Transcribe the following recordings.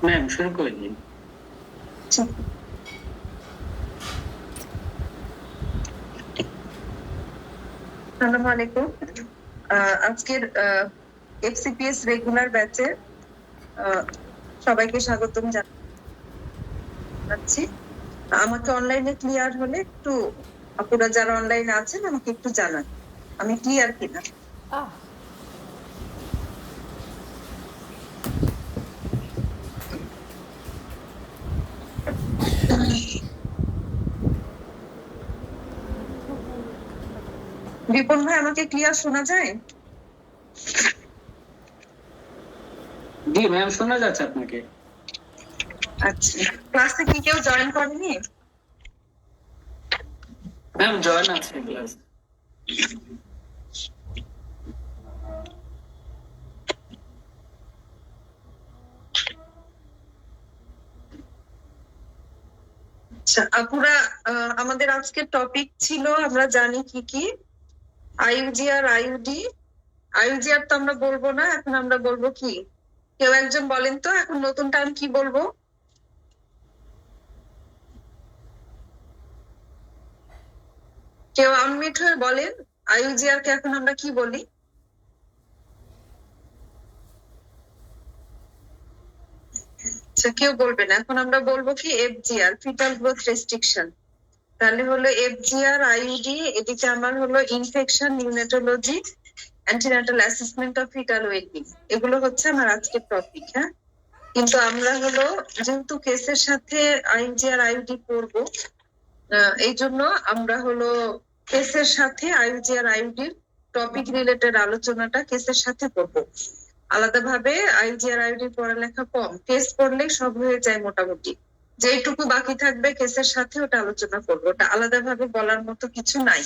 Ma'am শুরু করে দিন। আসসালামু আলাইকুম। আজকের এফসিপিএস রেগুলার ব্যাচে সবাইকে স্বাগতম জানাচ্ছি। আমাকে অনলাইনে ক্লিয়ার হলে একটু, আপনারা যারা অনলাইনে আছেন আমাকে একটু জানান আমি ক্লিয়ার কিনা। বিপুল ভাই, আমাকে ক্লিয়ার শোনা যায়? জি ম্যাম, শোনা যাচ্ছে আপনাকে। আচ্ছা, ক্লাসে কি কেউ জয়েন করেনি? ম্যাম জয়েন আছে ক্লাস। আচ্ছা আপুরা, আমাদের আজকের টপিক ছিল, আমরা জানি কি কি, আইইউজিআর আইইউডি। আইইউজিআর তো আমরা বলবো না, এখন আমরা বলবো কি? কেউ একজন বলেন তো এখন নতুন টার্ম কি বলবো? কেউ আনমিউট হয়ে বলেন আইইউজিআর কে এখন আমরা কি বলি? আচ্ছা, কেউ বলবে না। এখন আমরা বলবো কি এফজিআর, ফিটাল গ্রোথ রেস্ট্রিকশন। তাহলে হলো এফজিআর আইইউডি, এদিকে আমার হলো infection, neonatology, antenatal assessment of fetal wellbeing. এগুলো হচ্ছে আমার আজকের টপিক। হ্যাঁ, কিন্তু আমরা হলো যেহেতু কেসের সাথে আইইউজিআর আইইউডি পড়বো, এই জন্য আমরা হলো কেসের সাথে আইইউজিআর আইইউডির টপিক রিলেটেড আলোচনাটা কেসের সাথে করবো। আলাদাভাবে আইইউজিআর আইইউডির পড়ালেখা কম, কেস পড়লেই সব হয়ে যায় মোটামুটি। যেটুকু বাকি থাকবে কেসের সাথে ওটা আলোচনা করবো, ওটা আলাদাভাবে বলার মতো কিছু নাই।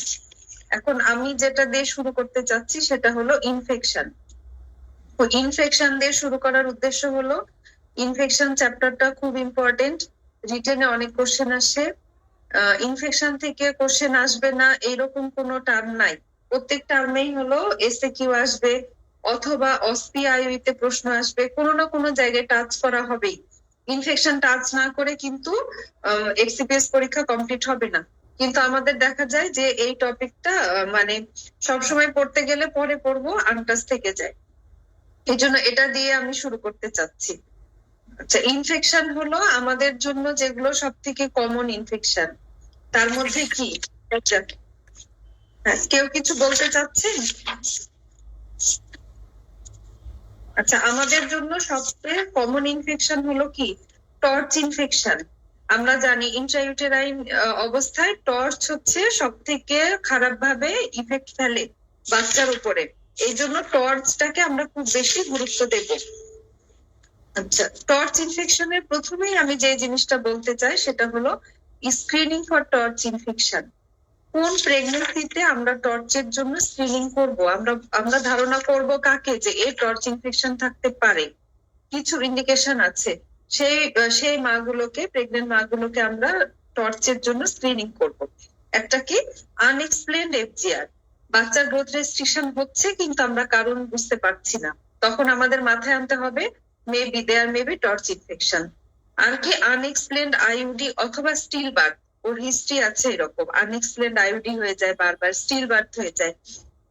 এখন আমি যেটা দিয়ে শুরু করতে চাচ্ছি সেটা হলো ইনফেকশন। তো ইনফেকশন দিয়ে শুরু করার উদ্দেশ্য হলো, ইনফেকশন চ্যাপ্টারটা খুব ইম্পর্টেন্ট, রিটেনে অনেক কোশ্চেন আসে। ইনফেকশন থেকে কোশ্চেন আসবে না এইরকম কোনো টার্ম নাই। প্রত্যেক টার্মেই হলো এসএ কিউ আসবে, অথবা অসপি আইইউতে প্রশ্ন আসবে, কোনো না কোনো জায়গায় টাচ করা হবেই। ইনফেকশন টাচ না করে কিন্তু এফসিপিএস পরীক্ষা কমপ্লিট হবে না। কিন্তু আমাদের দেখা যায় যে এই টপিকটা মানে সবসময় পড়তে গেলে পরে পড়বো, আনটাচ থেকে যায়। এই জন্য এটা দিয়ে আমি শুরু করতে চাচ্ছি। আচ্ছা, ইনফেকশন হলো আমাদের জন্য যেগুলো সব থেকে কমন ইনফেকশন, তার মধ্যে কি? হ্যাঁ, কেউ কিছু বলতে চাচ্ছেন? আচ্ছা, আমাদের জন্য সবচেয়ে কমন ইনফেকশন হলো কি? Torch infection. আমরা জানি ইন্ট্রাইউটেরাইন অবস্থায় টর্চ হচ্ছে সব থেকে খারাপ ভাবে ইফেক্ট ফেলে বাচ্চার উপরে। এই জন্য টর্চটাকে আমরা খুব বেশি গুরুত্ব দেব। আচ্ছা, টর্চ ইনফেকশনের প্রথমেই আমি যে জিনিসটা বলতে চাই সেটা হলো স্ক্রিনিং ফর টর্চ ইনফেকশন। কোন প্রেগনেন্সিতে আমরা টর্চের জন্য স্ক্রিনিং করব? আমরা ধারণা করব কাকে যে এর টর্চ ইনফেকশন থাকতে পারে, কিছু ইন্ডিকেশন আছে, সেই মাগুলোকে, প্রেগনেন্ট মাগুলোকে আমরা টর্চের জন্য স্ক্রিনিং করব। একটা কি? আনএক্সপ্লেইনড এফজিআর, বাচ্চার গ্রোথ রেস্ট্রিকশন হচ্ছে কিন্তু আমরা কারণ বুঝতে পারছি না, তখন আমাদের মাথায় আনতে হবে maybe there maybe torch infection. আর কি? আনএক্সপ্লেইনড আইইউডি অথবা স্টিল বার্থ, ওর হিস্ট্রি আছে এরকম, আনএক্সপ্লেইনড আইইউডি হয়ে যায়, বারবার স্টিল বার্থ হয়ে যায়।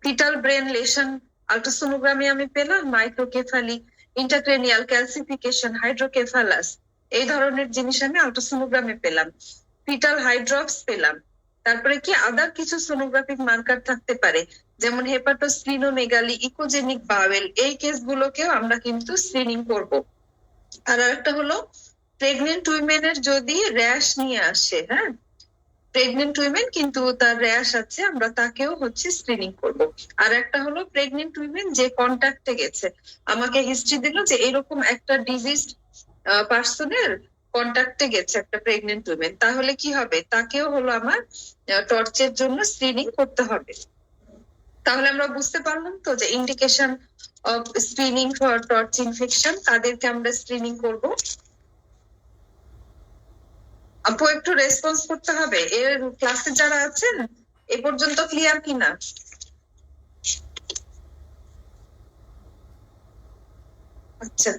ফিটাল ব্রেন লেশন আল্ট্রাসোনোগ্রামে আমি পেলাম, মাইক্রোকেফালি, ইন্টারক্রেনিয়াল ক্যালসিফিকেশন, হাইড্রোকেফালাস, এই ধরনের জিনিস আমি আল্ট্রাসোনোগ্রামে পেলাম। ফিটাল হাইড্রপস পেলাম। তারপরে কি আদার কিছু সোনোগ্রাফিক মার্কার থাকতে পারে, যেমন হেপাটোস্প্লিনোমেগালি, ইকোজেনিক বাওয়েল, এই কেসগুলোকেও আমরা কিন্তু স্ক্রিনিং করব। আর একটা হলো প্রেগনেন্ট উইমেনের যদি র্যাশ নিয়ে আসে, হ্যাঁ, প্রেগনেন্ট উইমেন কিন্তু তার র্যাশ আছে, আমরা তাকেও হচ্ছে স্ক্রিনিং করব। আর একটা হলো প্রেগনেন্ট উইমেন যে কন্ট্যাক্টে গেছে, আমাকে হিস্ট্রি দিল যে এরকম একটা ডিজিজ পার্সনের কন্ট্যাক্টে গেছে একটা প্রেগনেন্ট উইমেন, তাহলে কি হবে? তাকেও হলো আমার টর্চের জন্য স্ক্রিনিং করতে হবে। তাহলে আমরা বুঝতে পারলাম তো যে indication of screening for torch infection, কাদেরকে আমরা স্ক্রিনিং করব। আপু একটু রেসপন্স করতে হবে, এর ক্লাসে যারা আছেন এ পর্যন্ত ক্লিয়ার কিনা? আচ্ছা,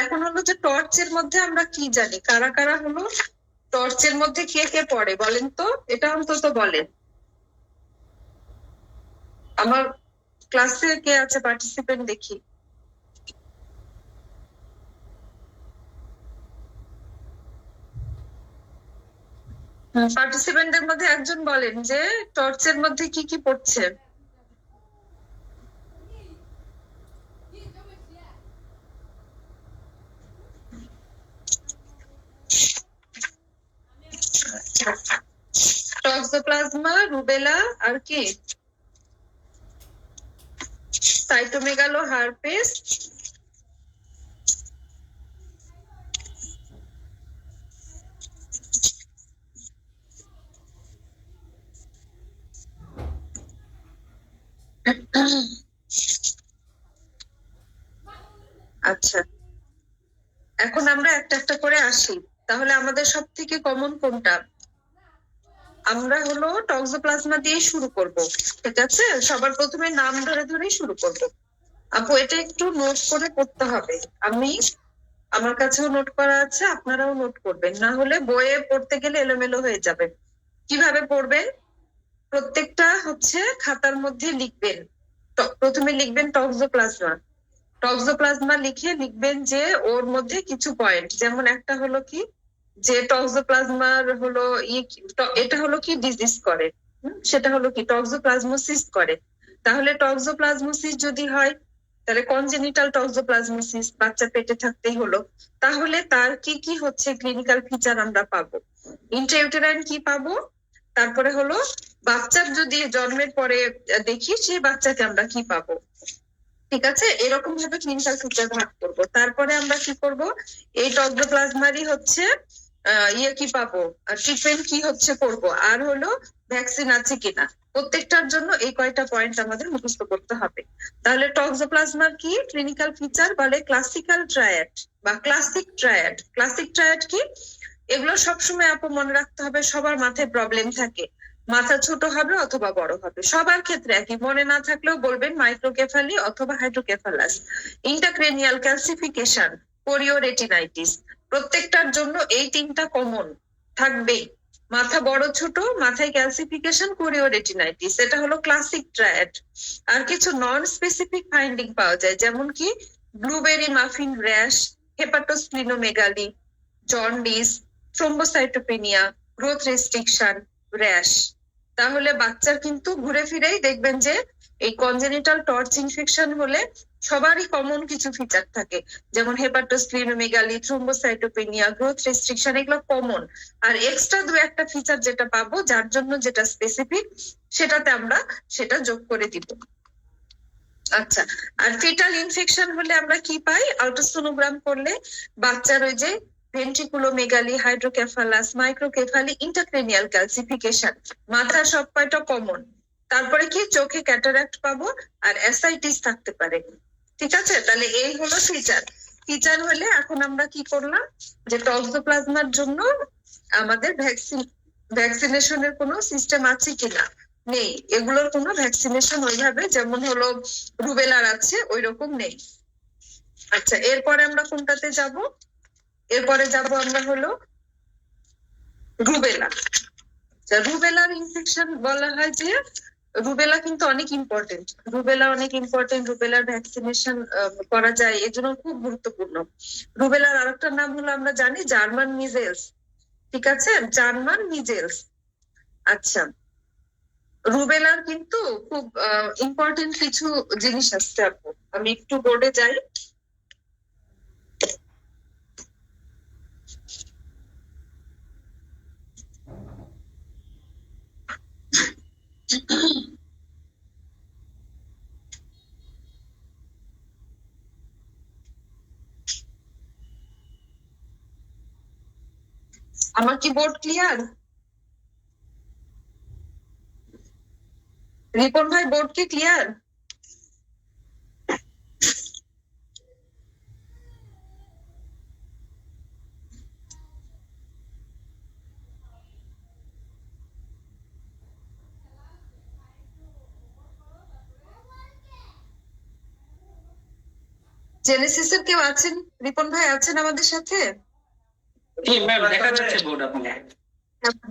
এখন হলো যে টর্চের মধ্যে আমরা কি জানি, কারা কারা হলো টর্চের মধ্যে কে কে পড়ে বলেন তো, এটা অন্তত বলেন। আমার ক্লাসে কে আছে পার্টিসিপেন্ট দেখি। পার্টিসিপেন্টদের মধ্যে একজন বলেন যে টর্চের মধ্যে কি কি পড়ছে। টক্সোপ্লাজমা, রুবেলা, আর কি সাইটোমেগালো, হারপিস, আচ্ছা এখন আমরা একটা একটা করে আসি। তাহলে আমাদের সব থেকে কমন কোনটা? আমরা হলো টক্সোপ্লাজমা দিয়ে শুরু করব, ঠিক আছে? সবার প্রথমে নাম ধরে ধরেই শুরু করব। আপু এটা একটু নোট করে করতে হবে। আমার কাছেও নোট করা আছে, আপনারাও নোট করবেন, না হলে বইয়ে পড়তে গেলে এলোমেলো হয়ে যাবে। কিভাবে পড়বেন? প্রত্যেকটা হচ্ছে খাতার মধ্যে লিখবেন। প্রথমে লিখবেন টক্সোপ্লাজমা। টক্সোপ্লাজমা লিখে লিখবেন যে ওর মধ্যে কিছু পয়েন্ট, যেমন একটা হলো কি যে টক্সোপ্লাজমার হলো এটা হলো কি ডিজিজ করে, সেটা হলো কি টক্সোপ্লাজমোসিস করে। তাহলে টক্সোপ্লাজমোসিস যদি হয় তাহলে কনজেনিটাল টক্সোপ্লাজমোসিস, বাচ্চা পেটে থাকতেই হলো। তাহলে তার কি কি হচ্ছে ক্লিনিক্যাল ফিচার আমরা পাবো, ইন্ট্রাইউটেরাইন কি পাবো, তারপরে হলো বাচ্চার যদি জন্মের পরে দেখি সেই বাচ্চাকে আমরা কি পাবো, ঠিক আছে? এরকম ভাবে ক্লিনিক্যাল ফিচার ভাগ করব। তারপরে আমরা কি করব, এই টক্সোপ্লাজমারই হচ্ছে ইয়ে কি পাবো, ট্রিটমেন্ট কি হচ্ছে করব, আর হলো ভ্যাকসিন আছে কিনা। প্রত্যেকটার জন্য এই কয়টা পয়েন্ট আমাদের মুখস্থ করতে হবে। তাহলে টক্সোপ্লাজমার কি ক্লিনিক্যাল ফিচার বলে ক্লাসিক্যাল ট্রায়াড বা ক্লাসিক ট্রায়াড। ক্লাসিক ট্রায়াড কি? এগুলো সবসময় আপু মনে রাখতে হবে, সবার মাথায় প্রবলেম থাকে, মাথা ছোট হবে অথবা বড় হবে, সবার ক্ষেত্রে একই। মনে না থাকলেও বলবেন মাইক্রোকেফালি অথবা হাইড্রোকেফালাস, ইন্টারক্রেনিয়াল ক্যালসিফিকেশন, কোরিওরেটিনাইটিস। প্রত্যেকটার জন্য এই তিনটা কমন থাকবেই। মাথা বড় ছোট, মাথায় ক্যালসিফিকেশন, কোরিওরেটিনাইটিস, এটা হলো ক্লাসিক ট্রায়াড। আর কিছু নন স্পেসিফিক ফাইন্ডিং পাওয়া যায়, যেমন কি blueberry muffin rash, hepatosplenomegaly, jaundice, thrombocytopenia, growth restriction, rash. তাহলে বাচ্চার কিন্তু ঘুরে ফিরেই দেখবেন যে এই কনজেনিটাল টর্চ ইনফেকশন হলে সবারই কমন কিছু ফিচার থাকে, যেমন হেপাটোস্প্লিনোমেগালি, থ্রোম্বোসাইটোপেনিয়া, গ্রোথ রেস্ট্রিকশন, এগুলো কমন। আর এক্সট্রা দু একটা ফিচার যেটা পাবো, যার জন্য যেটা স্পেসিফিক, সেটাতে আমরা সেটা যোগ করে দিব। আচ্ছা, আর ফিটাল ইনফেকশন হলে আমরা কি পাই? আল্ট্রাসোনোগ্রাম করলে বাচ্চার ওই যে ভেন্ট্রিকুলোমেগালি, হাইড্রোকেফালাস, মাইক্রোকেফালি, ইন্টারক্রেনিয়াল ক্যালসিফিকেশন, মাথার সব কয়টা কমন। তারপরে কি চোখে ক্যাটারাক্ট পাবো, আর অ্যাসাইটিস থাকতে পারে, ঠিক আছে? তাহলে এই হলো ফিচার। ফিচার হলে এখন আমরা কি করলাম, যে টক্সোপ্লাজমার জন্য আমাদের ভ্যাকসিনেশনের কোনো সিস্টেম আছে কিনা, নেই। এগুলোর কোনো ভ্যাকসিনেশন ওইভাবে যেমন হলো রুবেলার আছে ওই রকম নেই। আচ্ছা, এরপরে আমরা কোনটাতে যাব? এরপরে যাব আমরা হলো রুবেলা। রুবেলার ইনফেকশন বলা হয় যে রুবেলা কিন্তু অনেক ইম্পর্টেন্ট, রুবেলা অনেক ইম্পর্টেন্ট, রুবেলার ভ্যাকসিনেশন করা যায়, এজন্য খুব গুরুত্বপূর্ণ। রুবেলার আরেকটা নাম হলো আমরা জানি জার্মান মিজেলস, ঠিক আছে? German measles. আচ্ছা, রুবেলার কিন্তু খুব ইম্পর্টেন্ট কিছু জিনিস আসছে আপু, আমি একটু বোর্ডে যাই। আমার কি বোর্ড ক্লিয়ার? রিপন ভাই বোর্ড কি ক্লিয়ার? জেনেসিসের কেউ আছেন? রিপন ভাই আছেন আমাদের সাথে? জি ম্যাম, দেখা যাচ্ছে বোর্ড আপনার।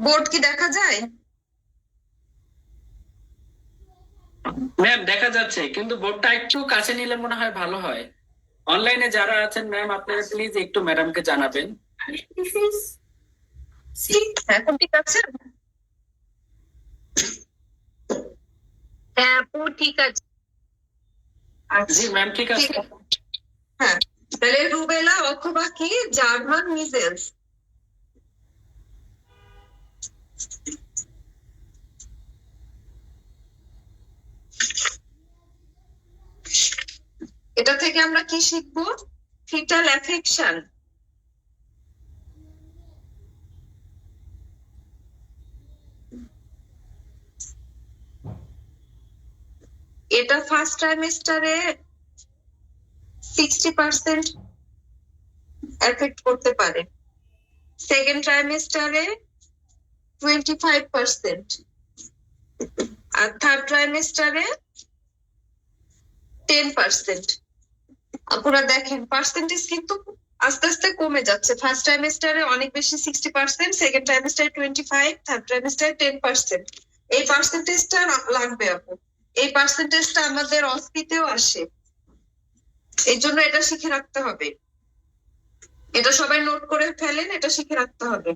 বোর্ড কি দেখা যায়? ম্যাম দেখা যাচ্ছে, কিন্তু বোর্ডটা একটু কাছে নিলে মনে হয় ভালো হয়। অনলাইনে যারা আছেন ম্যাম, আপনারা প্লিজ একটু ম্যাডামকে জানাবেন। এখন ঠিক আছে? হ্যাঁ আপু ঠিক আছে। জি ম্যাম, ঠিক আছে। হ্যাঁ, তাহলে রুবেলা অথবা কি জার্মান মিজেলস। এটা থেকে আমরা কি শিখবো? Fetal affection. এটা ফার্স্ট ট্রাইমেস্টারে 60% এফেক্ট করতে পারে, সেকেন্ড ট্রাইমেস্টারে 25%, আর থার্ড ট্রাইমেস্টারে 10%। আপনারা দেখেন পার্সেন্টেজ কিন্তু আস্তে আস্তে কমে যাচ্ছে। ফার্স্ট ট্রাইমেস্টারে অনেক বেশি 60%, সেকেন্ড ট্রাইমেস্টারে 25%, থার্ড ট্রাইমেস্টারে 10%। এই পার্সেন্টেজটা লাগবে আপু। এই পার্সেন্টেজটা আমাদের অস্পিতেও আসে, এই জন্য এটা শিখে রাখতে হবে। এটা সবাই নোট করে ফেলেন, এটা শিখে রাখতে হবে।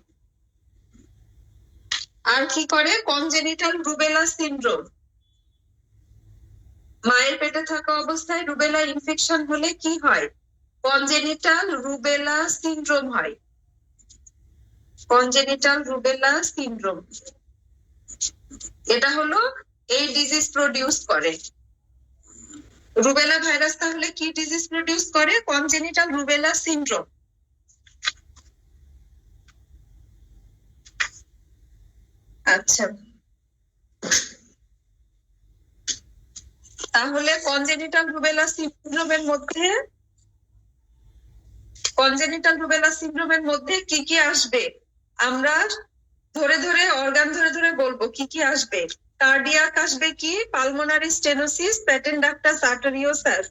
আর কি করে? Congenital rubella syndrome. মায়ের পেটে থাকা অবস্থায় রুবেলা ইনফেকশন হলে কি হয়? কনজেনিটাল রুবেলা সিনড্রোম হয়। কনজেনিটাল রুবেলা সিনড্রোম, এটা হলো এই ডিজিজ প্রডিউস করে। রুবেলা ভাইরাস তাহলে কি ডিজিজ প্রডিউস করে? Congenital rubella syndrome. আচ্ছা, তাহলে কনজেনিটাল রুবেলা সিনড্রোমের মধ্যে কি কি আসবে? আমরা ধরে ধরে অর্গান ধরে ধরে বলবো কি কি আসবে। কার্ডিয়াক আসবে কি? Pulmonary stenosis, patent ductus arteriosus.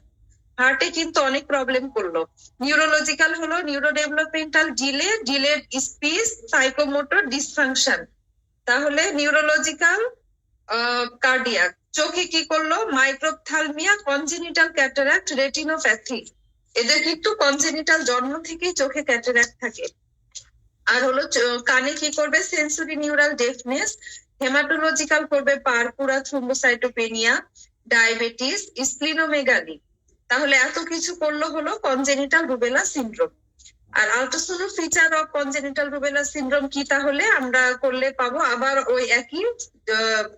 হার্টে কিন্তু অনেক প্রবলেম করলো। নিউরোলজিক্যাল হলো neurodevelopmental delayed speech, psychomotor dysfunction. তাহলে নিউরোলজিক্যাল, কার্ডিয়াক। চোখে কি করলো? Microphthalmia, congenital cataract, retinopathy. এদের কিন্তু কনজেনিটাল জন্ম থেকেই চোখে ক্যাটারাক্ট থাকে। আর হলো কানে কি করবে? Sensory neural deafness. হেমাটোলজিক্যাল করবে পারপুরা, থ্রোম্বোসাইটোপেনিয়া, ডায়াবেটিস, স্প্লিনোমেগালি। তাহলে এত কিছু করলো হলো কনজেনিটাল রুবেলা সিনড্রোম। আর ultrasono feature of congenital rubella syndrome কি? তাহলে আমরা করলে পাবো আবার ওই একই।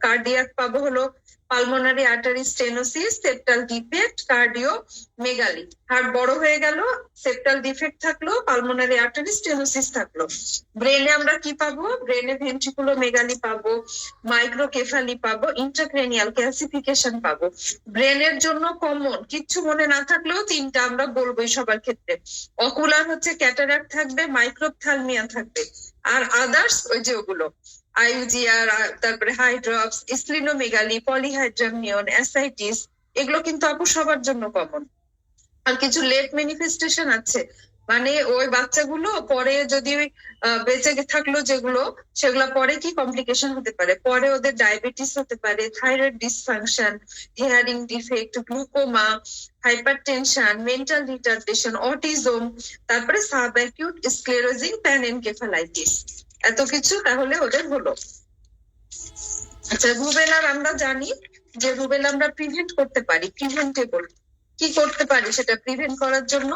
কার্ডিয়াক পাবো হলো pulmonary artery stenosis, septal defect, cardiomegaly. Heart বড় হয়ে গেল, সেপ্টাল ডিফেক্ট থাকলো, পালমোনারি আর্টারি স্টেনোসিস থাকলো। ব্রেনে আমরা কি পাবো? ব্রেনে ভেন্ট্রিকুলো মেগালি পাবো, মাইক্রোকেফালি পাবো, ইন্ট্রাক্রেনিয়াল ক্যালসিফিকেশন পাবো। ব্রেনের জন্য কমন, কিচ্ছু মনে না থাকলেও তিনটা আমরা বলবোই সবার ক্ষেত্রে। অকুলার হচ্ছে ক্যাটারাক্ট থাকবে, মাইক্রোপথ্যালমিয়া থাকবে, আর আদার্স ওই যে ওগুলো আইউজিআর, তারপরে হাইড্রপস, স্প্লিনোমেগালি, পলিহাইড্রামিয়ন, অ্যাসাইটিস। এগুলো কিন্তু আপু সবার জন্য কমন। আর কিছু লেট ম্যানিফেস্টেশন আছে, মানে ওই বাচ্চাগুলো পরে যদি বেঁচে থাকলো যেগুলো, সেগুলো পরে কি কমপ্লিকেশন হতে পারে? পরে ওদের ডায়াবেটিস হতে পারে, thyroid dysfunction, hearing defect, glaucoma, hypertension, mental retardation, autism, তারপরে সাব অ্যাকিউট স্ক্লেরোজিং প্যানএনকেফালাইটিস। এত কিছু তাহলে ওদের হলো। আচ্ছা, রুবেলার আমরা জানি যে রুবেলা আমরা প্রিভেন্ট করতে পারি, প্রিভেন্টেবল। কি করতে পারি সেটা প্রিভেন্ট করার জন্য?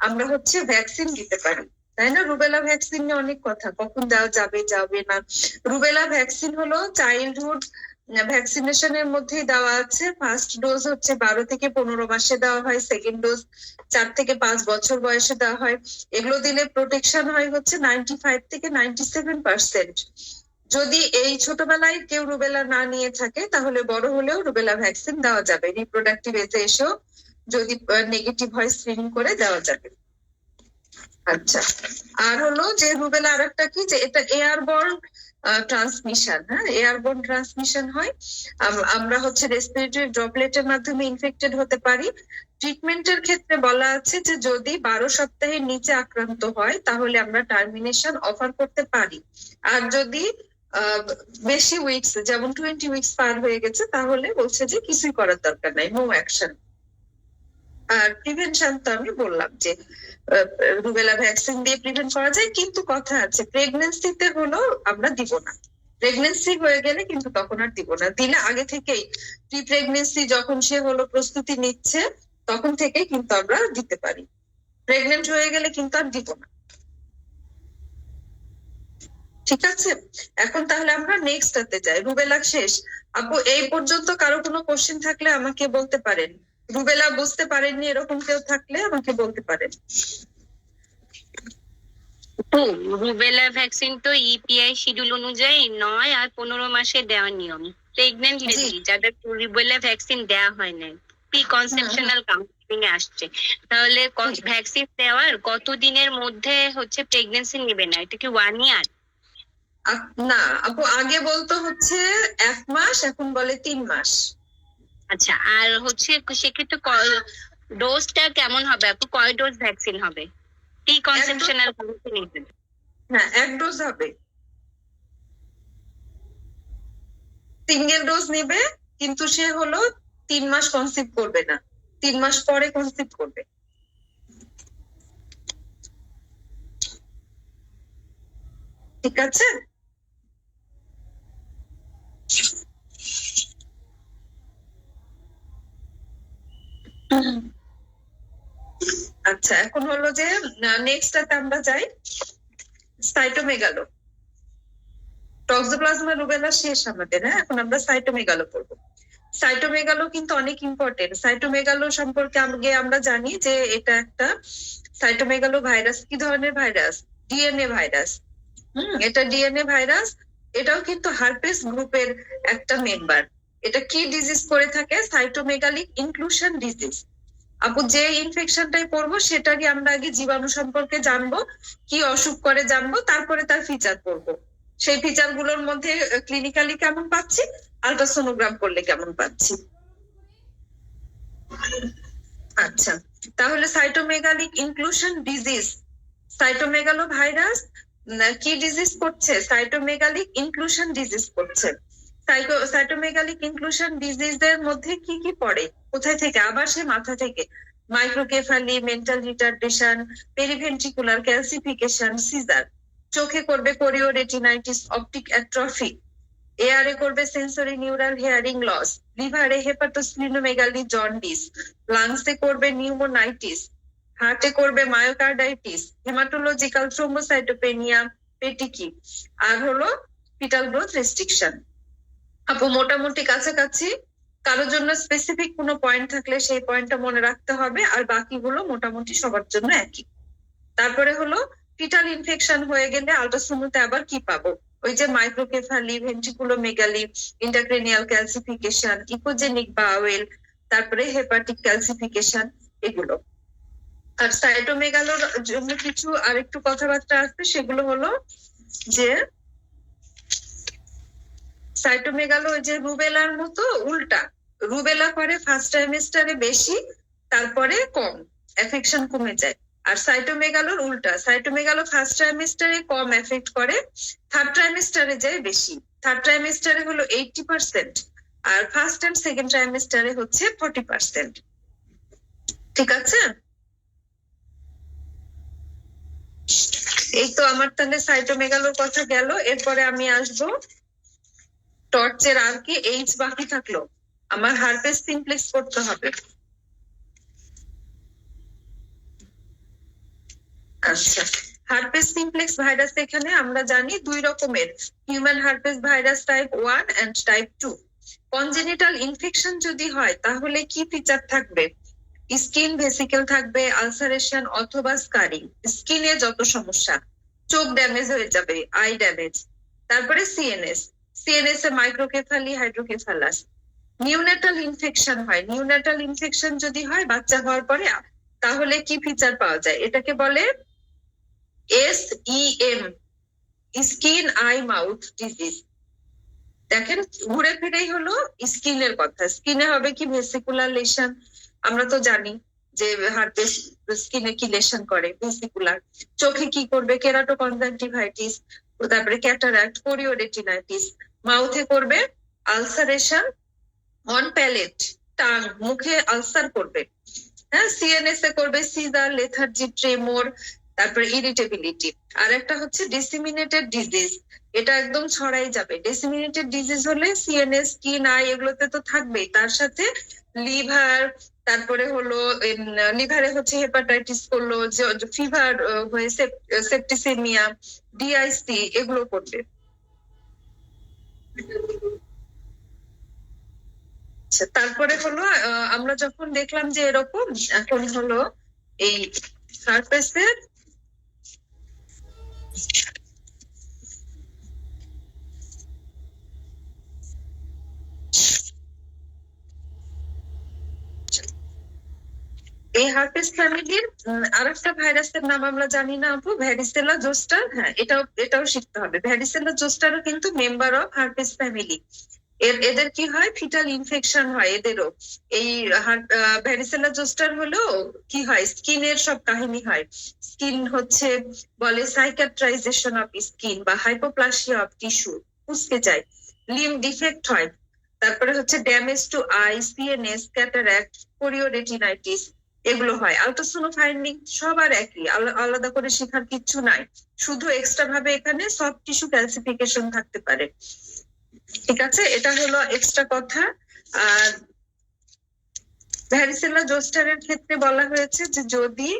আমরা হচ্ছে ভ্যাকসিন দিতে পারি, তাই না? রুবেলা ভ্যাকসিন নিয়ে অনেক কথা, কখন দেওয়া যাবে যাবে না। রুবেলা ভ্যাকসিন হলো চাইল্ডহুড ভ্যাকসিনেশনের মধ্যেই দেওয়া আছে। ফার্স্ট ডোজ হচ্ছে 12 থেকে 15 মাসে দেওয়া হয়, সেকেন্ড ডোজ 4 থেকে 5 বছর বয়সে দেওয়া হয়। এগুলো দিলে প্রোটেকশন হয় হচ্ছে 95 থেকে 97%। যদি এই ছোটবেলায় কেউ রুবেলা না নিয়ে থাকে তাহলে বড় হলেও রুবেলা ভ্যাকসিন দেওয়া যাবে। রিপ্রোডাক্টিভ এজে এসেও যদি নেগেটিভ হয় স্ক্রিনিং করে দেওয়া যাবে। আচ্ছা, আর হলো যে রুবেলা আরেকটা কি, যে এটা এয়ারবর্ন ট্রান্সমিশন, হ্যাঁ, এয়ারবোর্ন ট্রান্সমিশন হয়। আমরা হচ্ছে রেসপিরেটরি ড্রপলেটের মাধ্যমে ইনফেক্টেড হতে পারি। ট্রিটমেন্টের ক্ষেত্রে বলা আছে যে যদি 12 সপ্তাহের নিচে আক্রান্ত হয় তাহলে আমরা টার্মিনেশন অফার করতে পারি। আর যদি বেশি উইকস, যেমন 20 উইকস পার হয়ে গেছে, তাহলে বলছে যে কিছুই করার দরকার নাই, নো অ্যাকশন। আর প্রিভেনশন তো আমি বললাম যে রুবেলা ভ্যাকসিন দিয়ে প্রিভেন্ট করা যায়, কিন্তু কথা আছে প্রেগনেন্সিতে হলো আমরা দিব না। প্রেগনেন্সি হয়ে গেলে কিন্তু তখন আর দিব না, দিলে আগে থেকেই প্রি প্রেগনেন্সি যখন সে হলো প্রস্তুতি নিচ্ছে তখন থেকেই কিন্তু আমরা দিতে পারি। প্রেগনেন্ট হয়ে গেলে কিন্তু আর দিব না। ঠিক আছে, এখন তাহলে আমরা নেক্সট টাতে যাই। রুবেলা শেষ। আপু এই পর্যন্ত কারো কোনো কোশ্চেন থাকলে আমাকে বলতে পারেন। রুবেলা বুঝতে পারেননি এরকম কেউ থাকলে আমাকে বলতে পারেন। তো রুবেলা ভ্যাকসিন তো ইপিআই শিডিউল অনুযায়ী 9 আর 15 মাসে দেওয়ার নিয়ম। প্রেগনেন্ট লেডি যাদের রুবেলা ভ্যাকসিন দেওয়া হয় না, প্রি কনসেপশনাল কাউন্সিলিং এ আসছে, তাহলে ভ্যাকসিন দেওয়ার কত দিনের মধ্যে হচ্ছে প্রেগনেন্সি নেবে না? এটা কি 1 ইয়ার? না আপু, আগে বলতো হচ্ছে 1 মাস, এখন বলে 3 মাস। আচ্ছা, আর হচ্ছে সেক্ষেত্রে ডোজটা কেমন হবে আপু? কয় ডোজ ভ্যাকসিন হবে প্রি কনসেপশনাল কাউন্সিলিং? হ্যাঁ, 1 ডোজ হবে। সিঙ্গেল ডোজ নেবে, কিন্তু সে হলো 3 মাস কনসিভ করবে না, 3 মাস পরে কনসিভ করবে। ঠিক আছে, আচ্ছা এখন হলো যে নেক্সটটাতে আমরা যাই, সাইটোমেগালো। টক্সোপ্লাজমা রুবেলা শেষ আমাদের, হ্যাঁ, এখন আমরা সাইটোমেগালো পড়বো। সাইটোমেগালো কিন্তু অনেক ইম্পর্টেন্ট। সাইটোমেগালো সম্পর্কে আগে আমরা জানি যে এটা একটা সাইটোমেগালো ভাইরাস। কি ধরনের ভাইরাস? DNA virus. এটা ডিএনএ ভাইরাস। এটাও কিন্তু হারপেস গ্রুপের একটা মেম্বার। এটা কি ডিজিজ করে থাকে? সাইটোমেগালিক ইনক্লুশন ডিজিজ। আপু যে ইনফেকশনটাই পড়বো সেটারই আমরা আগে জীবাণু সম্পর্কে জানবো, কি অসুখ করে জানবো, তারপরে তার ফিচার পড়বো। সেই ফিচার গুলোর মধ্যে ক্লিনিক্যালি কেমন পাচ্ছি, আলট্রাসোনোগ্রাম করলে কেমন পাচ্ছি। আচ্ছা, তাহলে সাইটোমেগালিক ইনক্লুশন ডিজিজ, সাইটোমেগালো ভাইরাস কি ডিজিজ করছে? সাইটোমেগালিক ইনক্লুশন ডিজিজ করছে। সাইটোমেগালিক ইনক্লুশন ডিজিজের মধ্যে কি কি পড়ে? কোথায় থেকে? আবার সে মাথা থেকে। Microcephaly, mental retardation, periventricular calcification, seizure. চোখে করবে কোরিওরেটিনাইটিস, অপটিক অ্যাট্রফি। এয়ারে করবে সেন্সরি নিউরাল হিয়ারিং লস। লিভারে হেপাটোস্প্লিনোমেগালি, জন্ডিস। লাংসে করবে নিউমোনাইটিস। হার্টে করবে মায়োকার্ডাইটিস, হেমাটোলজিক্যাল থ্রোম্বোসাইটোপেনিয়া, পেটিকি। আর হলো ফিটাল গ্রোথ রেস্ট্রিকশন। আপু মোটামুটি কাছাকাছি। কারোর জন্য স্পেসিফিক কোনো পয়েন্ট থাকলে সেই পয়েন্টটা মনে রাখতে হবে, আর বাকিগুলো মোটামুটি সবার জন্য একই। তারপরে হলো ফিটাল ইনফেকশন হয়ে গেলে আল্ট্রাসোনোতে আবার কি পাবো? ওই যে মাইক্রোকেফালি, ভেন্ট্রিকুলোমেগালি, ইন্টারক্রেনিয়াল ক্যালসিফিকেশন, ইকোজেনিক বাওয়েল, তারপরে হেপাটিক ক্যালসিফিকেশন, এগুলো। আর সাইটোমেগালোর জন্য কিছু আরেকটু কথাবার্তা আছে, সেগুলো হলো যে সাইটোমেগালো ওই যে রুবেলার মতো উল্টা। রুবেলা করে ফার্স্ট ট্রাইমেস্টারে বেশি, তারপরে কম, এফেকশন কমে যায়। আর সাইটোমেগালোর উল্টা, সাইটোমেগালো ফার্স্ট ট্রাইমেস্টারে কম এফেক্ট করে, থার্ড ট্রাইমেস্টারে যায় বেশি। থার্ড ট্রাইমেস্টারে হলো 80%, আর ফার্স্ট এন্ড সেকেন্ড ট্রাইমেস্টারে হচ্ছে 40%। ঠিক আছে, এই তো আমার তাহলে সাইটোমেগালোর কথা গেল। এরপরে আমি আসবো টর্চের। আর কি এইচ বাকি থাকলো? আমার হারপেস সিমপ্লেক্স করতে হবে। আচ্ছা, হারপেস সিমপ্লেক্স ভাইরাস এখানে আমরা জানি 2 রকমের, human herpes virus type 1 and type 2। Congenital infection যদি হয় তাহলে কি ফিচার থাকবে? স্কিন ভেসিকেল থাকবে, আলসারেশন অথবা স্কারিং। স্কিনে যত সমস্যা, চোখ ড্যামেজ হয়ে যাবে, আই ড্যামেজ। তারপরে সিএনএস, সিএনএস এ মাইক্রোকেফালি, হাইড্রোকেফালাস। নিউনেটাল ইনফেকশন হয়, নিউনেটাল ইনফেকশন যদি হয় বাচ্চা হওয়ার পরে, তাহলে কি ফিচার পাওয়া যায়? এটাকে বলে SEM, skin I mouth disease. দেখেন ঘুরে ফিরেই হলো স্কিনের কথা। স্কিনে হবে কি ভেসিকুলার লেশন, আমরা তো জানি যে হার্পেস স্কিনে কি লেশন করে ভেসিকুলার। চোখে কি করবে কেরাটোকনজাংটিভাইটিস, তারপরে ক্যাটারাক্ট, কোরিওরেটিনাইটিস। মাউথে করবে আলসারেশন অন প্যালেট, টাং, মুখে আলসার করবে। হ্যাঁ, সিএনএস এ করবে সিজার, লেথার্জি, ট্রেমোর, তারপরে ইরিটেবিলিটি। আর একটা হচ্ছে ডিসিমিনেটেড ডিজিজ, এটা একদম ছড়াই যাবে। ডিসিমিনেটেড ডিজিজ হলে সিএনএস, স্কিন, আই এগুলোতে তো থাকবেই, তার সাথে লিভার, তারপরে হলো লিভারে হচ্ছে হেপাটাইটিস করলো, ফিভার হয়ে সেপ্টিসেমিয়া, ডিআইসি এগুলো করবে। আচ্ছা, তারপরে হলো আমরা যখন দেখলাম যে এরকম, এখন হলো এই সারফেসের এই হার্পেস ফ্যামিলির আরেকটা ভাইরাসের নাম আমরা জানি না আপু, ভ্যারিসেলা জোস্টার। হ্যাঁ, এটাও শিখতে হবে। ভ্যারিসেলা জোস্টারও কিন্তু মেম্বার অফ হার্পেস ফ্যামিলি। এদের কি হয়, ফিটাল ইনফেকশন হয় এদেরও। এই ভ্যারিসেলা জোস্টার হলো কি হয়, স্কিনের সব কাহিনী হয়। স্কিন হচ্ছে বলে সাইকাট্রাইজেশন অফ স্কিন বা হাইপোপ্লাসিয়া অফ টিস্যু, কুঁচকে যায়, লিম ডিফেক্ট হয়, তারপরে হচ্ছে damage to eye, CNS, cataract, chorioretinitis এগুলো হয়। আলট্রাসোনো ফাইন্ডিং সবার একই, আলাদা করে শেখার কিচ্ছু নাই, শুধু এক্সট্রা ভাবে এখানে সফট টিস্যু ক্যালসিফিকেশন থাকতে পারে। ঠিক আছে, এটা হলো এক্সট্রা কথা। আর ভ্যারিসেলা জোস্টারের ক্ষেত্রে বলা হয়েছে যে যদি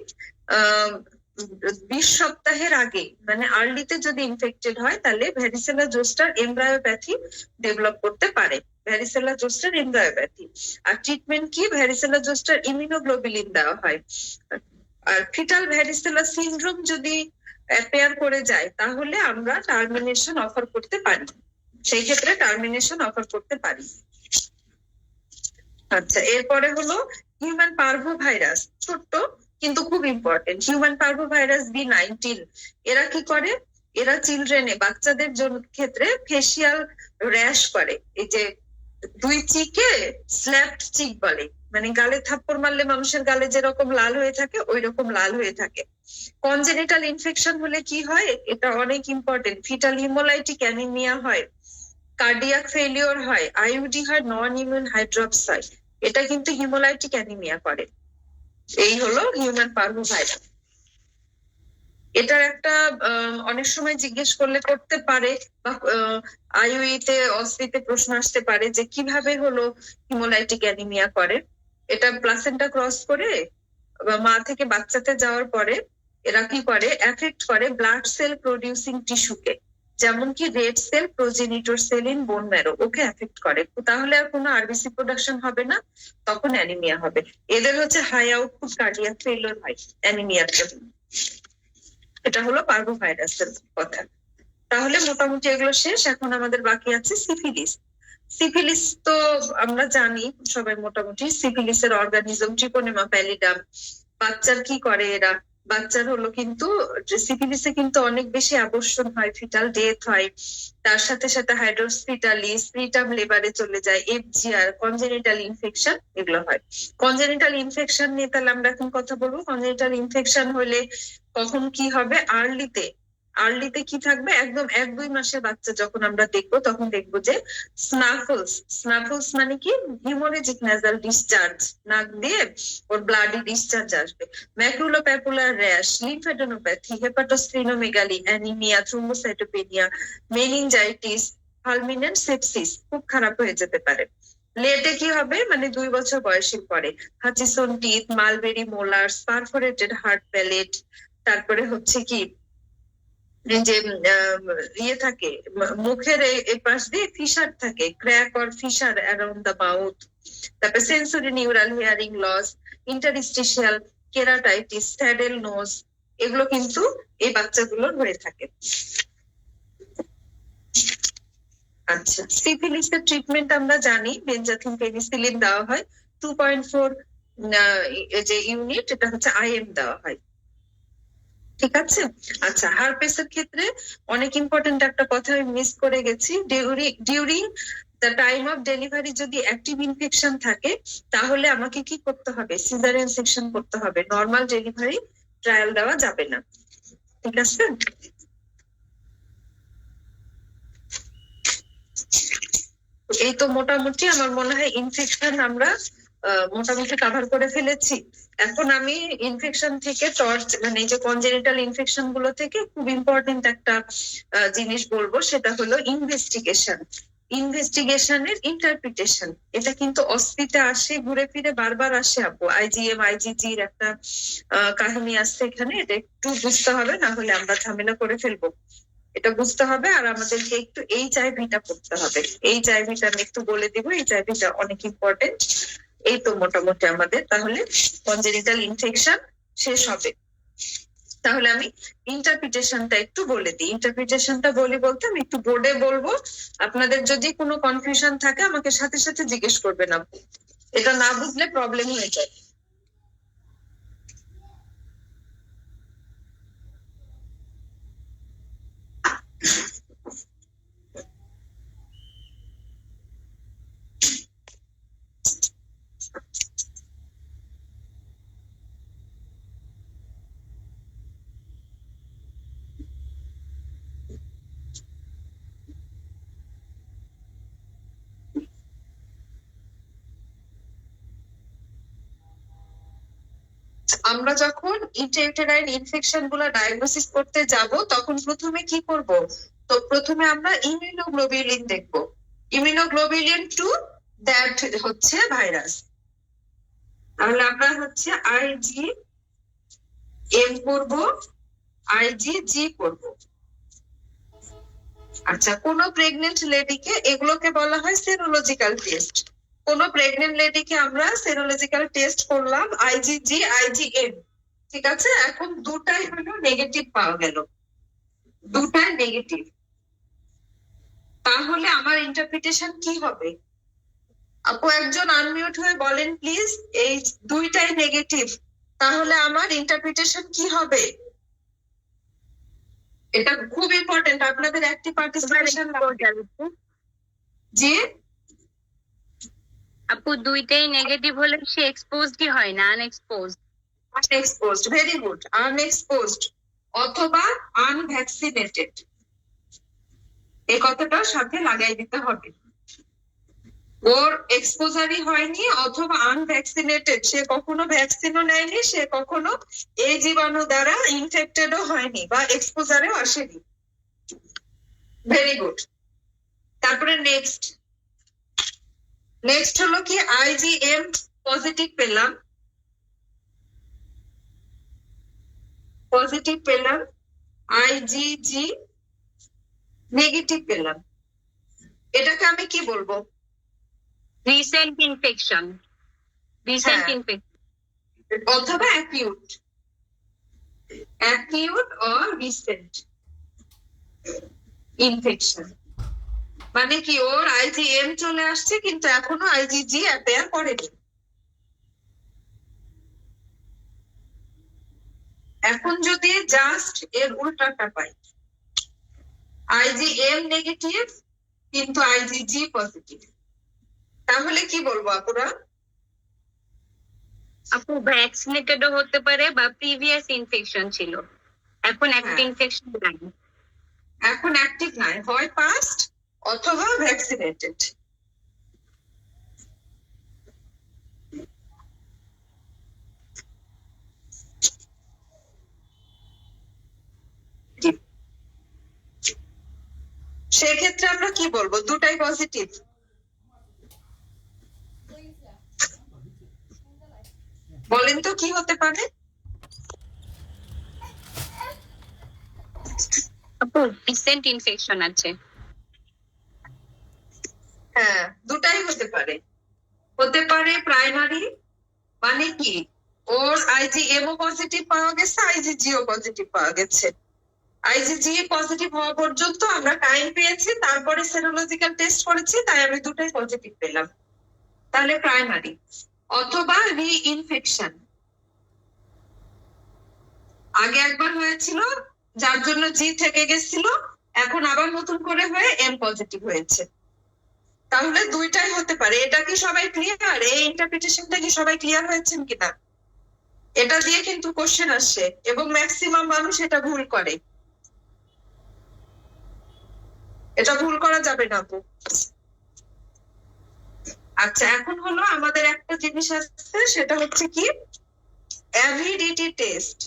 20 সপ্তাহের আগে মানে আর্লিতে যদি ইনফেক্টেড হয় তাহলে ভ্যারিসেলা জোস্টার এমব্রায়োপ্যাথি ডেভেলপ করতে পারে। Varicella zoster embryopathy. আর ট্রিটমেন্ট কি, ভ্যারিসেলা জোস্টার ইমিউনোগ্লোবুলিন দেওয়া হয়। আর ফিটাল ভ্যারিসেলা সিনড্রোম যদি অ্যাপিয়ার করে যায় তাহলে আমরা টার্মিনেশন অফার করতে পারি, সেই ক্ষেত্রে টার্মিনেশন অফার করতে পারি। আচ্ছা, এরপরে হলো হিউম্যান পার্ভো ভাইরাস, ছোট্ট কিন্তু খুব important. Human parvo virus B19 এরা কি করে, এরা চিলড্রেনে বাচ্চাদের ক্ষেত্রে ফেসিয়াল র্যাশ করে। এই যে দুই চিকে স্ল্যাপড চিক বলে, মানে গালে থাপ্পড় মারলে মানুষের গালে যেরকম লাল হয়ে থাকে ওই রকম লাল হয়ে থাকে। কনজেনিটাল ইনফেকশন হলে কি হয়, এটা অনেক ইম্পর্টেন্ট, ফিটাল হিমোলাইটিক অ্যানিমিয়া হয়, কার্ডিয়াক ফেলিওর হয়, আইইউডি হয়, নন ইমিউন হাইড্রপস হয়। এটা কিন্তু হিমোলাইটিক অ্যানিমিয়া করে। এই হলো হিউম্যান পার্ভো ভাইরাস। এটার একটা অনেক সময় জিজ্ঞেস করলে করতে পারে বা আইইউতে অস্ত্রিতে প্রশ্ন আসতে পারে যে কিভাবে হলো হিমোলাইটিক অ্যানিমিয়া করে। এটা প্লাসেন্টা ক্রস করে মা থেকে বাচ্চাতে যাওয়ার পরে এরা কি করে, এফেক্ট করে ব্লাড সেল প্রডিউসিং টিস্যুকে, যেমন কি red cell, progenitor cell in bone marrow, okay effect করে। তাহলে আর কোনো আরবিসি প্রোডাকশন হবে না, তখন অ্যানিমিয়া হবে। এদের হচ্ছে হাই আউটপুট কার্ডিয়াক ফেলিওর হয় অ্যানিমিয়ার জন্য। এটা হলো পার্ভো ভাইরাসের কথা। তাহলে মোটামুটি এগুলো শেষ। এখন আমাদের বাকি আছে সিফিলিস। সিফিলিস তো আমরা জানি সবাই মোটামুটি, সিফিলিসের অর্গানিজম ট্রিপোনেমা প্যালিডাম। বাচ্চার কি করে এরা, বাচ্চার হলো কিন্তু সিফিলিসে কিন্তু অনেক বেশি আবর্ষণ হয়, ফিটাল ডেথ হয়, তার সাথে সাথে হাইড্রোস্পিটালিস, প্রিটার্ম লেবারে চলে যায়, এফজিআর, কনজেনিটাল ইনফেকশন এগুলো হয়। কনজেনিটাল ইনফেকশন নিয়ে তাহলে আমরা এখন কথা বলবো। কনজেনিটাল ইনফেকশন হলে কখন কি হবে, আর্লিতে কি থাকবে, একদম 1-2 মাসের বাচ্চা যখন আমরা দেখবো তখন দেখবো যে স্নাফলস মানে কি, হিমোরেজিক ন্যাজাল ডিসচার্জ, নাক দিয়ে ওর ব্লাডি ডিসচার্জ আসবে, maculopapular rash, lymphadenopathy, hepatosplenomegaly, anaemia, thrombocytopenia, meningitis, fulminant sepsis খুব খারাপ হয়ে যেতে পারে। লেটে কি হবে, মানে 2 বছর বয়সের পরে Hutchinson teeth, mulberry molars, perforated hard palate, তারপরে হচ্ছে কি যে ইয়ে থাকে মুখের এই পাশ দিয়ে ফিশার থাকে, crack or fissure around the mouth, তারপরে sensory neural hearing loss, interstitial keratitis, saddle nose, এগুলো কিন্তু এই বাচ্চাগুলোর হয়ে থাকে। আচ্ছা, সিফিলিসের ট্রিটমেন্ট আমরা জানি, বেনজাথিন পেনিসিলিন দেওয়া হয়, 2.4 যে ইউনিট, এটা হচ্ছে আইএম দেওয়া হয়। ঠিক আছে। আচ্ছা, হারপেসের ক্ষেত্রে অনেক ইম্পর্টেন্ট একটা কথা আমি মিস করে গেছি। During the time of delivery যদি অ্যাক্টিভ ইনফেকশন থাকে তাহলে আমাকে কি করতে হবে? সিজারিয়ান সেকশন করতে হবে, নর্মাল ডেলিভারি ট্রায়াল দেওয়া যাবে না। ঠিক আছে। এই তো মোটামুটি আমার মনে হয় ইনফেকশন আমরা মোটামুটি কভার করে ফেলেছি। এখন আমি ইনফেকশন থেকে মানে এই যে কনজেনিটাল ইনফেকশন গুলো থেকে খুব ইম্পর্টেন্ট একটা জিনিস বলবো, সেটা হলো ইনভেস্টিগেশনের ইন্টারপ্রিটেশন। এটা কিন্তু অস্তিতে আসে, ঘুরে ফিরে বারবার আসে আপু। আইজিএম আইজিজির একটা কাহিনী আসছে এখানে, এটা একটু বুঝতে হবে, না হলে আমরা ঝামেলা করে ফেলবো। এটা বুঝতে হবে। আর আমাদেরকে একটু এইচআইভিটা পড়তে হবে। এইচআইভিটা আমি একটু বলে দিব, এইচআইভিটা অনেক ইম্পর্টেন্ট। এই তো মোটামুটি আমাদের তাহলে কনজেনিটাল ইনফেকশন শেষ হবে। তাহলে আমি ইন্টারপ্রিটেশনটা একটু বলে দিই। ইন্টারপ্রিটেশনটা বলতে আমি একটু বোর্ডে বলবো, আপনাদের যদি কোনো কনফিউশন থাকে আমাকে সাথে সাথে জিজ্ঞেস করবেন আপু, এটা না বুঝলে প্রবলেম হয়ে যায়। আমরা যখন ইন্ট্রাইউটেরাইন ইনফেকশন গুলো ডায়াগনোসিস করতে যাব তখন প্রথমে কি করব? তো প্রথমে আমরা ইমিউনোগ্লোবিউলিন দেখব। ইমিউনোগ্লোবিউলিন 2 দ্যাট হচ্ছে ভাইরাস। তাহলে আমরা হচ্ছে আইজি এম করব, আইজিজি করব। আচ্ছা, কোন প্রেগনেন্ট লেডিকে, এগুলোকে বলা হয় সেরোলজিক্যাল টেস্ট। কোন প্রেগনেন্ট লেডিকে আমরা সেরোলজিক্যাল টেস্ট করলাম আইজিজি আইজিএম। ঠিক আছে। এখন দুটাই হলো নেগেটিভ পাওয়া গেল, দুটাই নেগেটিভ। তাহলে আমার ইন্টারপ্রিটেশন কি হবে? আপু একজন আনমিউট হয়ে বলেন প্লিজ। এই দুইটাই নেগেটিভ, তাহলে আমার ইন্টারপ্রিটেশন কি হবে? এটা খুব ইম্পর্টেন্ট, আপনাদের অ্যাক্টিভ পার্টিসিপেশন। জি আপু দুইটাই নেগেটিভ হলে সে এক্সপোজডই হয় না, আনএক্সপোজড। আনএক্সপোজড, ভেরি গুড। আনএক্সপোজড অথবা আনভ্যাকসিনেটেড, এই কথাটা সাথে লাগাই দিতে হবে। ওর এক্সপোজারই হয়নি অথবা আনভ্যাকসিনেটেড, সে কখনো ভ্যাকসিনও নেয়নি, সে কখনো এই জীবাণু দ্বারা ইনফেক্টেডও হয়নি বা এক্সপোজারেও আসেনি। Very good. তারপরে নেক্সট হলো কি? আইজিএম পজিটিভ পেলাম, আইজিজি নেগেটিভ পেলাম। এটাকে আমি কি বলবো? রিসেন্ট ইনফেকশন অথবা অ্যাকিউট অর রিসেন্ট ইনফেকশন। মানে কি, ওর আইজিএম চলে আসছে কিন্তু এখনো আইজিজি অ্যাপেয়ার করেনি। এখন যদি জাস্ট এর উল্টাটা পাই, আইজিএম নেগেটিভ কিন্তু আইজিজি পজিটিভ, তাহলে কি বলবো আপুরা? আপু ভ্যাকসিনেটেডও হতে পারে বা প্রিভিয়াস ইনফেকশন ছিল, এখন অ্যাক্টিভ ইনফেকশন নাই। এখন অ্যাক্টিভ নাই, হয় পাস্ট অথবা ভ্যাকসিনেটেড। সেক্ষেত্রে আমরা কি বলবো? দুটাই পজিটিভ। বলেন তো কি হতে পারে? আপু রিসেন্ট ইনফেকশন আছে। হ্যাঁ, দুটাই হতে পারে। প্রাইমারি, মানে কি ওর আইজিএমও পজিটিভ পাওয়া গেছে, আইজিজিও পজিটিভ পাওয়া গেছে। আইজিজি পজিটিভ হওয়া পর্যন্ত আমরা টাইম পেয়েছি, তারপরে সেরোলজিক্যাল টেস্ট করেছি, তাই আমি দুটাই পজিটিভ পেলাম। তাহলে প্রাইমারি অথবা রিইনফেকশন। আগে একবার হয়েছিল, যার জন্য জি থেকে গেছিল, এখন আবার নতুন করে হয়ে এম পজিটিভ হয়েছে। তাহলে দুইটাই হতে পারে। এটা কি সবাই ক্লিয়ার? এই ইন্টারপ্রিটেশনটা কি সবাই ক্লিয়ার হয়েছেন কিনা? এটা দিয়ে কিন্তু কোশ্চেন আসে এবং ম্যাক্সিমাম মানুষ এটা ভুল করে। এটা ভুল করা যাবে না আপু। আচ্ছা, এখন হলো আমাদের একটা জিনিস আসছে, সেটা হচ্ছে কি অ্যাভিডিটি টেস্ট।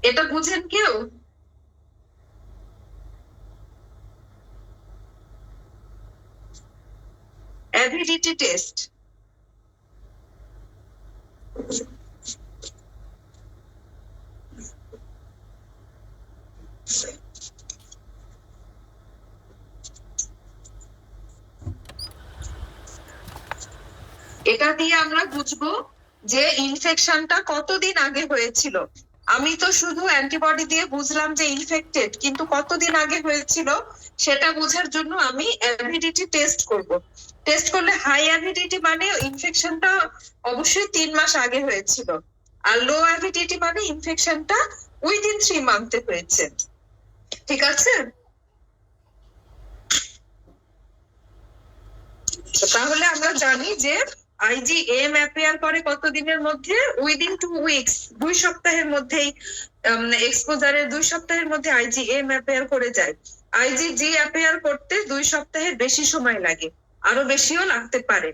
এটা বুঝেন কেউ? অ্যাভিডিটি টেস্ট এটা দিয়ে আমরা বুঝবো যে ইনফেকশনটা কতদিন আগে হয়েছিল। আমি তো শুধু অ্যান্টিবডি দিয়ে বুঝলাম যে ইনফেক্টেড, কিন্তু কতদিন আগে হয়েছিল সেটা বোঝার জন্য আমি অ্যাভিডিটি টেস্ট করব। টেস্ট করলে হাই অ্যাভিডিটি মানে ইনফেকশনটা অবশ্যই 3 মাস আগে হয়েছিল, আর লো অ্যাভিডিটি মানে ইনফেকশনটা উইদিন 3 মান্থে হয়েছে। ঠিক আছে? তাহলে আমরা জানি যে আইজিএম অ্যাপিয়ার করে কতদিনের মধ্যে? উইদিন 2 উইকস, 2 সপ্তাহের মধ্যেই এক্সপোজারের 2 সপ্তাহের মধ্যে আইজিএম অ্যাপিয়ার করে যায়। আইজিজি অ্যাপিয়ার করতে 2 সপ্তাহের বেশি সময় লাগে, আরো বেশিও লাগতে পারে।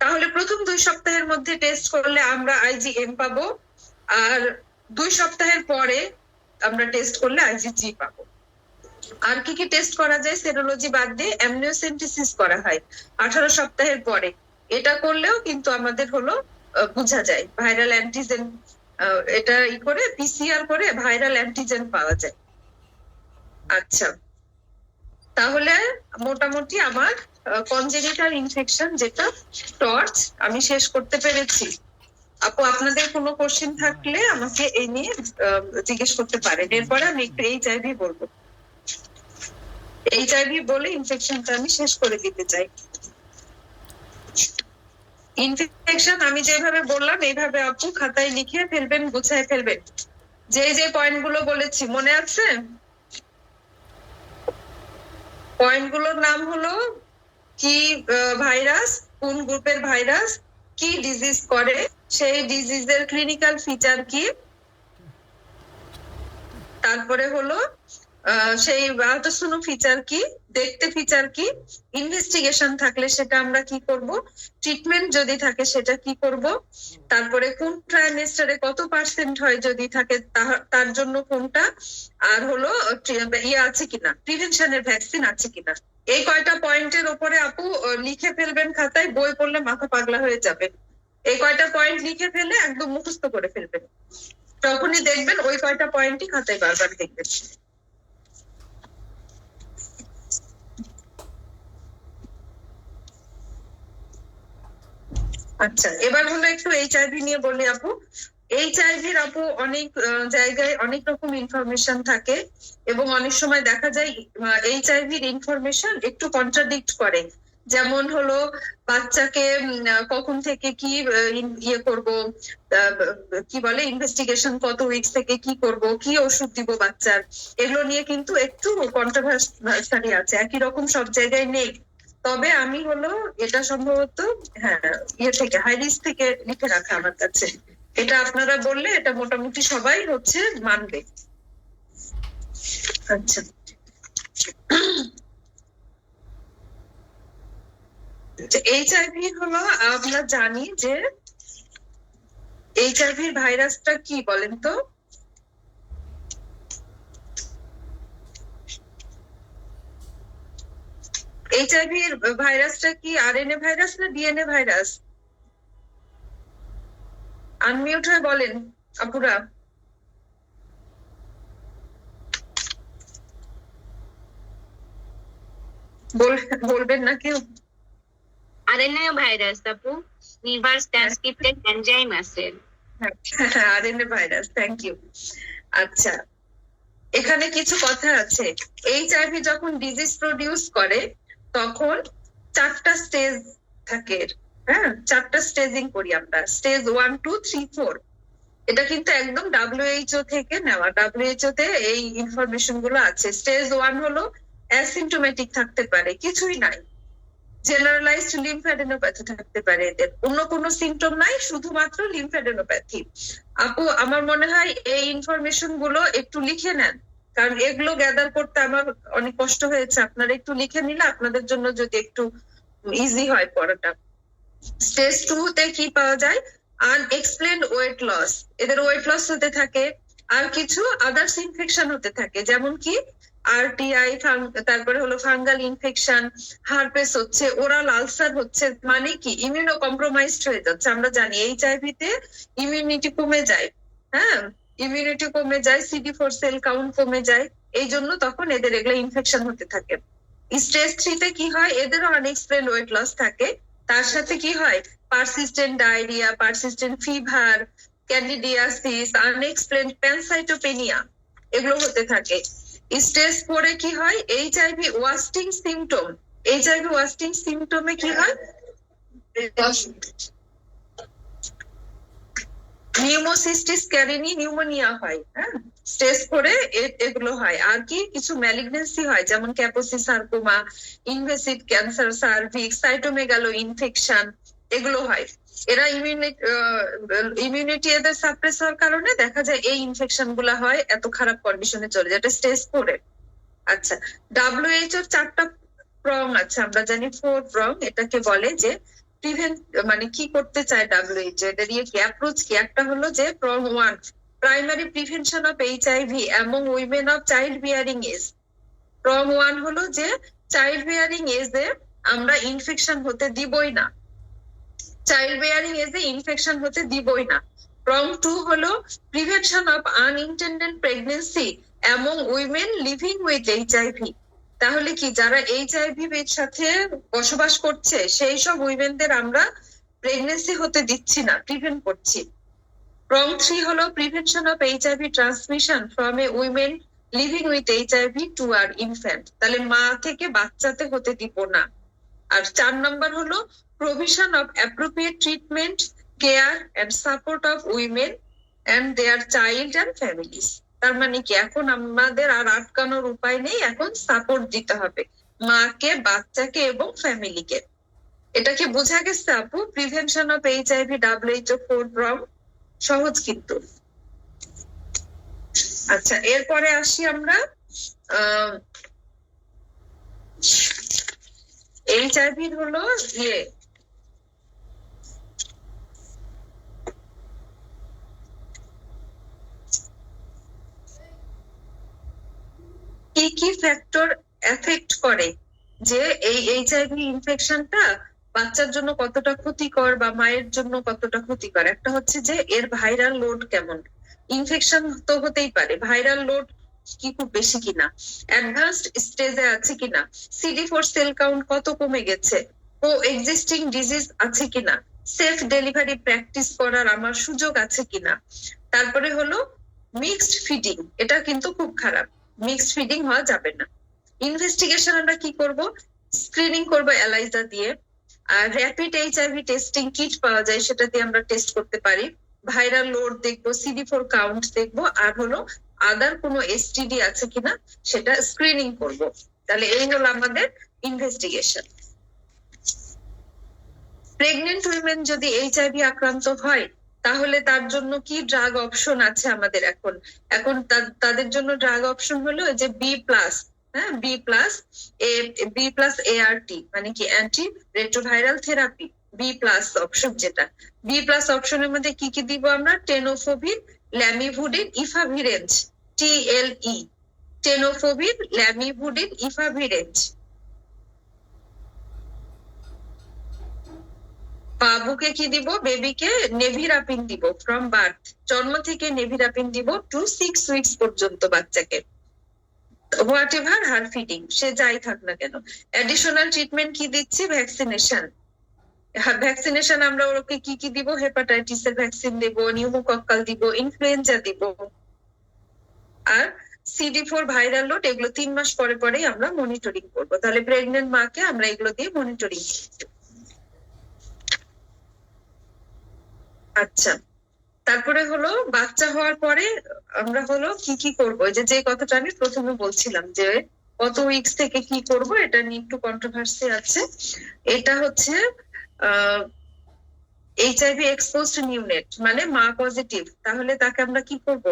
তাহলে প্রথম 2 সপ্তাহের মধ্যে টেস্ট করলে আমরা আইজিএম পাবো, আর 2 সপ্তাহের পরে আমরা টেস্ট করলে আইজিজি পাবো। আর কি কি টেস্ট করা যায়? সেরোলজি বাদ দিয়ে অ্যামনিওসেন্টিসিস করা হয় 18 সপ্তাহের পরে। এটা করলেও কিন্তু আমাদের হলো বোঝা যায় ভাইরাল অ্যান্টিজেন, এটা করে পিসিআর করে ভাইরাল অ্যান্টিজেন পাওয়া যায়। আচ্ছা, তাহলে মোটামুটি আমার কনজেনিটাল ইনফেকশন যেটা টর্চ আমি শেষ করতে পেরেছি। আপু, আপনাদের কোনো কোশ্চেন থাকলে আমাকে এই নিয়ে জিজ্ঞেস করতে পারেন। এরপরে আমি একটু এইচআইভি বলবো। এইচআইভি বলে ইনফেকশনটা আমি শেষ করে দিতে চাই। ইনফেকশন আমি যেভাবে বললাম এইভাবে আপু খাতায় লিখে ফেলবেন, গুছায় ফেলবেন। যে যে পয়েন্ট গুলো বলেছি মনে আছে? পয়েন্ট গুলোর নাম হলো কি ভাইরাস, কোন গ্রুপের ভাইরাস, কি ডিজিজ করে, সেই ডিজিজের ক্লিনিক্যাল ফিচার কি, তারপরে হলো সেই আল্ট্রাসোনো ফিচার কি, দেখতে ফিচার কি, ইনভেস্টিগেশন থাকলে সেটা আমরা কি করব, ট্রিটমেন্ট যদি থাকে সেটা কি করব, তারপরে কোন ট্রাইমেস্টারে কত পার্সেন্ট হয় যদি থাকে তার জন্য কোনটা, আর হলো ইয়ে আছে কিনা, প্রিভেনশনের ভ্যাকসিন আছে কিনা। এই কয়টা পয়েন্টের উপরে আপু লিখে ফেলবেন খাতায়, বই পড়লে মাথা পাগলা হয়ে যাবে। এই কয়টা পয়েন্ট লিখে ফেলে একদম মুখস্থ করে ফেলবেন, তখনই দেখবেন ওই কয়টা পয়েন্টই খাতায় বারবার দেখবেন। আচ্ছা, এবার হলো একটু এইচআইভি নিয়ে বলি আপু। এইচআইভির আপু অনেক জায়গায় অনেক রকম ইনফরমেশন থাকে এবং অনেক সময় দেখা যায় এইচআইভির ইনফরমেশন একটু কন্ট্রাডিক্ট করে। যেমন হলো বাচ্চাকে কখন থেকে কি ইয়ে করব, কি বলে ইনভেস্টিগেশন কত উইকস থেকে কি করব, কি ওষুধ দিব বাচ্চার, এগুলো নিয়ে কিন্তু একটু কন্ট্রোভার্সি আছে, একই রকম সব জায়গায় নেই। তবে আমি হলো এটা সম্ভবত ইয়ে থেকে হাই রিস্ক থেকে লিখে রাখা আমার কাছে। এটা আপনারা বললে এটা মোটামুটি সবাই হচ্ছে মানবে। আচ্ছা, এইচআইভি হলো আমরা জানি যে এইচআইভি ভাইরাসটা কি বলেন তো? এইচআইভি ভাইরাসটা কি আরএনএ ভাইরাস না ডিএনএ ভাইরাস? আনমিউট হয়ে বলেন আপুরা। বলবেন না কেউ? আরএনএ ভাইরাস আপু, রিভার্স ট্রান্সক্রিপ্টেড এনজাইম আছে। RNA virus, thank you. আচ্ছা, এখানে কিছু কথা আছে। এইচআইভি যখন ডিজিজ প্রডিউস করে তখন 4টা স্টেজ থাকে। 4টা স্টেজিং করি আমরা, স্টেজ 1, 2, 3, 4। এটা কিন্তু একদম WHO থেকে নেওয়া। WHO তে এই ইনফরমেশন গুলো আছে। স্টেজ 1 হলো অ্যাসিম্পটোমেটিক থাকতে পারে, কিছুই নাই, জেনারেলাইজড লিম্ফ্যাডেনোপ্যাথি থাকতে পারে, এদের অন্য কোনো সিমটম নাই, শুধুমাত্র লিম্ফ্যাডেনোপ্যাথি। আপু আমার মনে হয় এই ইনফরমেশন গুলো একটু লিখে নেন, কারণ এগুলো গ্যাদার করতে আমার অনেক কষ্ট হয়েছে। আপনারা একটু লিখে নিলে আপনাদের জন্য যদি একটু ইজি হয় পড়াটা। স্টেজ 2 তে কি পাওয়া যায়? আনএক্সপ্লেইনড ওয়েট লস, এদের ওয়েট লস হতে থাকে, আর কিছু আদার্স ইনফেকশন হতে থাকে, যেমন কি RTI, তারপরে হলো ফাঙ্গাল ইনফেকশন, হারপেস হচ্ছে, ওরাল আলসার হচ্ছে, মানে কি ইমিউনো কম্প্রোমাইজড হয়ে যাচ্ছে। আমরা জানি HIV তে ইমিউনিটি কমে যায়, হ্যাঁ, ইমিউনিটি কমে যায়, CD4 সেল কাউন্ট কমে যায়, এই জন্য তখন এদের এগুলো ইনফেকশন হতে থাকে। স্টেজ 3 তে কি হয়? এদেরও আনএক্সপ্লেইনড ওয়েট লস থাকে, তার সাথে কি হয়? Persistent diarrhoea, persistent fever, candidiasis, unexplained pancytopenia, এগুলো হতে থাকে। স্টেজ 4 এ কি হয়? HIV wasting symptom. HIV wasting সিমটমে কি হয়? নিউমোসিস্টিস ক্যারিনি নিউমোনিয়া হয়, হ্যাঁ, স্টেজ 4 এ এগুলো হয়। আর কি কিছু ম্যালিগনেন্সি হয়, যেমন ক্যাপোসি sarcoma, invasive cancer cervix, cytomegalo infection, এগুলো হয়। এরা ইমিউনিটি এদের সাপ্রেস হওয়ার কারণে দেখা যায় এই ইনফেকশন গুলা হয়, এত খারাপ কন্ডিশনে চলে যায়, এটা স্টেজ 4 এ। আচ্ছা, WHO এর 4টা প্রং আছে, আমরা জানি 4 প্রং, এটাকে বলে যে প্রিভেন্ট, মানে কি করতে চায় WHO, এদের কি অ্যাপ্রোচ কি? একটা হলো যে prong 1, primary prevention of HIV among women of child bearing age. Prong 1 হলো যে চাইল্ড বিয়ারিং এজে আমরা ইনফেকশন হতে দিবই না, চাইল্ড বিয়ারিং এজে ইনফেকশন হতে দিবই না। প্রং 2 হলো prevention of unintended pregnancy among women living with HIV। তাহলে কি যারা HIV এর সাথে বসবাস করছে সেই সব উইমেনদের আমরা প্রেগন্যান্সি হতে দিচ্ছি না, প্রিভেন্ট করছি। প্রং 3 হলো prevention of HIV transmission from a women living with HIV to her infant, তাহলে মা থেকে বাচ্চাতে হতে দিব না। আর 4 নম্বর হলো provision of appropriate treatment, care and support of women and their child and families. তার মানে কি এখন আমাদের আর আটকানোর উপায় নেই, এখন সাপোর্ট দিতে হবে মাকে, বাচ্চাকে এবং ফ্যামিলিকে। এটা কি বোঝা গেছে আপু? Prevention of HIV WHO 4 prong, সহজ কিন্তু। আচ্ছা, এরপরে আসি আমরা HIV হলো কি কি ফ্যাক্টর এফেক্ট করে যে এই HIV ইনফেকশনটা বাচ্চার জন্য কতটা ক্ষতিকর বা মায়ের জন্য কতটা ক্ষতিকর। একটা হচ্ছে যে এর ভাইরাল লোড কেমন, ইনফেকশন তো হতেই পারে, ভাইরাল লোড কি খুব বেশি কিনা, অ্যাডভান্সড স্টেজে আছে কিনা, CD4 সেল কাউন্ট কত কমে গেছে, কো এক্সিস্টিং ডিজিজ আছে কিনা, সেফ ডেলিভারি প্র্যাকটিস করার আমার সুযোগ আছে কিনা। তারপরে হলো মিক্সড ফিডিং, এটা কিন্তু খুব খারাপ, মিক্সড ফিডিং হওয়া যাবে না। ইনভেস্টিগেশন আমরা কি করব? স্ক্রিনিং করব এলাইজা দিয়ে, আর র্যাপিড HIV টেস্টিং কিট পাওয়া যায়, সেটা দিয়ে আমরা টেস্ট করতে পারি। ভাইরাল লোড দেখবো, CD4 কাউন্ট দেখবো, আর হলো আদার কোনো STD আছে কিনা সেটা স্ক্রিনিং করব। তাহলে এই হলো আমাদের ইনভেস্টিগেশন। প্রেগনেন্ট উইমেন যদি HIV আক্রান্ত হয় তাহলে তার জন্য কি ড্রাগ অপশন আছে আমাদের? এখন তাদের জন্য ড্রাগ অপশন হলো যে B+, হ্যাঁ, B+ ART, মানে কি anti retroviral therapy, B+ option যেটা। B+ অপশনের মধ্যে কি কি দিব আমরা? টেনোফোভির, ল্যামিভুডিন, ইফাভিরেঞ্জ, TLE, টেনোফোভির, ল্যামিভুডিন, ইফাভিরেঞ্জ। বাবুকে কি দিব? বেবিকে নেভিরাপিন দিব ফ্রম বার্থ, জন্ম থেকে নেভিরাপিন দিব টু 6 উইকস পর্যন্ত বাচ্চাকে, হোয়াট এভার হার ফিডিং, সে যাই থাক না কেন। অ্যাডিশনাল ট্রিটমেন্ট কি দিচ্ছি? ভ্যাকসিনেশন। ভ্যাকসিনেশন আমরা ওকে কি কি দিব? হেপাটাইটিসের ভ্যাকসিন দিব, নিউমোকক্কাল দিব, ইনফ্লুয়েঞ্জা দিব, আর CD4 ভাইরাল লোড, এগুলো 3 মাস পরে পরেই আমরা মনিটরিং করবো। তাহলে প্রেগনেন্ট মাকে আমরা এগুলো দিয়ে মনিটরিং করবো। আচ্ছা, তারপরে হলো বাচ্চা হওয়ার পরে আমরা হলো কি কি করব, যে কথাটা আমি প্রথমে বলছিলাম যে কত উইকস থেকে কি করব, এটা নিয়ে একটু কন্ট্রোভার্সি আছে। এটা হচ্ছে এইচআইভি এক্সপোজড নিউনেট মানে মা পজিটিভ, তাহলে তাকে আমরা কি করব,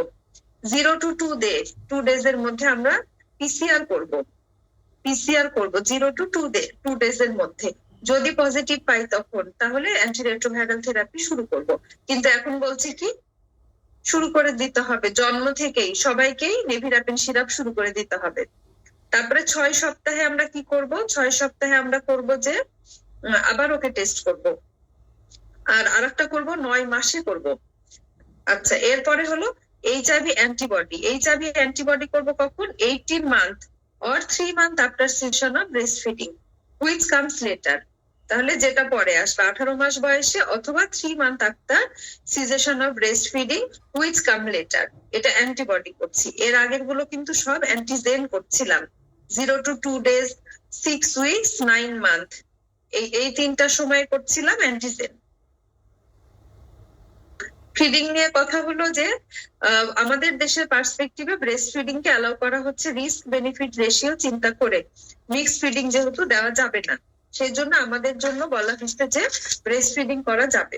0 to 2 ডেজ এর মধ্যে আমরা পিসিআর করব। 0 to 2 ডেজ এর মধ্যে যদি পজিটিভ পাই তখন তাহলে অ্যান্টিরেট্রোভাইরাল থেরাপি শুরু করব। কিন্তু এখন বলছি কি শুরু করে দিতে হবে জন্ম থেকেই সবাইকেই নেভিরাপিন সিরাপ শুরু করে দিতে হবে। তারপরে 6 সপ্তাহে আমরা কি করব, 6 সপ্তাহে আমরা করব যে আবার ওকে টেস্ট করব, আর আরেকটা করব 9 মাসে করব। আচ্ছা, এরপরে হলো এইচআইভি অ্যান্টিবডি করব কখন, 18 month or 3 month after cessation of breastfeeding, which comes later। তাহলে যেটা পরে আসবে 18 মাস বয়সে অথবা 3 month after cessation of breastfeeding, which come later, এটা অ্যান্টিবডি করছি। এর আগের গুলো কিন্তু সব অ্যান্টিজেন করছিলাম, 0 to 2 days, 6 weeks, 9 month, এই তিনটা সময় করছিলাম অ্যান্টিজেন। ফিডিং নিয়ে কথা হলো যে আমাদের দেশের পার্সপেক্টিভে ব্রেস্ট ফিডিং কে অ্যালাউ করা হচ্ছে রিস্ক বেনিফিট রেশিও চিন্তা করে। মিক্স ফিডিং যেহেতু দেওয়া যাবে না, সেই জন্য আমাদের জন্য বলা হচ্ছে যে ব্রেস্ট ফিডিং করা যাবে।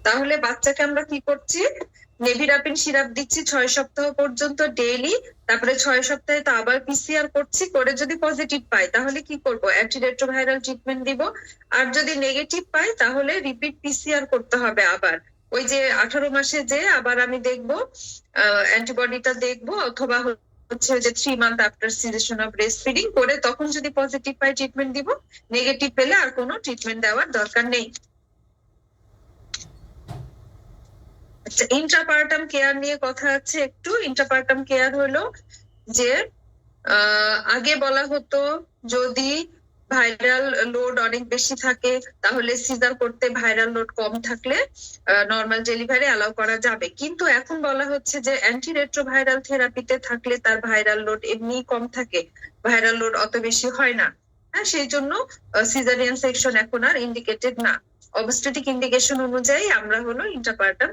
তাহলে বাচ্চাকে আমরা কি করছি, নেভিরাপিন সিরাপ দিচ্ছি 6 সপ্তাহ পর্যন্ত ডেইলি, তারপরে 6 সপ্তাহে তো আবার পিসিআর করছি, করে যদি পজিটিভ পাই তাহলে কি করব, অ্যান্টিরেট্রোভাইরাল ট্রিটমেন্ট দিব। আর যদি নেগেটিভ পাই তাহলে রিপিট পিসিআর করতে হবে আবার, ওই যে 18 মাসে যে আবার আমি দেখবো অ্যান্টিবডিটা দেখবো, অথবা হচ্ছে যে 3 month after cessation of breastfeeding করে তখন যদি পজিটিভ পাই ট্রিটমেন্ট দিব, নেগেটিভ পেলে আর কোনো ট্রিটমেন্ট দেওয়ার দরকার নেই। আচ্ছা, ইন্ট্রাপার্টাম কেয়ার নিয়ে কথা আছে একটু। ইন্ট্রাপার্টাম কেয়ার হলো যে আগে বলা হতো যদি ভাইরাল লোড অনেক বেশি থাকে তাহলে সিজার করতে, ভাইরাল লোড কম থাকলে নর্মাল ডেলিভারি অ্যালাউ করা যাবে, কিন্তু এখন বলা হচ্ছে যে অ্যান্টিরেট্রোভাইরাল থেরাপিতে থাকলে তার ভাইরাল লোড এমনি কম থাকে, ভাইরাল লোড অত বেশি হয় না। হ্যাঁ, সেই জন্য সিজারিয়ান সেকশন এখন আর ইন্ডিকেটেড না। অবস্টেটিক ইন্ডিকেশন অনুযায়ী আমরা হলো ইন্টারপার্টাম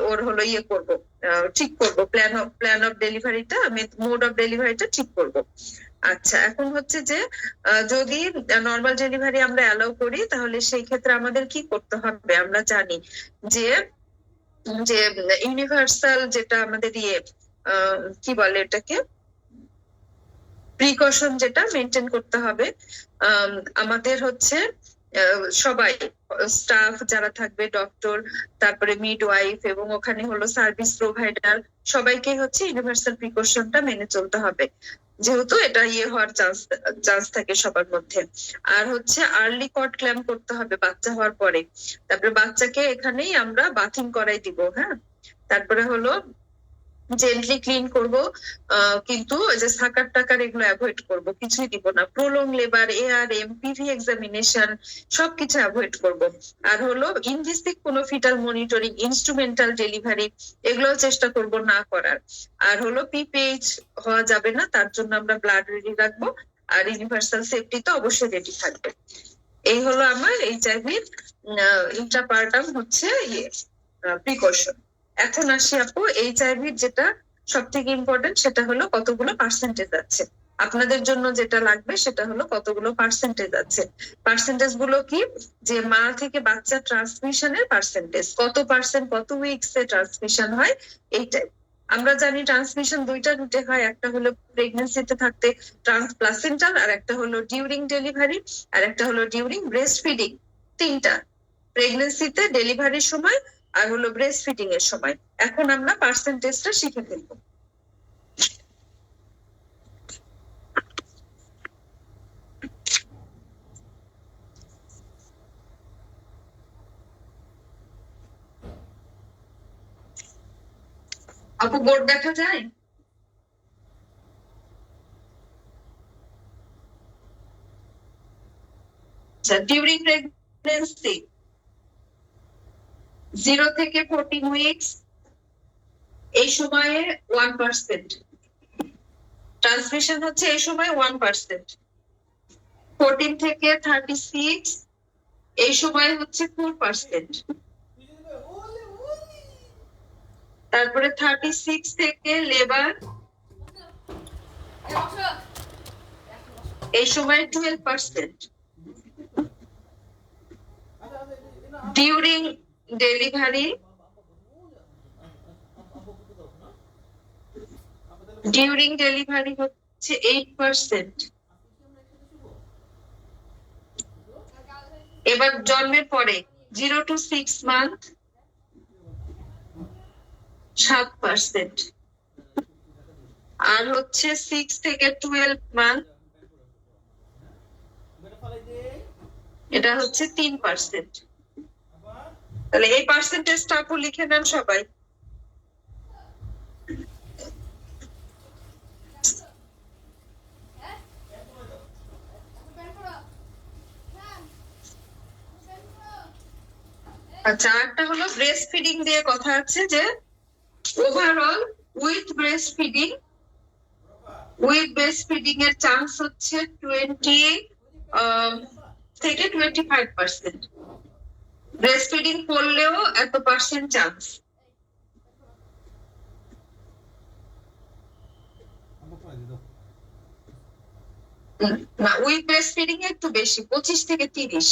ওর হলো ইয়ে করব, ঠিক করব, প্ল্যান অফ ডেলিভারিটা, মোড অফ ডেলিভারিটা ঠিক করব। আচ্ছা, এখন হচ্ছে যে যদি নর্মাল ডেলিভারি আমরা অ্যালাউ করি তাহলে সেই ক্ষেত্রে আমাদের কি করতে হবে, আমরা জানি যে যে ইউনিভার্সাল যেটা আমাদের ইয়ে কি বলে এটাকে, প্রিকশন যেটা মেনটেন করতে হবে। আমাদের হচ্ছে সবাই স্টাফ যারা থাকবে, ডক্টর, তারপরে মিডওয়াইফ এবং ওখানে হলো সার্ভিস প্রোভাইডার, সবাইকে হচ্ছে ইউনিভার্সাল প্রিকশনটা মেনে চলতে হবে, যেহেতু এটা ইয়ে হওয়ার চান্স থাকে সবার মধ্যে। আর হচ্ছে আর্লি কট ক্ল্যাম্প করতে হবে বাচ্চা হওয়ার পরে, তারপরে বাচ্চাকে এখানেই আমরা বাথিং করাই দিব। হ্যাঁ, তারপরে হলো জেন্টলি ক্লিন করব, কিন্তু যে সাকার টাকার এগুলো অ্যাভয়েড করব, কিছুই দিব না। Prolong labour, ARM, PV examination সবকিছু অ্যাভয়েড করব। আর হলো ইনভিসিভ কোনো ফিটাল মনিটরিং, ইনস্ট্রুমেন্টাল ডেলিভারি এগুলো চেষ্টা করব না করার। আর হলো পিপিএইচ হওয়া যাবে না, তার জন্য আমরা ব্লাড রেডি রাখবো। আর ইউনিভার্সাল সেফটি তো অবশ্যই রেডি থাকবে। এই হলো আমার এইচআইভি ইন্ট্রাপার্টাম হচ্ছে ইয়ে প্রিকশন। এখন আসি আপু, এইচআইভি যেটা সব থেকে ইম্পর্টেন্ট সেটা হলো কতগুলো পার্সেন্টেজ আছে। আপনাদের জন্য যেটা লাগবে সেটা হলো কতগুলো পার্সেন্টেজ আছে। পার্সেন্টেজ গুলো কি, যে মা থেকে বাচ্চা ট্রান্সমিশনের পার্সেন্টেজ, কত পার্সেন্ট কত উইকস এ ট্রান্সমিশন হয় এইটাই। আমরা জানি ট্রান্সমিশন দুইটা রুটে হয়, একটা হলো প্রেগনেন্সিতে থাকতে ট্রান্সপ্লাসেন্টাল, আর একটা হলো ডিউরিং ডেলিভারি, আর একটা হলো ডিউরিং ব্রেস্ট ফিডিং। তিনটা, প্রেগনেন্সিতে, ডেলিভারির সময়, আর হলো ব্রেস্ট ফিডিং এর সময়। এখন আমরা পার্সেন্টেজটা শিখে ফেলব। আপু বোর্ড দেখা যায়? আচ্ছা, ডিউরিং প্রেগনেন্সি 0 থেকে 14 উইকস, এই সময়ে 1%। ট্রান্সমিশন হচ্ছে এই সময় 1%, 14 থেকে 36 এই সময় হচ্ছে 4%, তারপরে 36 থেকে লেবার এই সময় 12%, ডিউরিং ডেলিভারি হচ্ছে 8%, এবার জন্মের পরে 0 to 6 মান্থ 7%, আর হচ্ছে 6 থেকে 12 মান্থ এটা হচ্ছে 3%। তাহলে এই পার্সেন্টেজটা আপু লিখে নেন সবাই। আচ্ছা, একটা হলো ব্রেস্ট ফিডিং দিয়ে কথা আছে যে ওভারঅল উইথ ব্রেস্ট ফিডিং এর চান্স হচ্ছে 20 থেকে 25%, ব্রেস্ট ফিডিং করলেও এত পার্সেন্ট চান্স। না, উইথ ব্রেস্ট ফিডিং এ একটু বেশি, 25 থেকে 30,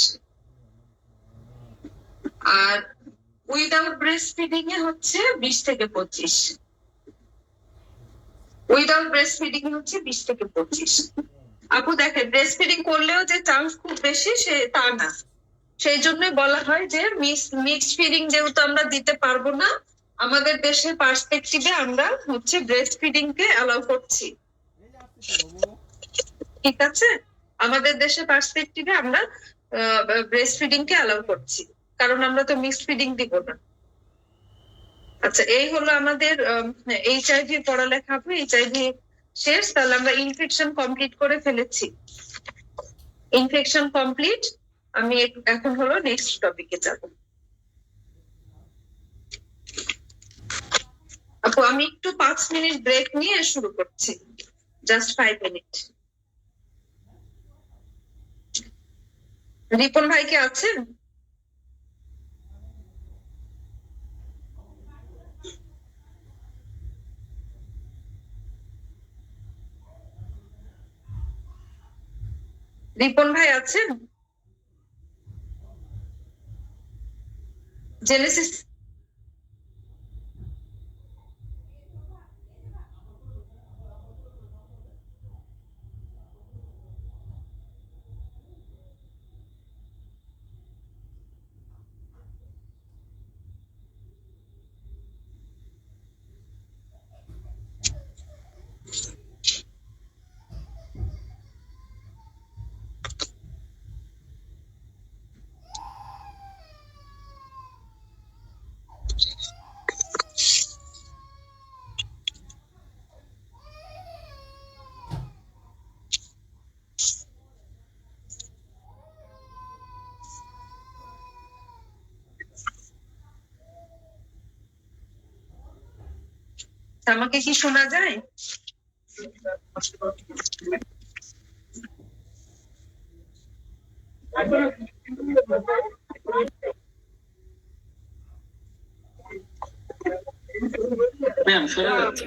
আর উইদাউট ব্রেস্ট ফিডিং এ হচ্ছে 20 থেকে 25, উইদাউট ব্রেস্ট ফিডিং হচ্ছে 20 থেকে 25। আপু দেখেন, ব্রেস্ট ফিডিং করলেও যে চান্স খুব বেশি সে তা না, সেই জন্যই বলা হয় যে মিক্সড ফিডিং যেহেতু আমরা দিতে পারবো না, আমাদের দেশের পার্সপেক্টিভে আমরা হচ্ছে ব্রেস্ট ফিডিং কে অ্যালাউ করছি। ঠিক আছে, আমাদের দেশের পার্সপেক্টিভে আমরা ব্রেস্ট ফিডিং কে অ্যালাউ করছি, কারণ আমরা তো মিক্সড ফিডিং দিব না। আচ্ছা, এই হলো আমাদের এইচআইভি পড়ালেখা। এইচআইভি শেষ, তাহলে আমরা ইনফেকশন কমপ্লিট করে ফেলেছি। ইনফেকশন কমপ্লিট, আমি এখন হলো নেক্সট টপিকে যাব। আপু আমি একটু 5 মিনিট ব্রেক নিয়ে শুরু করছি, জাস্ট 5 মিনিট। রিপন ভাই কি আছেন? রিপন ভাই আছেন? জেনেসিস আমাকে কি শোনা যায়? ম্যাম শোনা যাচ্ছে।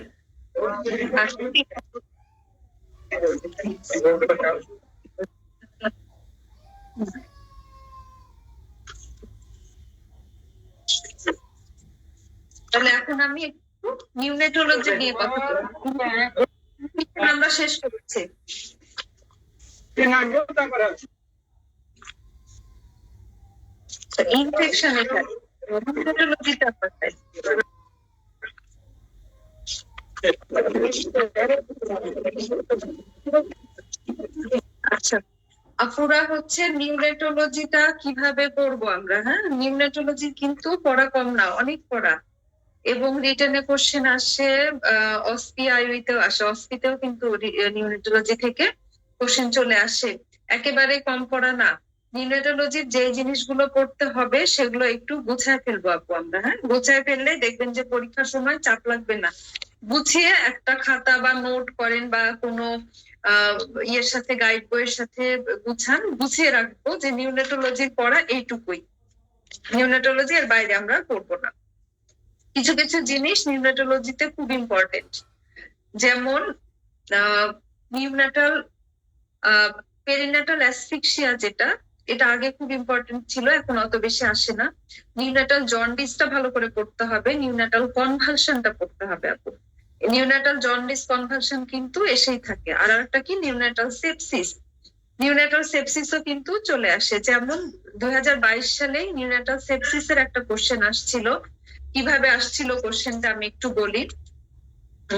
তাহলে এখন আমি একটু নিউনেটোলজি নিয়ে কথা বলবো। আমরা শেষ করছি। ইনফেকশন এটা নিউনেটোলজিটা পাঠাই। আচ্ছা আপুরা হচ্ছে নিউনেটোলজিটা কিভাবে পড়বো আমরা? হ্যাঁ, নিউনেটোলজি কিন্তু পড়া কম না, অনেক পড়া, এবং রিটেনে কোশ্চেন আসে, অসপিআইতেও আসে, অসপিতেও কিন্তু নিউনেটোলজি থেকে কোশ্চেন চলে আসে, একেবারে কম পড়া না। নিউনেটোলজির যে জিনিসগুলো পড়তে হবে সেগুলো একটু গোছায় ফেলবো আপু আমরা। হ্যাঁ, গোছায় ফেললে দেখবেন যে পরীক্ষার সময় চাপ লাগবে না। গুছিয়ে একটা খাতা বা নোট করেন বা কোনো ইয়ের সাথে গাইড বইয়ের সাথে গুছিয়ে রাখবো যে নিউনেটোলজির পড়া এইটুকুই, নিউনেটোলজি এর বাইরে আমরা পড়বো না। কিছু কিছু জিনিস নিউনেটোলজিতে খুব ইম্পর্টেন্ট, যেমন নিউনেটাল পেরিনেটাল অ্যাসফিক্সিয়া, যেটা এটা আগে খুব ইম্পর্টেন্ট ছিল, এখন অত বেশি আসে না। নিউনেটাল জন্ডিসটা ভালো করে পড়তে হবে, নিউনেটাল কনভালশনটা পড়তে হবে আপু। নিউনেটাল জন্ডিস কনভালশন কিন্তু এসেই থাকে। আর একটা কি নিউনেটাল সেপসিস, নিউনেটাল সেপসিসও কিন্তু চলে আসে। যেমন 2022 সালে নিউনেটাল সেপসিস এর একটা কোশ্চেন আসছিল। কিভাবে আসছিল কোশ্চেনটা আমি একটু বলি,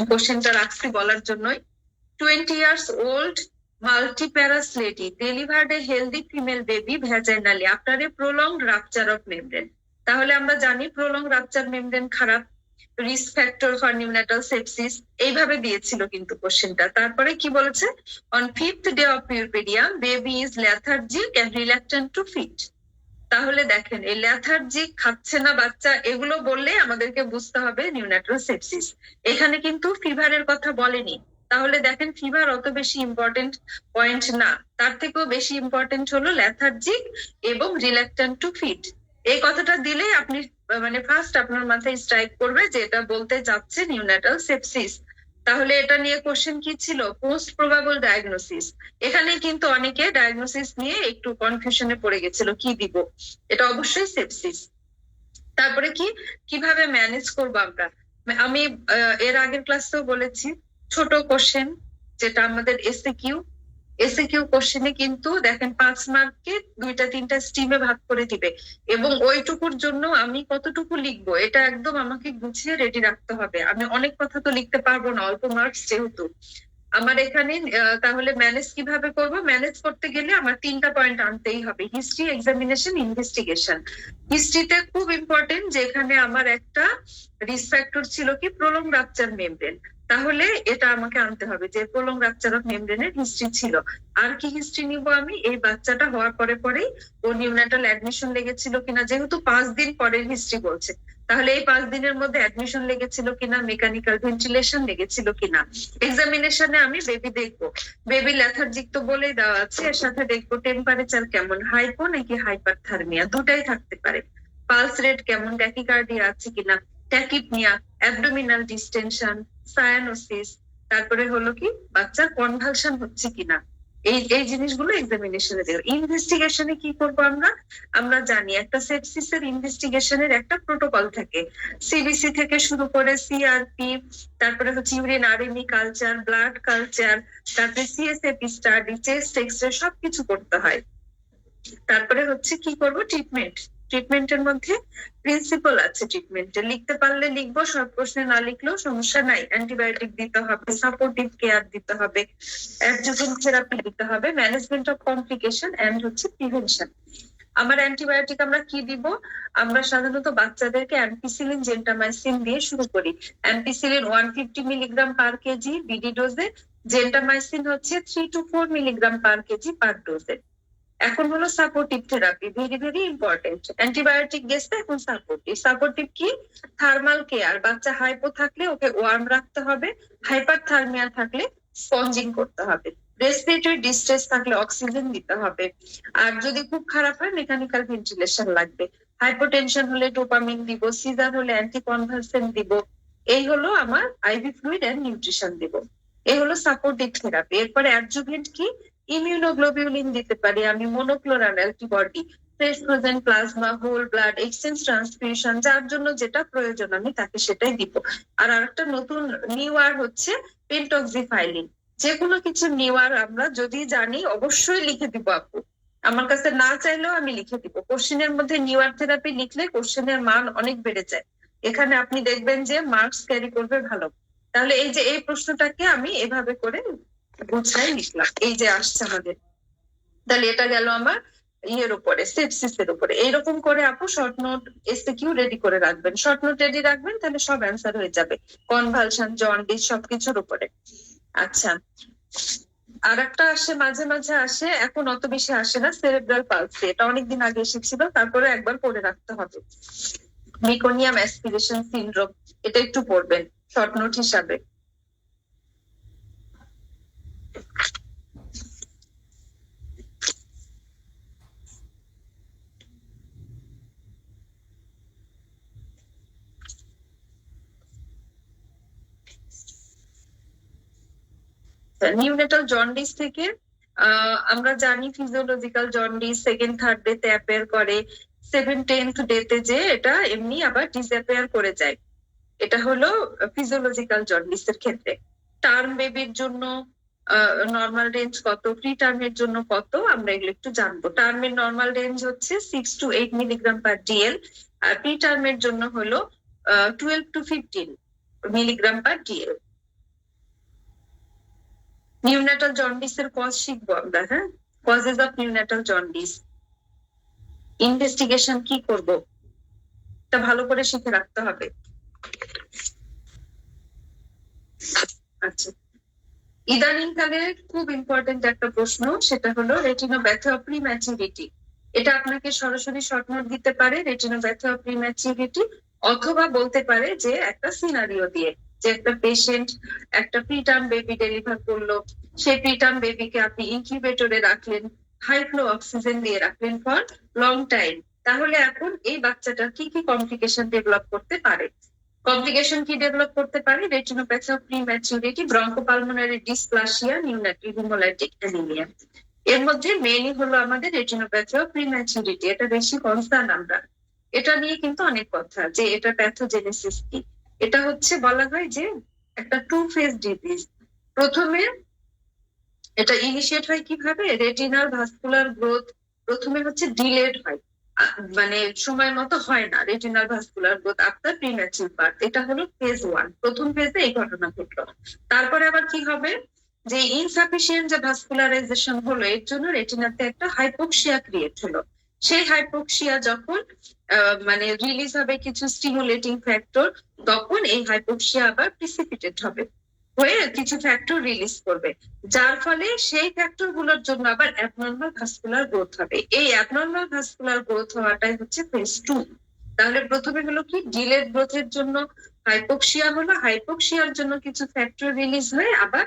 কোশ্চেনটা রাখছি বলার জন্যই। 20 years old multiparous lady delivered a healthy female baby vaginally after a prolonged rupture of membrane. তাহলে আমরা জানি prolonged rupture membrane খারাপ, risk factor for neonatal sepsis, এইভাবে দিয়েছিল কিন্তু কোশ্চেনটা। তারপরে কি বলেছে, on 5th day of puerperium baby is lethargic and reluctant to feed. তাহলে দেখেন এই ল্যাথার্জিক, খাচ্ছে না বাচ্চা, এগুলো বললে আমাদেরকে বুঝতে হবে নিউনেটাল সেপসিস। এখানে কিন্তু ফিভারের কথা বলেনি। তাহলে দেখেন ফিভার অত বেশি ইম্পর্টেন্ট পয়েন্ট না, তার থেকেও বেশি ইম্পর্টেন্ট হলো ল্যাথার্জিক এবং রিল্যাক্টেন্ট টু ফিড। এই কথাটা দিলে আপনি মানে ফার্স্ট আপনার মাথায় স্ট্রাইক করবে যে এটা বলতে যাচ্ছে নিউনেটাল সেপসিস। তাহলে এটা নিয়ে কোশ্চেন কি ছিল, পোস্ট প্রবাবল ডায়াগনোসিস। এখানে কিন্তু অনেকে ডায়াগনোসিস নিয়ে একটু কনফিউশনে পড়ে গেছিল, কি দিব, এটা অবশ্যই সেপসিস। তারপরে কি, কিভাবে ম্যানেজ করবো আমরা, আমি এর আগের ক্লাসেও বলেছি, ছোট কোশ্চেন যেটা আমাদের এসএকিউ কোশ্চেনে কিন্তু দেখেন 5 মার্ককে 2-3টা স্ট্রিমে ভাগ করে দিবে, এবং ওইটুকুর জন্য আমি কতটুকু লিখবো এটা একদম আমাকে গুছিয়ে রেডি রাখতে হবে। আমি অনেক কথা তো লিখতে পারবো না, অল্প মার্কস যেহেতু আমার এখানে। তাহলে ম্যানেজ কিভাবে করব, ম্যানেজ করতে গেলে আমার 3টা পয়েন্ট আনতেই হবে, হিস্ট্রি, এক্সামিনেশন, ইনভেস্টিগেশন। হিস্ট্রিতে খুব ইম্পর্টেন্ট, যেখানে আমার একটা রিস্ক ফ্যাক্টর ছিল কি প্রলং রাপচার মেমব্রেন, তাহলে এটা আমাকে আনতে হবে যে প্রলং রাপচার অফ মেমব্রেনের হিস্ট্রি ছিল। আর কি হিস্ট্রি নিব আমি, এই বাচ্চাটা হওয়ার পরেই ও নিউনেটাল অ্যাডমিশন লেগেছিল কিনা, যেহেতু 5 দিন পরের হিস্ট্রি বলছে, তাহলে এই 5 দিনের মধ্যে অ্যাডমিশন লেগেছিল কিনা, মেকানিক্যাল ভেন্টিলেশন লেগেছিল কিনা। এক্সামিনেশনে আমি বেবি দেখবো, বেবি ল্যাথার্জিক তো বলেই দেওয়া আছে, এর সাথে দেখবো টেম্পারেচার কেমন, হাইপো নাকি হাইপারথার্মিয়া, দুটাই থাকতে পারে। পালস রেট কেমন, ট্যাকিকার্ডিয়া আছে কিনা, ট্যাকিপনিয়া, অ্যাবডোমিনাল ডিস্টেনশন, সায়ানোসিস, তারপরে হলো কি বাচ্চার কনভালশন হচ্ছে কিনা, এই জিনিসগুলো এক্সামিনেশনে দেব। ইনভেস্টিগেশনে কি করবো আমরা জানি একটা সেপসিসের ইনভেস্টিগেশনের একটা প্রোটোকল থাকে, সিবিসি থেকে শুরু করে সিআরপি, তারপরে হচ্ছে ইউরিন আরএমই কালচার, ব্লাড কালচার, তারপরে সিএসএপি স্টাডি, চেস্ট এক্সরে, সবকিছু করতে হয়। তারপরে হচ্ছে কি করব, ট্রিটমেন্টের মধ্যে প্রিন্সিপাল আছে, ট্রিটমেন্টে লিখতে পারলে লিখবো, সব প্রশ্নে না লিখলেও সমস্যা নাই। অ্যান্টিবায়োটিক দিতে হবে, সাপোর্টিভ কেয়ার দিতে হবে, অ্যাডজুভেন্ট থেরাপি দিতে হবে, ম্যানেজমেন্ট অফ কমপ্লিকেশন এন্ড হচ্ছে প্রিভেনশন। আমার অ্যান্টিবায়োটিক আমরা কি দিব, আমরা সাধারণত বাচ্চাদেরকে অ্যাম্পিসিলিন, জেন্টামাইসিন দিয়ে শুরু করি। Ampicillin 150 milligram per KG BD ডোজে, জেন্টামাইসিন হচ্ছে 3 to 4 milligram per KG per ডোজে। এখন হলো supportive therapy, very very important. Antibiotic গেছে, এখন সাপোর্টিভ কি, থার্মাল কেয়ার, বাচ্চা হাইপো থাকলে ওকে ওয়ার্ম রাখতে হবে, হাইপার থার্মিয়া থাকলে স্পঞ্জিং করতে হবে, রেসপিরেটরি ডিস্ট্রেস থাকলে অক্সিজেন দিতে হবে, আর যদি খুব খারাপ হয় মেকানিক্যাল ভেন্টিলেশন লাগবে। হাইপোটেনশন হলে ডোপামিন দিব, সিজার হলে অ্যান্টিকনভালসেন্ট দিব। এই হলো আমার আইভি ফ্লুইড এন্ড নিউট্রিশন দিব। এই হলো সাপোর্টিভ থেরাপি। এরপরে অ্যাডজুভেন্ট কি, ইমিউনোগ্লোবিউলিন দিতে পারি আমি, monoclonal antibody, fresh frozen plasma, whole blood, exchange transfusion, যার জন্য যেটা প্রয়োজন আমি তাকে সেটাই দিব। আর আরেকটা নতুন নিউয়ার হচ্ছে পেন্টক্সিফাইলিন। যে কোনো কিছু নিউয়ার আমরা যদি জানি অবশ্যই লিখে দিব আপু, আমার কাছে না চাইলেও আমি লিখে দিব। কোশ্চেনের মধ্যে নিউয়ার থেরাপি লিখলে কোশ্চেনের মান অনেক বেড়ে যায়, এখানে আপনি দেখবেন যে মার্কস ক্যারি করবে ভালো। তাহলে এই যে এই প্রশ্নটাকে আমি এভাবে করে গুছাই লিখলাম, এই যে আসছে আমাদের। তাহলে এটা গেল আমার ইয়ের উপরে, সেপসিসের উপরে। এইরকম করে আপু শর্ট নোট এসকিউ রেডি করে রাখবেন, শর্ট নোট রেডি রাখবেন, তাহলে সব অ্যান্সার হয়ে যাবে, কনভালশন, জন্ডিস, সবকিছুর উপরে। আচ্ছা, আর একটা আসে, মাঝে মাঝে আসে, এখন অত বেশি আসে না, সেরেব্রাল পালসি। এটা অনেকদিন আগে এসেছিল, তারপরে একবার পড়ে রাখতে হবে। মেকোনিয়াম অ্যাসপিরেশন সিনড্রোম, এটা একটু পড়বেন। শর্ট নোট হিসাবে। নিউনেটাল জন্ডিস থেকে আমরা জানি ফিজিওলজিক্যাল জন্ডিস সেকেন্ড থার্ড ডেতে অ্যাপিয়ার করে, 7-10th ডেতে যে এটা এমনি আবার ডিসঅ্যাপিয়ার করে যায়। এটা হলো ফিজিওলজিক্যাল জন্ডিসের ক্ষেত্রে। টার্ম বেবির জন্য নর্মাল রেঞ্জ কত, প্রি টার্মের জন্য কত, আমরা এগুলো একটু জানবো। টার্মের নর্মাল রেঞ্জ হচ্ছে 6 to 8 মিলিগ্রাম পার ডিএল, আর প্রি টার্মের জন্য হলো 12 to 15 milligram per DL. Neonatal জন্ডিসের কজ শিখবো আমরা, হ্যাঁ, causes of neonatal jaundice. Investigation কি করব, এটা ভালো করে শিখে রাখতে হবে। আচ্ছা, ইদানিং কালে খুব ইম্পর্টেন্ট একটা প্রশ্ন, সেটা হলো রেটিনোপ্যাথি অফ প্রিম্যাচুরিটি। এটা আপনাকে সরাসরি শর্ট নোট দিতে পারে রেটিনোপ্যাথি অফ প্রিম্যাচুরিটি, অথবা বলতে পারে যে একটা সিনারিও দিয়ে, যে একটা পেশেন্ট একটা প্রিটার্ম বেবি ডেলিভার করলো, সেই প্রিটার্ম বেবিকে আপনি ইনকিউবেটরে রাখলেন, হাই ফ্লো অক্সিজেন দিয়ে রাখলেন ফর লং টাইম, তাহলে এখন এই বাচ্চাটার কি কি কমপ্লিকেশন ডেভেলপ করতে পারে। কমপ্লিকেশন কি ডেভেলপ করতে পারে, retinopathy of prematurity, bronchopulmonary dysplasia, neonatal haemolytic anaemia. এর মধ্যে মেইনই হলো আমাদের রেটিনোপ্যাথি অফ প্রিম্যাচুরিটি, এটা বেশি কনসার্ন আমরা। এটা নিয়ে কিন্তু অনেক কথা, যে এটা প্যাথোজেনেসিস কি। এটা হচ্ছে বলা হয় যে একটা টু ফেজ ডিজিজ। প্রথমে এটা ইনিশিয়েট হয় কিভাবে, রেটিনাল ভাস্কুলার গ্রোথ প্রথমে হচ্ছে ডিলেড হয়, মানে সময় মতো হয় না retinal vascular growth after premature birth. এটা হলো ফেজ 1, প্রথম ফেজে এই ঘটনা ঘটলো। তারপরে আবার কি হবে, যে ইনসাফিসিয়েন্ট যে ভাস্কুলারাইজেশন হলো, এর জন্য রেটিনাতে একটা হাইপোক্সিয়া ক্রিয়েট হলো। সেই হাইপোক্সিয়া যখন মানে রিলিজ হবে কিছু স্টিমুলেটিং ফ্যাক্টর, তখন এই হাইপোক্সিয়া আবার প্রিসিপিটেট হবে, হয়ে কিছু ফ্যাক্টর রিলিজ করবে, যার ফলে সেই ফ্যাক্টর গুলোর জন্য আবার অ্যাবনর্মাল ভাস্কুলার গ্রোথ হবে। এই অ্যাবনর্মাল ভাস্কুলার গ্রোথ হওয়াটাই হচ্ছে ফেজ 2। তাহলে প্রথমে হলো কি, ডিলেড গ্রোথের জন্য হাইপোক্সিয়া হলো, হাইপোক্সিয়ার জন্য কিছু ফ্যাক্টর রিলিজ হয়ে আবার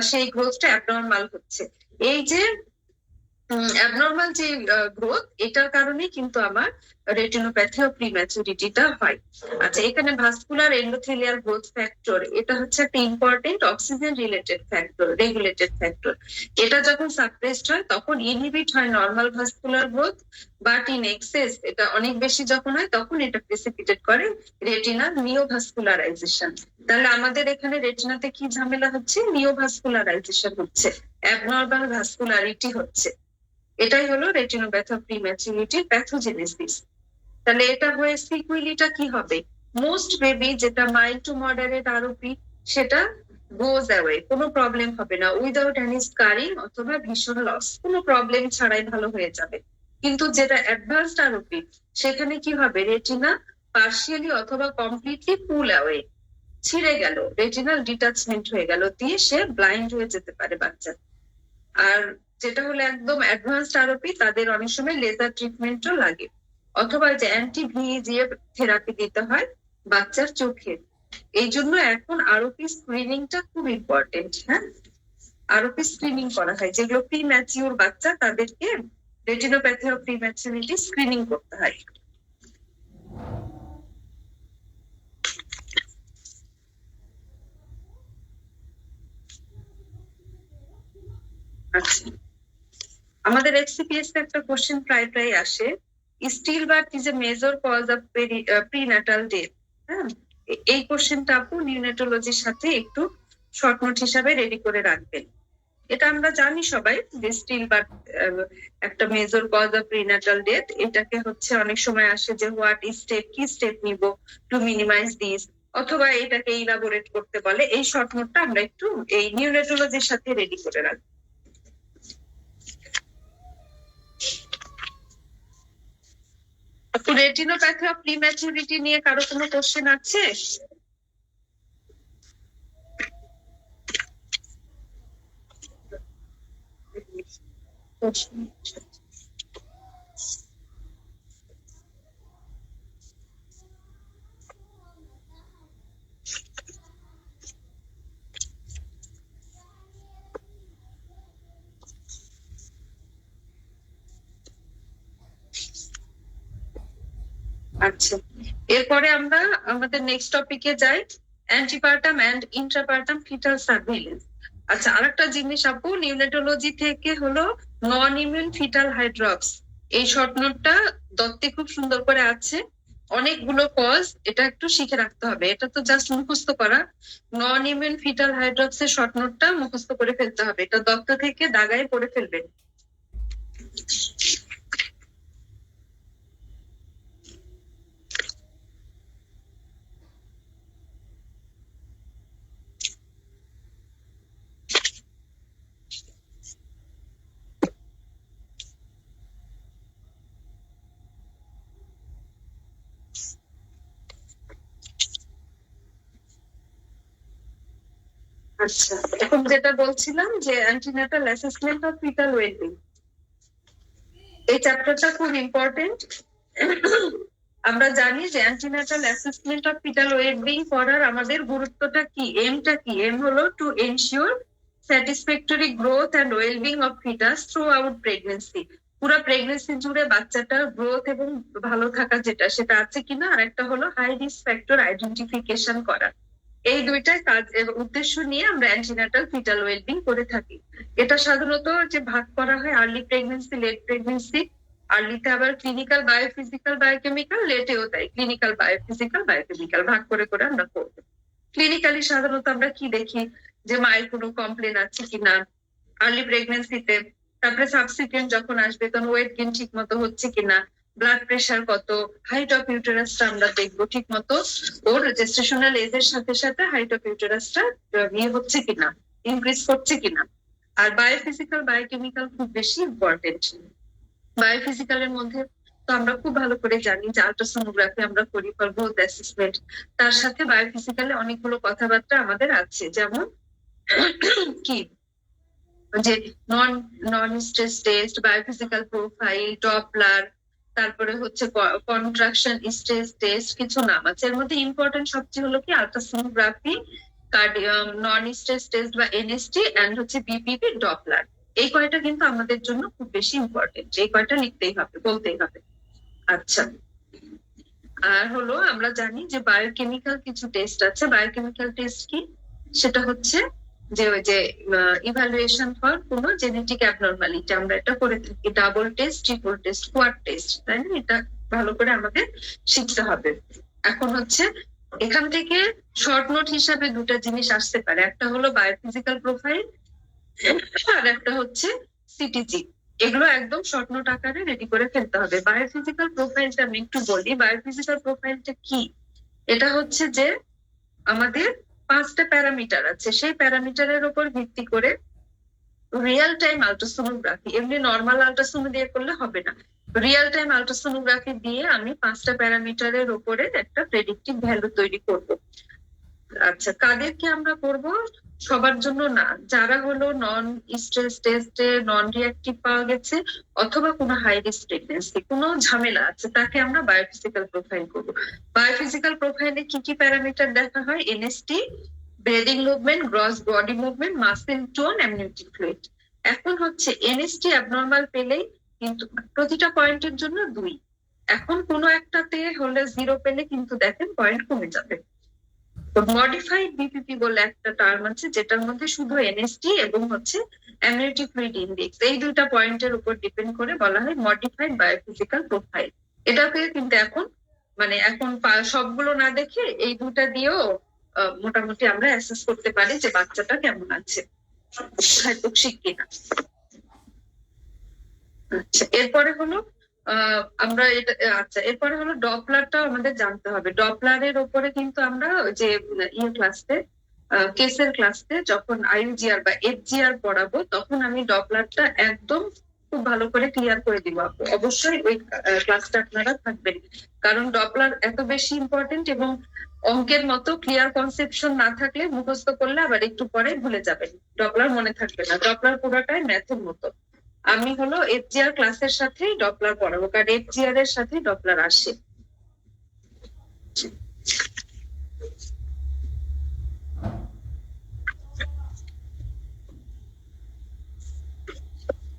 সেই গ্রোথটা অ্যাবনর্মাল হচ্ছে। এই যে অ্যাবনর্মাল যে গ্রোথ, এটার কারণে কিন্তু আমার রেটিনোপ্যাথি অফ প্রিম্যাচুরিটিটা হয়। আচ্ছা, এখানে ভাস্কুলার এন্ডোথেলিয়াল গ্রোথ ফ্যাক্টর, এটা হচ্ছে একটা important oxygen related factor, regulated factor. এটা যখন সাপ্রেসড হয় তখন ইনহিবিট হয় normal vascular growth, but in access এটা অনেক বেশি যখন হয় তখন এটা প্রেসিপিটেট করে রেটিনাল নিওভাস্কুলারাইজেশন। তাহলে আমাদের এখানে রেটিনাতে কি ঝামেলা হচ্ছে, নিওভাস্কুলারাইজেশন হচ্ছে, অ্যাবনর্মাল ভাস্কুলারিটি হচ্ছে। এটাই হলো রেটিনোপ্যাথি অফ প্রিম্যাচুরিটির প্যাথোজেনেসিস। তাহলে এটা হয়ে সিকুইলিটা কি হবে, মোস্ট বেবি যেটা মাইল্ড টু মডারেট আরওপি, সেটা গোজ অ্যাওয়ে, কোনো প্রবলেম হবে না, উইদাউট এনি স্কারিং অথবা ভীষণ লস, কোনো প্রবলেম ছাড়াই ভালো হয়ে যাবে। কিন্তু যেটা অ্যাডভান্সড আরওপি, সেখানে কি হবে, রেটিনা পার্শিয়ালি অথবা কমপ্লিটলি পুল অ্যাওয়ে, ছিঁড়ে গেল, রেটিনাল ডিটাচমেন্ট হয়ে গেল, দিয়ে সে ব্লাইন্ড হয়ে যেতে পারে বাচ্চা। আর যেটা হলো একদম অ্যাডভান্সড আরওপি, তাদের অনেক সময় লেজার ট্রিটমেন্টও লাগে, অথবা যে অ্যান্টি ভিজিএফ থেরাপি দিতে হয় বাচ্চার চোখে। এই জন্য এখন আরওপি স্ক্রিনিংটা খুব ইম্পর্টেন্ট। হ্যাঁ, আরওপি স্ক্রিনিং করা হয়, যেগুলো প্রি ম্যাচিউর বাচ্চা তাদেরকে রেটিনোপ্যাথি অফ প্রিম্যাচুরিটি স্ক্রিনিং করতে হয়। আচ্ছা, আমাদের এক্সিপিএস একটা কোশ্চেন প্রায় প্রায় আসে, still birth is a major cause of prenatal death. হ্যাঁ, এই কোশ্চেনটা আপু নিউনেটোলজির সাথে একটু শর্ট নোট হিসাবে রেডি করে রাখবেন। এটা আমরা জানি সবাই যে স্টিল বার্থ একটা major cause of prenatal death. এটাকে হচ্ছে অনেক সময় আসে যে হোয়াট স্টেপ, কি স্টেপ নিব টু মিনিমাইজ দিস, অথবা এটাকে ইলাবোরেট করতে বলে। এই শর্ট নোটটা আমরা একটু এই নিউনেটোলজির সাথে রেডি করে রাখবো। রেটিনোপ্যাথি অফ প্রিম্যাচুরিটি নিয়ে কারো কোনো কোশ্চেন আছে? আচ্ছা, এরপরে আমরা আমাদের নেক্সট টপিকে যাই, অ্যান্টিপার্টাম এন্ড ইন্ট্রাপার্টাম ফিটাল সার্ভেইলেন্স। আচ্ছা, আরেকটা জিনিস আপু, নিউনেটোলজি থেকে হলো নন ইমিউন ফিটাল হাইড্রক্স, এই শর্ট নোটটা দত্তে খুব সুন্দর করে আছে, অনেকগুলো কজ, এটা একটু শিখে রাখতে হবে, এটা তো জাস্ট মুখস্থ করা। নন ইমিউন ফিটাল হাইড্রক্স এর শর্ট নোটটা মুখস্থ করে ফেলতে হবে, এটা দত্ত থেকে দাগায় পড়ে ফেলবেন। আচ্ছা, এখন যেটা বলছিলাম যে antenatal assessment of fetal wellbeing, এই চ্যাপ্টারটা খুব ইম্পর্টেন্ট। আমরা জানি যে antenatal assessment of fetal wellbeing করার আমাদের গুরুত্বটা কি, এমটা কি, এম হলো to ensure satisfactory growth and wellbeing of fetus throughout pregnancy. পুরো প্রেগনেন্সি জুড়ে বাচ্চাটার গ্রোথ এবং ভালো থাকা যেটা সেটা আছে কিনা, আর একটা হলো হাই রিস্ক ফ্যাক্টর আইডেন্টিফিকেশন করা। এই দুইটাই কাজ এবং উদ্দেশ্য নিয়ে আমরা অ্যান্টিনাটাল ফিটাল ওয়েলবিং করে থাকি। এটা সাধারণত যে ভাগ করা হয় আর্লি প্রেগনেন্সি, লেট প্রেগনেন্সি, আর্লিতে আবার ক্লিনিক্যাল বায়োফিজিক্যাল বায়োকেমিক্যাল, লেটেও তাই ক্লিনিক্যাল বায়োফিজিক্যাল বায়োকেমিক্যাল, ভাগ করে করে আমরা করবো। ক্লিনিক্যালি সাধারণত আমরা কি দেখি, যে মায়ের কোনো কমপ্লেন আছে কিনা আর্লি প্রেগনেন্সিতে, তারপরে সাবসিকুয়েন্ট যখন আসবে তখন ওয়েট গেইন ঠিক মতো হচ্ছে কিনা, ব্লাড প্রেশার কত, হাইট অফ ইউটেরাসটা আমরা দেখবো ঠিক মতো, ওর জেস্টেশনাল এজের সাথে সাথে হাইট অফ ইউটেরাসটা ইয়ে হচ্ছে কিনা, ইনক্রিজ করছে কিনা। আর বায়োফিজিক্যাল বায়োকেমিক্যাল খুব বেশি ইম্পর্টেন্ট। বায়োফিজিক্যালের মধ্যে তো আমরা খুব ভালো করে জানি যে আল্ট্রাসোনোগ্রাফি আমরা করি ফর গ্রোথ অ্যাসেসমেন্ট, তার সাথে বায়োফিজিক্যালে অনেকগুলো কথাবার্তা আমাদের আছে, যেমন কি, যে non non stress test, biophysical profile, Doppler, তারপরে হচ্ছে কন্ট্রাকশন স্ট্রেস টেস্ট, কিছু নাম আছে। এর মধ্যে ইম্পর্টেন্ট সবচেয়ে হলো কি আল্ট্রাসোনোগ্রাফি, নন স্ট্রেস টেস্ট বা এনএসটি, এন্ড হচ্ছে বিপিপি, ডপলার। এই কয়টা কিন্তু আমাদের জন্য খুব বেশি ইম্পর্টেন্ট, এই কয়টা লিখতেই হবে, বলতেই হবে। আচ্ছা, আর হলো আমরা জানি যে বায়োকেমিক্যাল কিছু টেস্ট আছে। বায়োকেমিক্যাল টেস্ট কি, সেটা হচ্ছে যে ওই যে ইভালুয়েশন ফর কোনো জেনেটিক অ্যাবনর্মালিটি, আমরা এটা করে থাকি, double test, triple test, quad test, তাই না? এটা ভালো করে আমাদের শিখতে হবে। এখন হচ্ছে এখান থেকে শর্ট নোট হিসাবে দুটা জিনিস আসতে পারে, একটা হলো বায়োফিজিক্যাল প্রোফাইল আর একটা হচ্ছে সিটিজি। এগুলো একদম শর্ট নোট আকারে রেডি করে ফেলতে হবে। বায়োফিজিক্যাল প্রোফাইলটা আমি একটু বলি, বায়োফিজিক্যাল প্রোফাইলটা কি, এটা হচ্ছে যে আমাদের 5টা প্যারামিটার আছে, সেই প্যারামিটারের উপর ভিত্তি করে রিয়েল টাইম আল্ট্রাসোনোগ্রাফি, এমনি নর্মাল আল্ট্রাসোনো দিয়ে করলে হবে না, রিয়েল টাইম আল্ট্রাসোনোগ্রাফি দিয়ে আমি 5টা প্যারামিটারের উপরে একটা প্রেডিক্টিভ ভ্যালু তৈরি করব। আচ্ছা, কাদেরকে আমরা করব? সবার জন্য না, যারা হলো নন স্ট্রেস টেস্টে নন রিঅ্যাক্টিভ পাওয়া গেছে অথবা কোনো হাই রিস্ক প্রেগনেন্সি, কোনো ঝামেলা আছে, তাকে আমরা বায়োফিজিক্যাল প্রোফাইল করব। বায়োফিজিক্যাল প্রোফাইলে কি কি প্যারামিটার দেখা হয়? NST, breathing movement, gross body movement, muscle tone, amniotic fluid. এখন হচ্ছে এনএসটি অ্যাবনর্মাল পেলেই কিন্তু প্রতিটা পয়েন্টের জন্য 2, এখন কোনো একটাতে হলে 0 পেলে কিন্তু দেখেন পয়েন্ট কমে যাবে। মডিফাইড বিপিপি বলে একটা টার্ম আছে, যেটার মধ্যে শুধু এনএসটি এবং হচ্ছে অ্যামনিওটিক ফ্লুইড ইনডেক্স, এই দুইটা পয়েন্টের উপর ডিপেন্ড করে বলা হয় মডিফাইড বায়োফিজিক্যাল প্রোফাইল। এটাকে কিন্তু এখন মানে এখন সবগুলো না দেখে এই দুটা দিয়েও মোটামুটি আমরা অ্যাসেস করতে পারি যে বাচ্চাটা কেমন আছে, হাইপোক্সিক কিনা। আচ্ছা, এরপরে হলো আমরা এটা, আচ্ছা এরপরে হলো ডপলারটা আমাদের জানতে হবে। ডপলারের উপরে কিন্তু আমরা যে ক্লাসে, কেসের ক্লাসে যখন আইইউজিআর বা এফজিআর পড়াবো তখন আমি ডপলারটা একদম খুব ভালো করে ক্লিয়ার করে দিব। অবশ্যই ওই ক্লাসটা আপনারা থাকবেন, কারণ ডপলার এত বেশি ইম্পর্টেন্ট এবং অঙ্কের মতো ক্লিয়ার কনসেপশন না থাকলে মুখস্থ করলে আবার একটু পরে ভুলে যাবেন, ডপলার মনে থাকবে না। ডপলার পুরোটাই ম্যাথের মতো। আমি হলো এফজিআর ক্লাসের সাথে ডপলার পড়াবো, কারণ এফজিআর এর সাথে ডপলার আসে।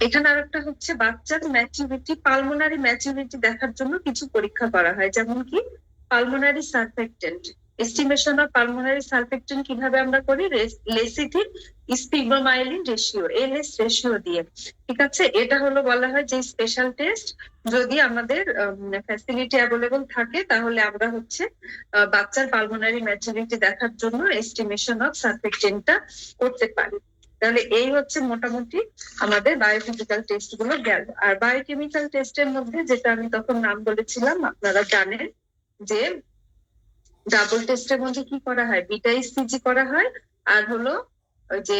এখানে আরেকটা হচ্ছে বাচ্চার ম্যাচুরিটি, পালমোনারি ম্যাচুরিটি দেখার জন্য কিছু পরীক্ষা করা হয়, যেমন কি pulmonary surfactant, estimation of pulmonary surfactant কিভাবে আমরা করি, লেসিথিন স্পিগমাইলিন রেশিও, এলএস রেশিও দিয়ে। ঠিক আছে, এটা হলো বলা হয় যে স্পেশাল টেস্ট যদি আমাদের ফ্যাসিলিটি অ্যাভেলেবল থাকে তাহলে আমরা হচ্ছে বাচ্চার পালমোনারি ম্যাচুরিটি দেখার জন্য এস্টিমেশন অফ সারফেক্টেন্টটা করতে পারি। তাহলে এই হচ্ছে মোটামুটি আমাদের বায়োফিজিক্যাল টেস্ট গুলো গেল। আর বায়োকেমিক্যাল টেস্টের মধ্যে যেটা আমি তখন নাম বলেছিলাম আপনারা জানেন যে ডাবল টেস্টের মধ্যে কি করা হয়, বিটা ইসিজি করা হয়, আর হলো ওই যে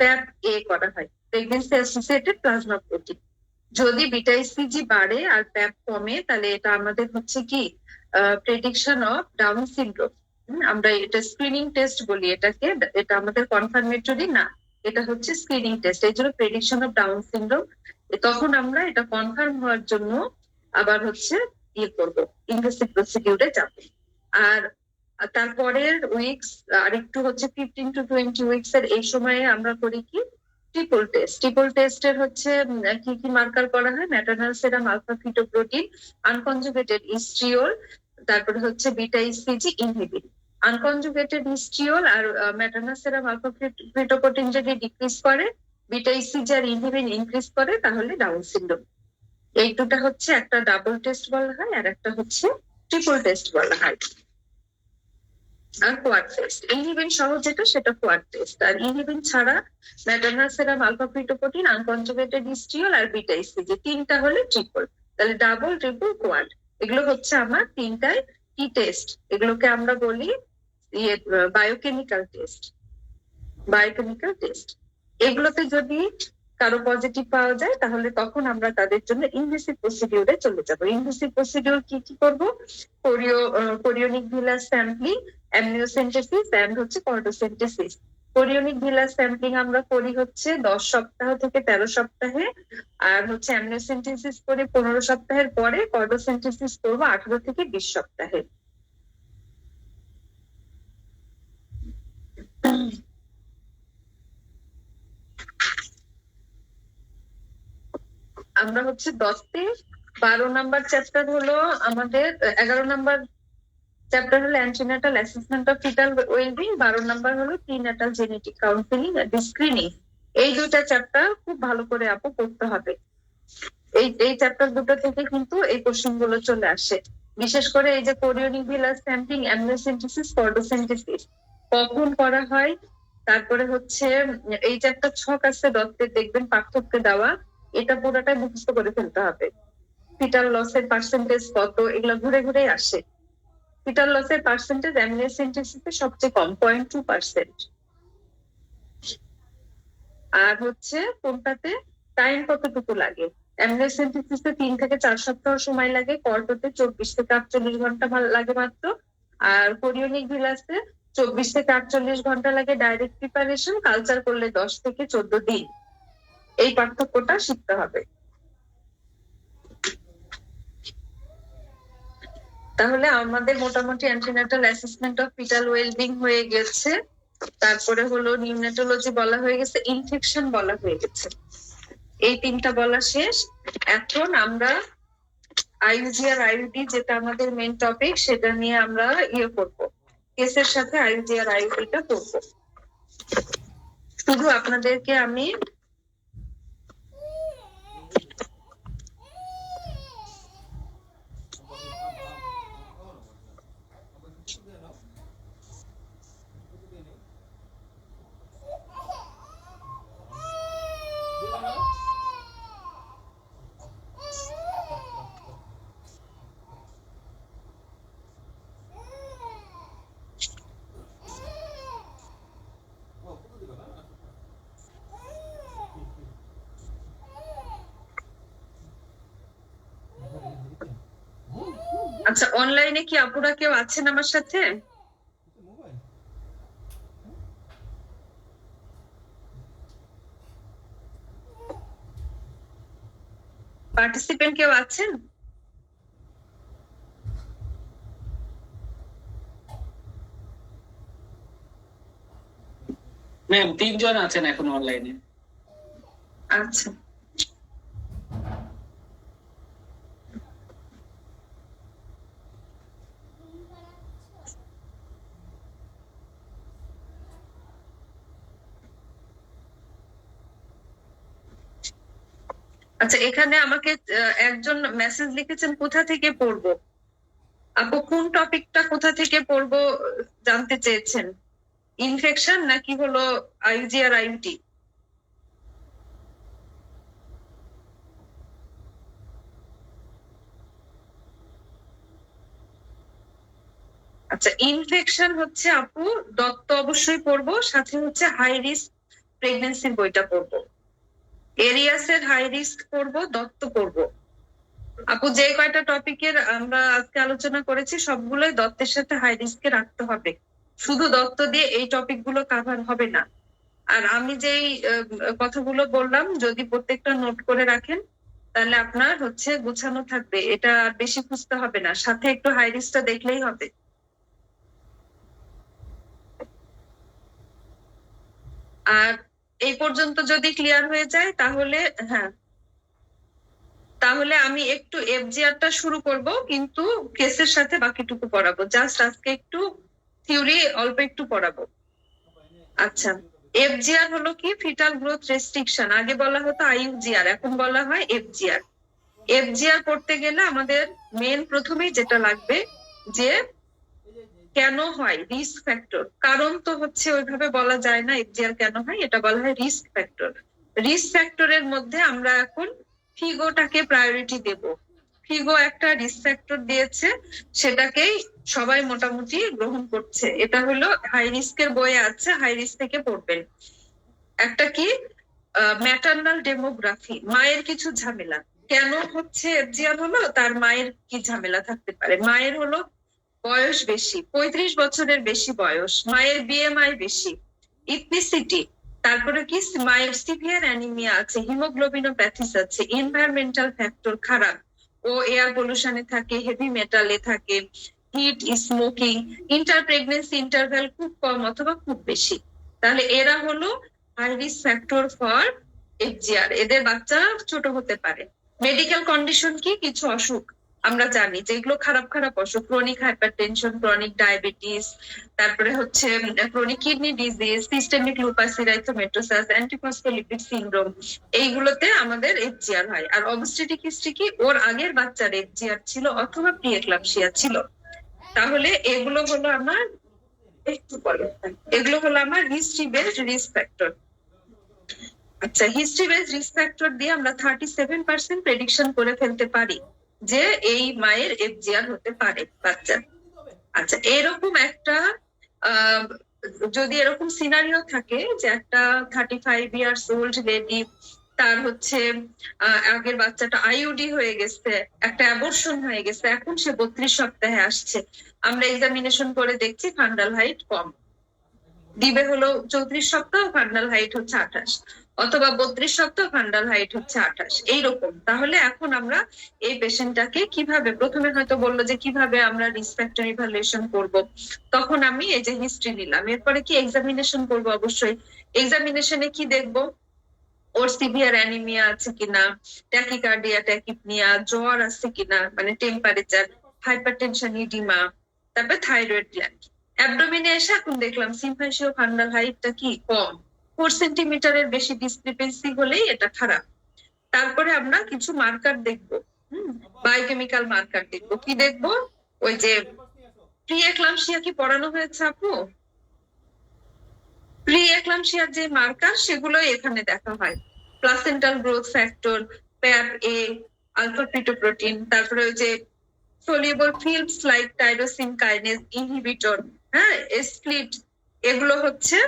প্যাপ এ করা হয়, প্রেগনেন্সি অ্যাসোসিয়েটেড প্লাজমা প্রোটিন। যদি বিটা ইসিজি বাড়ে আর প্যাপ কমে তাহলে এটা আমাদের হচ্ছে কি প্রেডিকশন অফ ডাউন সিনড্রোম। আমরা এটা স্ক্রিনিং টেস্ট বলি এটাকে, এটা আমাদের কনফার্মেটরি না, এটা হচ্ছে স্ক্রিনিং টেস্ট, এই জন্য প্রেডিকশন অফ ডাউন সিনড্রোম। তখন আমরা এটা কনফার্ম হওয়ার জন্য আবার হচ্ছে ইয়ে করবো, ইনভেসিভ প্রসিডিউরে যাবো। আর তারপরের উইকস আর একটু হচ্ছে 15 to 20 উইকস এর এই সময়ে আমরা করি কি ট্রিপল টেস্ট। ট্রিপল টেস্টের হচ্ছে কি কি মার্কার করা হয়, ম্যাটার্নাল সেরাম আলফা ফিটোপ্রোটিন, আনকনজুগেটেড ইস্ট্রিওল, তারপরে হচ্ছে বিটা ইসিজি ইনহিবিন। আনকনজুগেটেড ইস্ট্রিওল আর ম্যাটার্নাল সেরাম আলফা ফিটোপ্রোটিন যদি ডিক্রিজ করে, বিটা ইসিজি আর ইনহিবিন ইনক্রিজ করে, তাহলে ডাউন সিনড্রোম। এই দুটা হচ্ছে একটা ডাবল টেস্ট বলা হয় আর একটা হচ্ছে ট্রিপল টেস্ট বলা হয়। আর কোয়াড টেস্ট, ইনহিবিন সহ যেটা সেটা কোয়াড টেস্ট, আর ইনহিবিন ছাড়া ম্যাটার্নাল সেরাম আলফা ফিটোপ্রোটিন, আনকনজুগেটেড ইস্ট্রিওল আর বিটা ইসিজি, তিনটা হলে ট্রিপল। তাহলে ডাবল, ট্রিপল, কোয়াড, এগুলো হচ্ছে আমার তিনটায় কি টেস্ট, এগুলোকে আমরা বলি ইয়ে বায়োকেমিক্যাল টেস্ট। বায়োকেমিক্যাল টেস্ট এগুলোতে যদি কারো পজিটিভ পাওয়া যায় তাহলে তখন আমরা তাদের জন্য ইনভেসিভ প্রসিডিউরে চলে যাব। ইনভেসিভ প্রসিডিউর কি কি করবো, chorionic villus sampling, amniocentesis and হচ্ছে কর্ডোসেন্টেসিস। কোরিওনিক ভিলাস স্যাম্পলিং আমরা করি হচ্ছে 10 সপ্তাহ থেকে 13 সপ্তাহে, আর হচ্ছে অ্যামনিওসেন্টেসিস করি 15 সপ্তাহের পরে, কর্ডোসেন্টেসিস করবো 18 থেকে 20 সপ্তাহে। আমরা হচ্ছে 10-এ 12 নাম্বার চ্যাপ্টার হলো আমাদের, 11 নাম্বার চ্যাপ্টার হলো antenatal assessment of fetal wellbeing, 12 number হলো প্রিন্যাটাল জেনেটিক কাউন্সেলিং আর স্ক্রিনিং। এই দুইটা চ্যাপ্টার খুব ভালো করে আপু পড়তে হবে। এই চ্যাপ্টার দুটো থেকে কিন্তু এই কোশ্চেন গুলো চলে আসে, বিশেষ করে এই যে chorionic villus sampling, amniocentesis, cordocentesis কখন করা হয়, তারপরে হচ্ছে এই যে একটা ছক আছে দত্তের দেখবেন পার্থক্য দেওয়া, এটা পুরোটাই মুখস্থ করে ফেলতে হবে। ফিটাল লসের পার্সেন্টেজ কত, এগুলো ঘুরে ঘুরে আসে। ফিটাল লসের পার্সেন্টেজ অ্যামনিওসেন্টেসিসে সবচেয়ে কম, 0.2%। আর হচ্ছে কোনটাতে টাইম কতটুকু লাগে, অ্যামনিওসেন্টেসিসে 3 থেকে 4 সপ্তাহ সময় লাগে, কর্টোতে 24 থেকে 48 ঘন্টা লাগে মাত্র, আর কোরিওনিক ভিলাসে 24 থেকে 48 ঘন্টা লাগে ডাইরেক্ট প্রিপারেশন, কালচার করলে 10 থেকে 14 দিন। এই পার্থক্যটা শিখতে হবে। তাহলে আমাদের মোটামুটি antenatal assessment of fetal wellbeing হয়ে গেছে, তারপরে হলো নিউনেটোলজি বলা হয়ে গেছে, ইনফেকশন বলা হয়ে গেছে, এই তিনটা বলা শেষ। এখন আমরা আইইউজি আর আইইউডি যেটা আমাদের মেন টপিক সেটা নিয়ে আমরা ইয়ে করবো, কেসের সাথে আইইউজি আর আইইউডিটা করবো। শুধু আপনাদেরকে আমি আচ্ছা, অনলাইনে কি আপুরা কেউ আছেন আমার সাথে? পার্টিসিপেন্ট কেউ আছেন? ম্যাম 3 জন আছেন এখন অনলাইনে। আচ্ছা, আচ্ছা, এখানে আমাকে একজন মেসেজ লিখেছেন কোথা থেকে পড়বো। আপু কোন টপিকটা কোথা থেকে পড়বো জানতে চেয়েছেন, ইনফেকশন নাকি হলো আইউজি আর আইউটি? আচ্ছা, ইনফেকশন হচ্ছে আপু দত্ত অবশ্যই পড়বো, সাথে হচ্ছে হাই রিস্ক প্রেগনেন্সির বইটা পড়বো, এরিয়াসের হাই রিস্ক পড়বো, দত্ত পড়বো। আপু যে কয়টা টপিকের আমরা আজকে আলোচনা করেছি সবগুলোই দত্তের সাথে হাই রিস্কে রাখতে হবে, শুধু দত্ত দিয়ে এই টপিক গুলো কাভার হবে না। আর আমি যেই কথাগুলো বললাম যদি প্রত্যেকটা নোট করে রাখেন তাহলে আপনার হচ্ছে গোছানো থাকবে, এটা আর বেশি খুঁজতে হবে না, সাথে একটু হাই রিস্কটা দেখলেই হবে। আর এই পর্যন্ত যদি ক্লিয়ার হয়ে যায় তাহলে হ্যাঁ, তাহলে আমি একটু এফজিআরটা শুরু করব, কিন্তু কেসের সাথে বাকিটুকু পড়াবো, জাস্ট আজকে একটু থিওরি অল্প একটু পড়াবো। আচ্ছা, এফজিআর হলো কি, ফিটাল গ্রোথ রেস্ট্রিকশন, আগে বলা হতো আইইউজিআর, এখন বলা হয় এফজিআর। এফজিআর পড়তে গেলে আমাদের মেন প্রথমেই যেটা লাগবে যে কেন হয়, রিস্ক ফ্যাক্টর। কারণ তো হচ্ছে ওইভাবে বলা যায় না এফজিআর কেন হয়, এটা বলা হয় রিস্ক ফ্যাক্টর। রিস্ক ফ্যাক্টরের মধ্যে আমরা এখন ফিগোটাকে প্রায়োরিটি দেব। ফিগো একটা রিস্ক ফ্যাক্টর দিয়েছে, সেটাকেই সবাই মোটামুটি গ্রহণ করছে, এটা হলো হাই রিস্কের বইয়ে আছে, হাই রিস্ক থেকে পড়বেন। একটা কি ম্যাটারনাল ডেমোগ্রাফি, মায়ের কিছু ঝামেলা, কেন হচ্ছে এফজিআর হলো, তার মায়ের কি ঝামেলা থাকতে পারে। মায়ের হলো বয়স বেশি, 35 বছরের বেশি বয়স, মায়ের বিএমআই বেশি, ইথনিসিটি, তারপরে কি মায়ের সিভিয়ার অ্যানিমিয়া আছে, হিমোগ্লোবিনোপ্যাথিস আছে, এনভায়রনমেন্টাল ফ্যাক্টর খারাপ, ও এয়ার পলিউশনে থাকে, হেভি মেটালে থাকে, heat, smoking, inter pregnancy interval খুব কম অথবা খুব বেশি, তাহলে এরা হলো high risk factor for FGR, এদের বাচ্চা ছোট হতে পারে। মেডিকেল কন্ডিশন কি, কিছু অসুখ আমরা জানি যেগুলো খারাপ খারাপ অসুখ, ক্রনিক হাইপারটেনশন, ক্রনিক ডায়াবেটিস, তারপরে হচ্ছে chronic kidney disease, systemic lupus erythematosus, antiphospholipid syndrome, এইগুলোতে আমাদের এফজিআর হয়। আর অবস্ট্রেটিক হিস্ট্রি কি, ওর আগের বাচ্চার এফজিআর ছিল অথবা প্রিএক্লাম্পসিয়া ছিল, তাহলে এগুলো হলো আমার একটু পরে, এগুলো হলো আমার হিস্ট্রি বেসড রিস্ক ফ্যাক্টর। আচ্ছা, হিস্ট্রি বেসড রিস্ক ফ্যাক্টর দিয়ে আমরা 37% প্রেডিকশন করে ফেলতে পারি যে এই মায়ের এফজিআর হতে পারে বাচ্চা। আচ্ছা, এরকম একটা যদি এরকম সিনারিও থাকে যে একটা 35 ইয়ার্স ওল্ড লেডি, তার হচ্ছে আগের বাচ্চাটা আইইউডি হয়ে গেছে, একটা অ্যাবর্শন হয়ে গেছে, এখন সে 32 সপ্তাহে আসছে, আমরা এক্সামিনেশন করে দেখছি ফান্ডাল হাইট কম, দিবে হলো 34 সপ্তাহ, ফান্ডাল হাইট হচ্ছে 28, অথবা 32 সপ্তাহ, ফান্ডাল হাইট হচ্ছে 28, এইরকম। তাহলে এখন আমরা এই পেশেন্টটাকে কিভাবে, প্রথমে হয়তো বললো যে কিভাবে আমরা রিস্ক ফ্যাক্টর ইভালুয়েশন করব, তখন আমি এই যে হিস্ট্রি নিলাম, এরপরে কি এক্সামিনেশন করব, অবশ্যই এক্সামিনেশনে কি দেখবো, ওর সিভিয়ার অ্যানিমিয়া আছে কিনা, ট্যাকিকার্ডিয়া, ট্যাকিপনিয়া, জ্বর আছে কিনা, মানে টেম্পারেচার, হাইপারটেনশন, ইডিমা, তারপরে থাইরয়েড গ্ল্যান্ড। অ্যাবডোমিনে এসে এখন দেখলাম সিম্পাইশিও ফান্ডাল হাইটটা কি কম, 4 সেন্টিমিটারের বেশি ডিসক্রিপেন্সি হলেই এটা খারাপ। তারপরে আমরা কিছু মার্কার দেখবো, বায়োকেমিক্যাল মার্কার দেখবো, কি দেখবো, ওই যে প্রিএক্লাম্পসিয়া কি পড়ানো হয়েছে আপু, প্রিএক্লাম্পসিয়ার যে মার্কার সেগুলো এখানে দেখা হয়, প্লাসেন্টাল গ্রোথ ফ্যাক্টর, প্যাপ এ, আলফা ফিটোপ্রোটিন, তারপরে ওই যে soluble films like tyrosine kinase inhibitor, হ্যাঁ, স্প্লিট, এগুলো হচ্ছে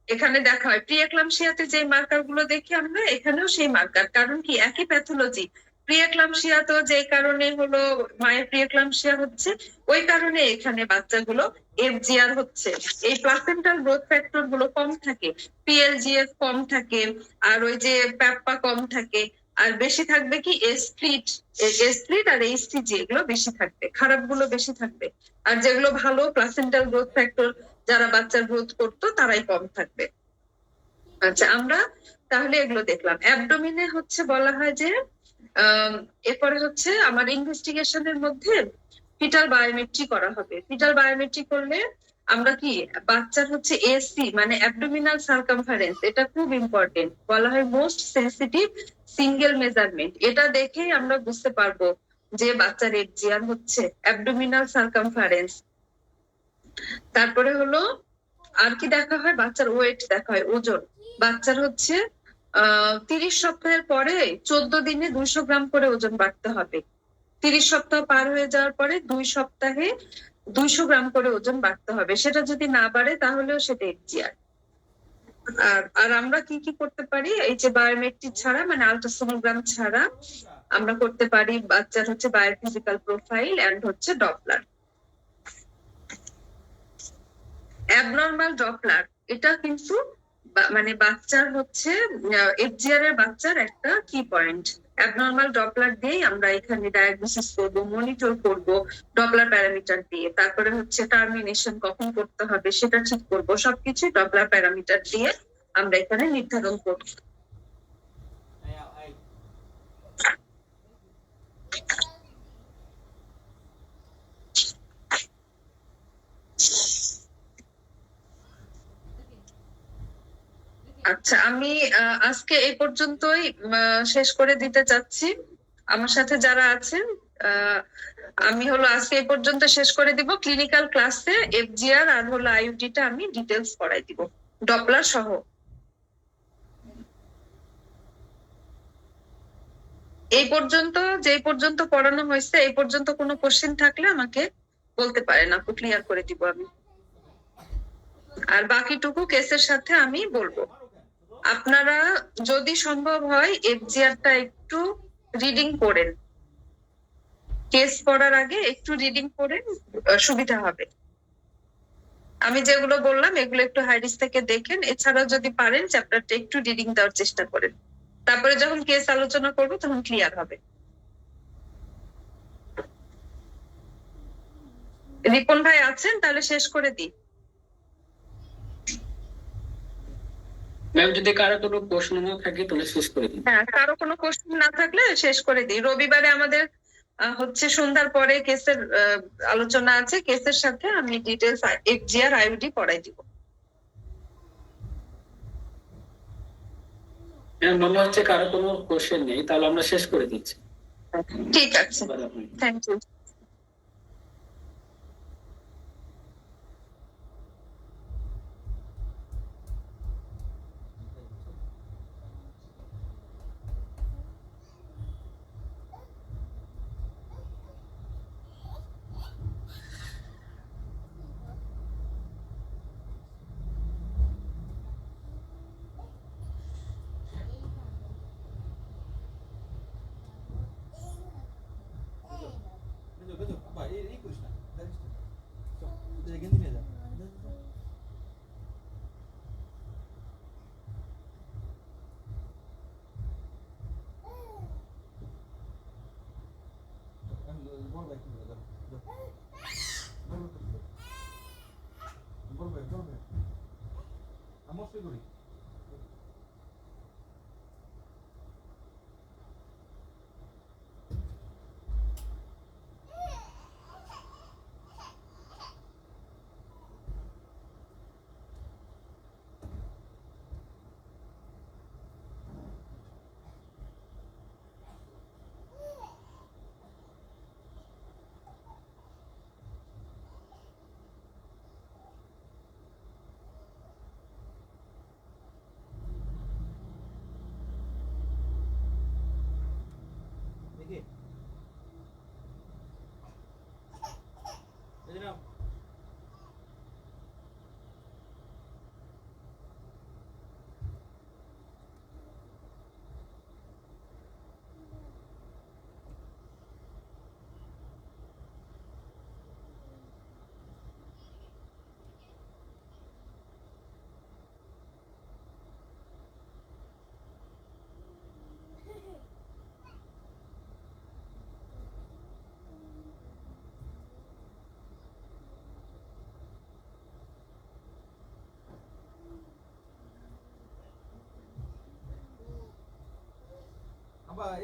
এখানে দেখা হয়। প্রিএক্লাম্পসিয়াতে যে মার্কার গুলো দেখি আমরা, এখানেও সেই মার্কার, কারণ কি একই প্যাথোলজি। প্রিএক্লাম্পসিয়া তো যে কারণে হলো মায়ের প্রিএক্লাম্পসিয়া হচ্ছে, ওই কারণে এখানে বাচ্চাগুলো এফজিআর হচ্ছে। এই প্লাসেন্টাল গ্রোথ ফ্যাক্টর গুলো কম থাকে, পিএলজিএফ কম থাকে, আর ওই যে প্যাপ্পা কম থাকে, আর বেশি থাকবে কি স্প্লিট আর এইচটিজি, এগুলো বেশি থাকবে, খারাপ গুলো বেশি থাকবে, আর যেগুলো ভালো প্লাসেন্টাল গ্রোথ ফ্যাক্টর যারা বাচ্চার গ্রোথ করতো তারাই কম থাকবে। আচ্ছা, আমরা তাহলে এগুলো দেখলাম। অ্যাবডোমিনে হচ্ছে বলা হয় যে এরপরে হচ্ছে আমার ইনভেস্টিগেশনের মধ্যে ফিটাল বায়োমেট্রি করা হবে। ফিটাল বায়োমেট্রি করলে আমরা কি বাচ্চার হচ্ছে এসি মানে অ্যাবডোমিনাল সার্কামফারেন্স, এটা খুব ইম্পর্টেন্ট, বলা হয় মোস্ট সেন্সিটিভ সিঙ্গেল মেজারমেন্ট, এটা দেখেই আমরা বুঝতে পারবো যে বাচ্চার এফজিআর হচ্ছে। অ্যাবডোমিনাল সার্কামফারেন্স, তারপরে হলো আর কি দেখা হয়, বাচ্চার ওয়েট দেখা হয়, ওজন। বাচ্চার হচ্ছে 30 সপ্তাহের পরে 14 দিনে 200 গ্রাম করে ওজন বাড়তে হবে। 30 সপ্তাহ পার হয়ে যাওয়ার পরে 2 সপ্তাহে 200 গ্রাম করে ওজন বাড়তে হবে। সেটা যদি না বাড়ে তাহলেও সেটা এফজিআর। আর আমরা কি কি করতে পারি, এই যে বায়োমেট্রিক ছাড়া মানে আল্ট্রাসোনোগ্রাম ছাড়া আমরা করতে পারি বাচ্চার হচ্ছে বায়োফিজিক্যাল প্রোফাইল এন্ড হচ্ছে ডপলার। অ্যাবনর্মাল ডপলার এটা কিন্তু মানে বাচ্চার হচ্ছে এফজিআর এর বাচ্চার একটা কি পয়েন্ট। অ্যাবনর্মাল ডপলার দিয়েই আমরা এখানে ডায়াগনোসিস করব, মনিটর করব ডপলার প্যারামিটার দিয়ে। তারপরে হচ্ছে টার্মিনেশন কখন করতে হবে সেটা ঠিক করব, সবকিছু ডপলার প্যারামিটার দিয়ে আমরা এখানে নির্ধারণ করব। আচ্ছা, আমি আজকে এই পর্যন্তই শেষ করে দিতে চাচ্ছি। আমার সাথে যারা আছেন আমি হলো আজকে এই পর্যন্ত শেষ করে দিব। ক্লিনিক্যাল ক্লাসে এফজিআর আর হলো আইইউডিটা আমি ডিটেলস পড়াই দিব, ডপলার সহ। এই পর্যন্ত যে পর্যন্ত পড়ানো হয়েছে এই পর্যন্ত কোনো কোশ্চেন থাকলে আমাকে বলতে পারেন, আপু ক্লিয়ার করে দিব আমি। আর বাকিটুকু কেসের সাথে আমি বলবো। আপনারা যদি সম্ভব হয় এফজিআরটা একটু রিডিং করেন, কেস পড়ার আগে একটু রিডিং করেন, সুবিধা হবে। আমি যেগুলো বললাম এগুলো একটু হাইরিস থেকে দেখেন। এছাড়াও যদি পারেন চ্যাপ্টারটা একটু রিডিং দেওয়ার চেষ্টা করেন, তারপরে যখন কেস আলোচনা করবো তখন ক্লিয়ার হবে। রিপন ভাই আছেন? তাহলে শেষ করে দিই। ম্যাম যদি কারো কোনো প্রশ্ন না থাকে তাহলে শেষ করে দিন। হ্যাঁ, কারো কোনো কোশ্চেন না থাকলে শেষ করে দিই। রবিবারে আমাদের হচ্ছে সন্ধ্যার পরে কেসের আলোচনা আছে। কেসের সাথে আমি ডিটেলস এফজিআর আইইউডি পড়াই দিব। ম্যাম মনে হচ্ছে কারো কোনো কোশ্চেন নেই, তাহলে আমরা শেষ করে দিচ্ছি। ঠিক আছে, থ্যাংক ইউ।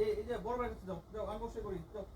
এই যে বড় ভাই কাছে যাও যাও, আমি বসে করি যাও।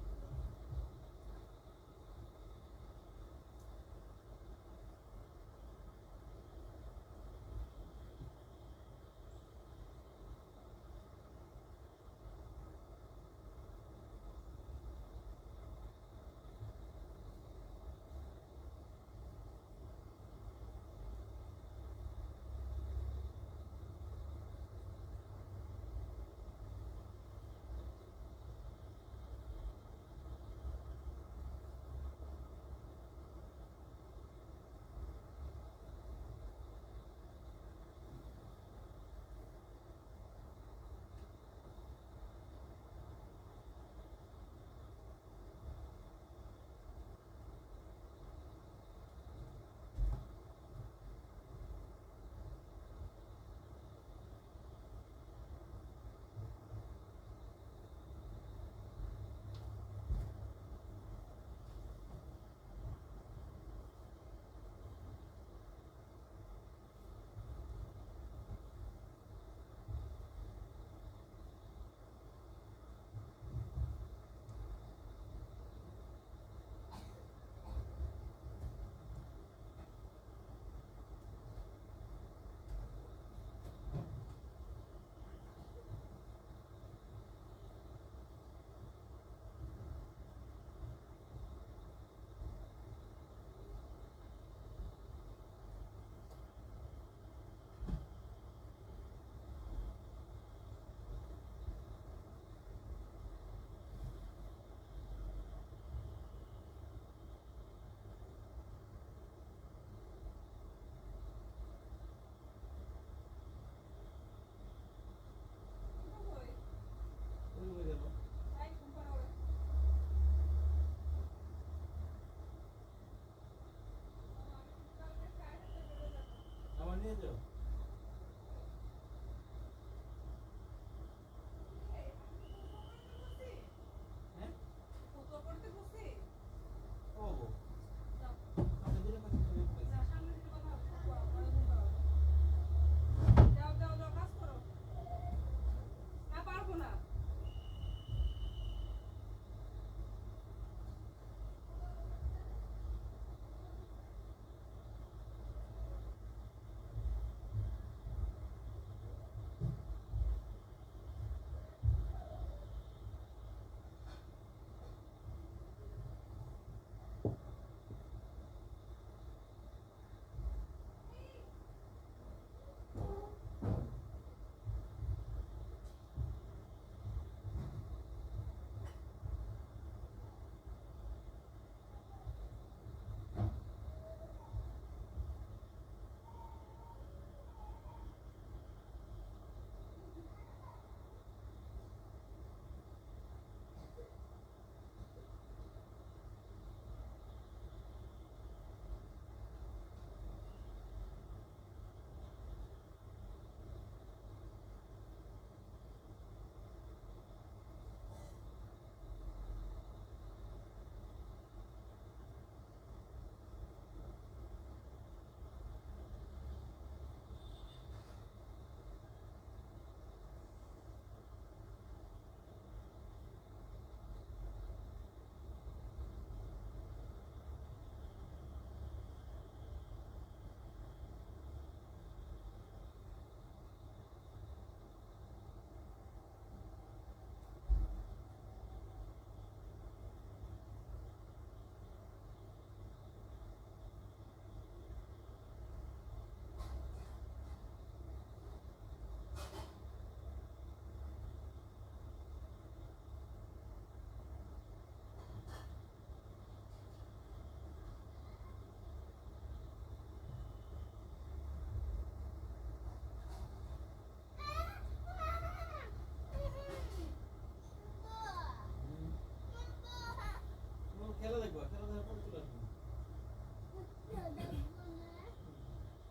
তারপরে চলে আসবো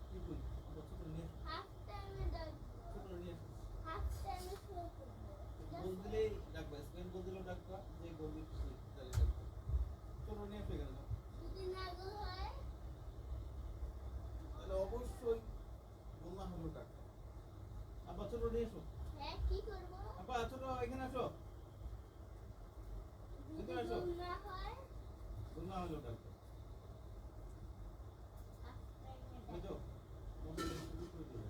কি কই আবার ছোট নিয়ে ছোট নিয়ে গোল দিলেই ডাকবা স্পেন গোল দিলেও ডাকবা যে গোল দিচ্ছে তাহলে ডাকবা ছোট নিয়ে এসে গেল তাহলে অবশ্যই গোল না হলেও ডাকবা আব্বা ছোট নিয়ে এসো আব্বা ছোট এখানে আসো এখানে আসো গোল না হলেও ডাকবা বুঝছো মোবাইলে শুরু করে দেবে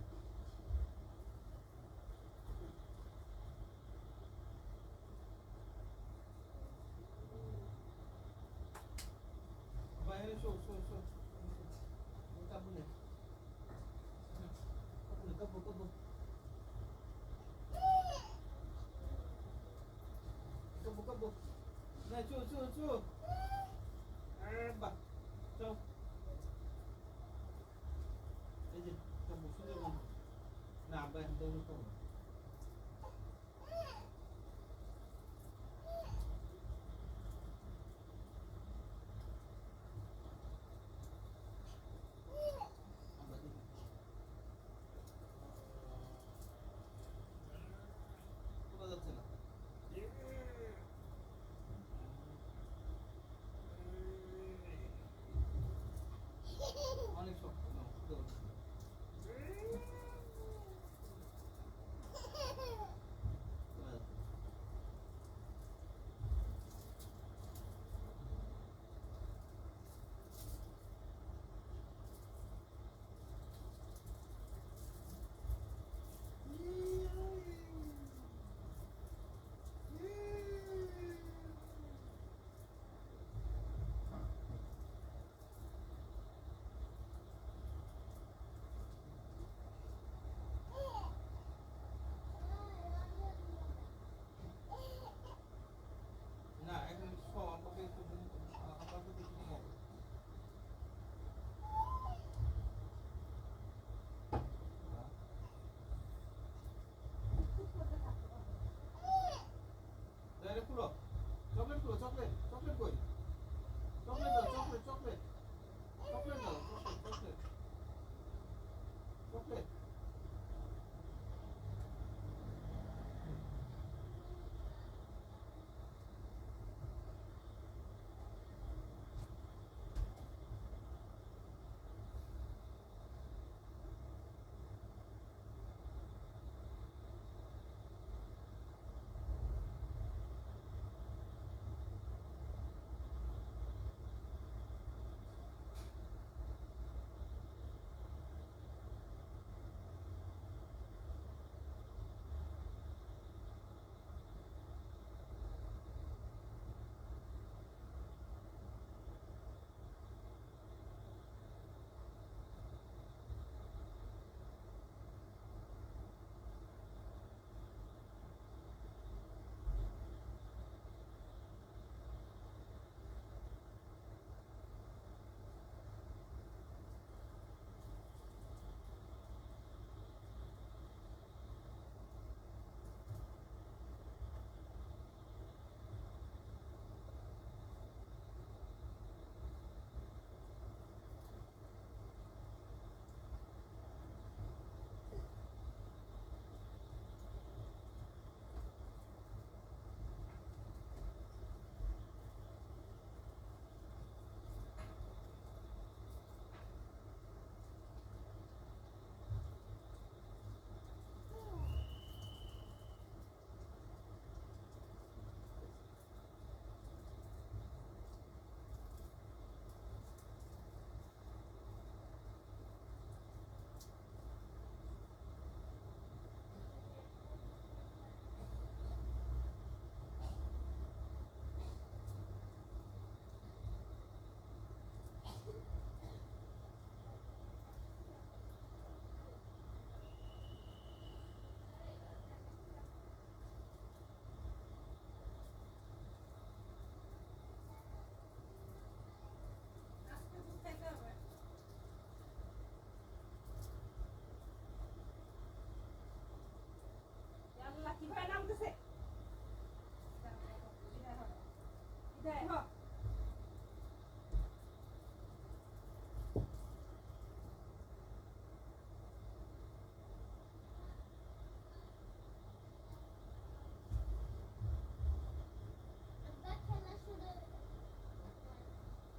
বাইরে শো শো শো কাবুলে কাবুলে কাবু কাবু কাবু কাবু না চো চো চো বাহ চো এই যে কাবু সুন্দর না আব্বা এখন দৌড় করবো আব্বা দেখি তোলা যাচ্ছে না অনেক শক্ত না দৌড় তোলা যাচ্ছে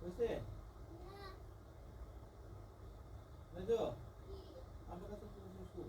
হয়েছে তাই তো আব্বার কাছে শুশু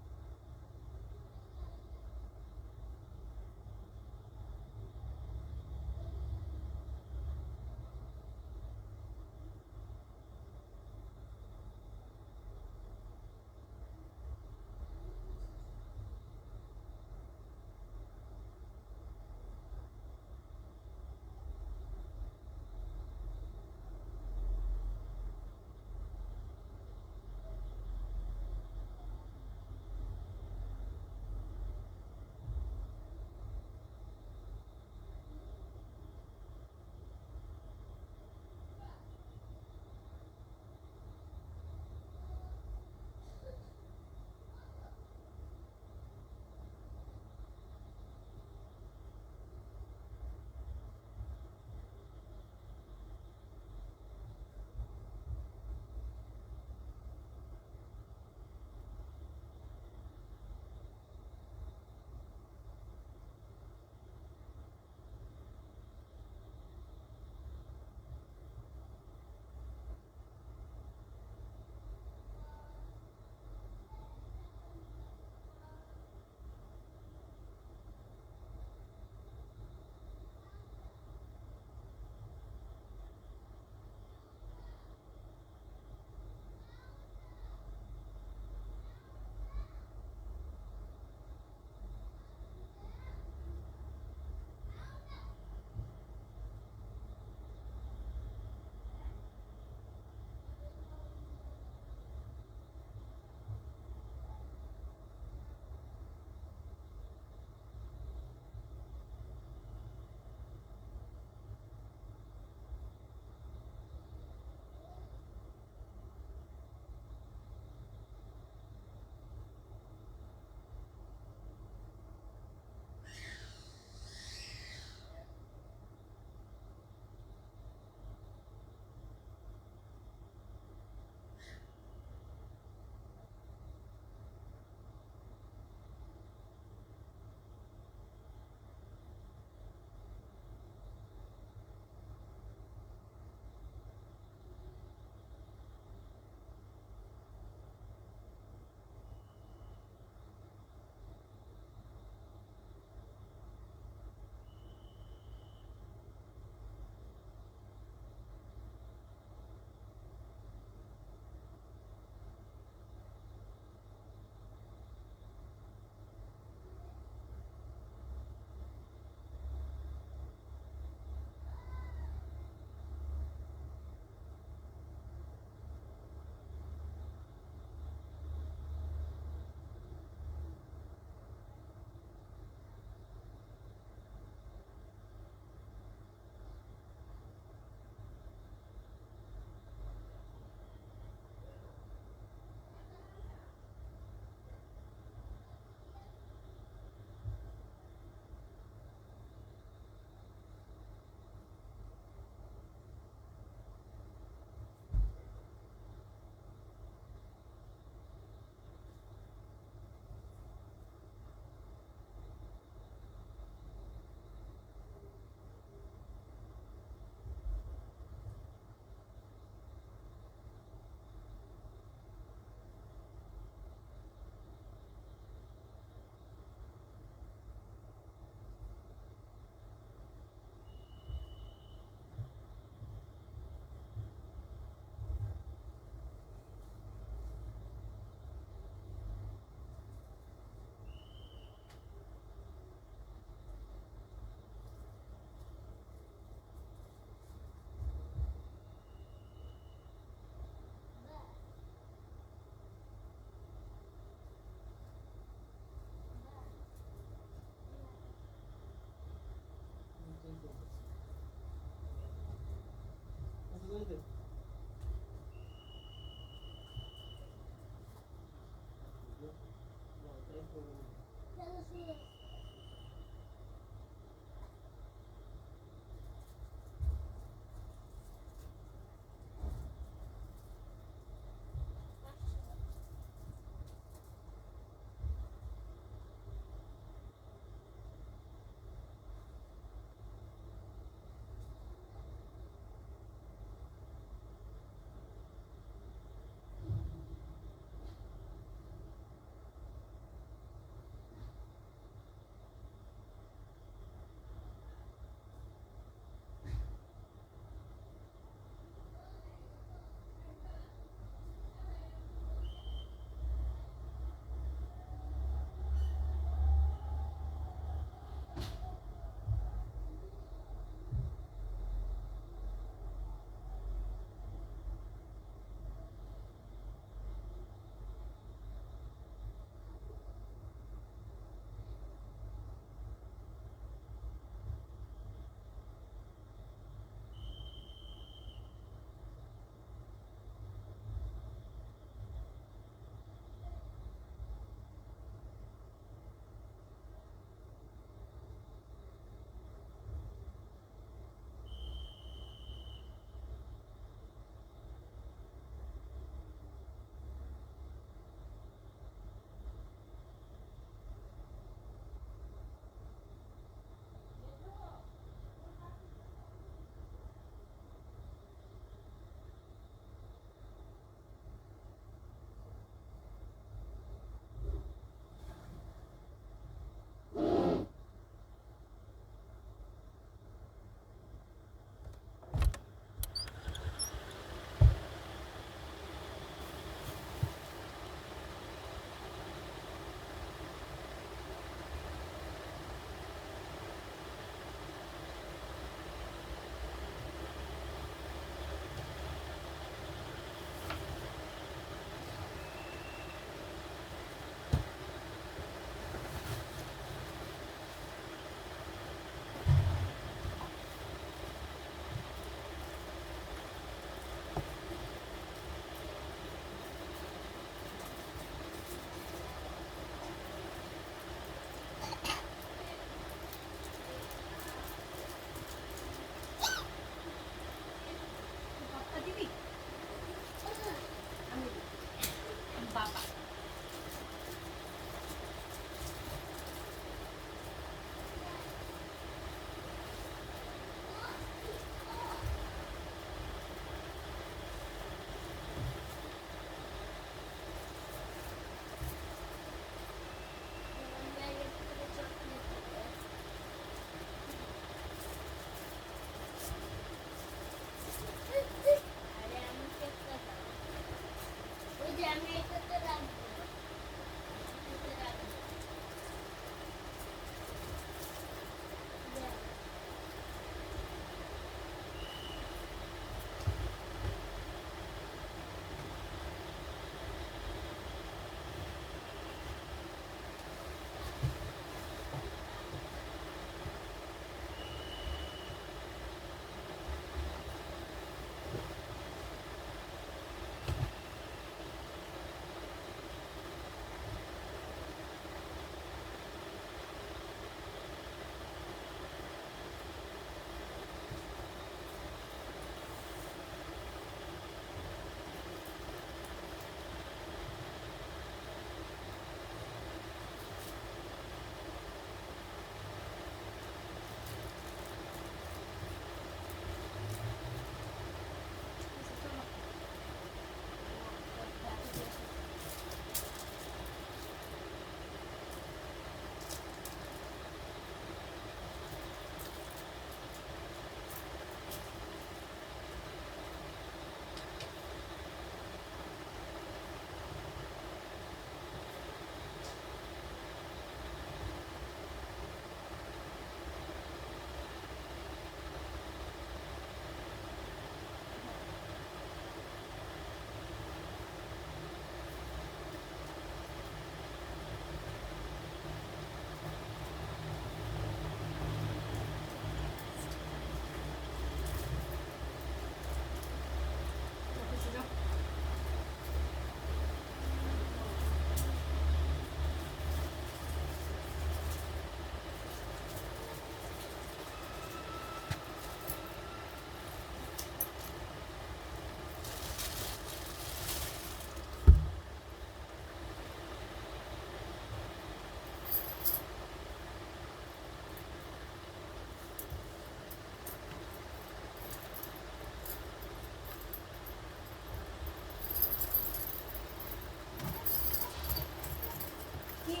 কি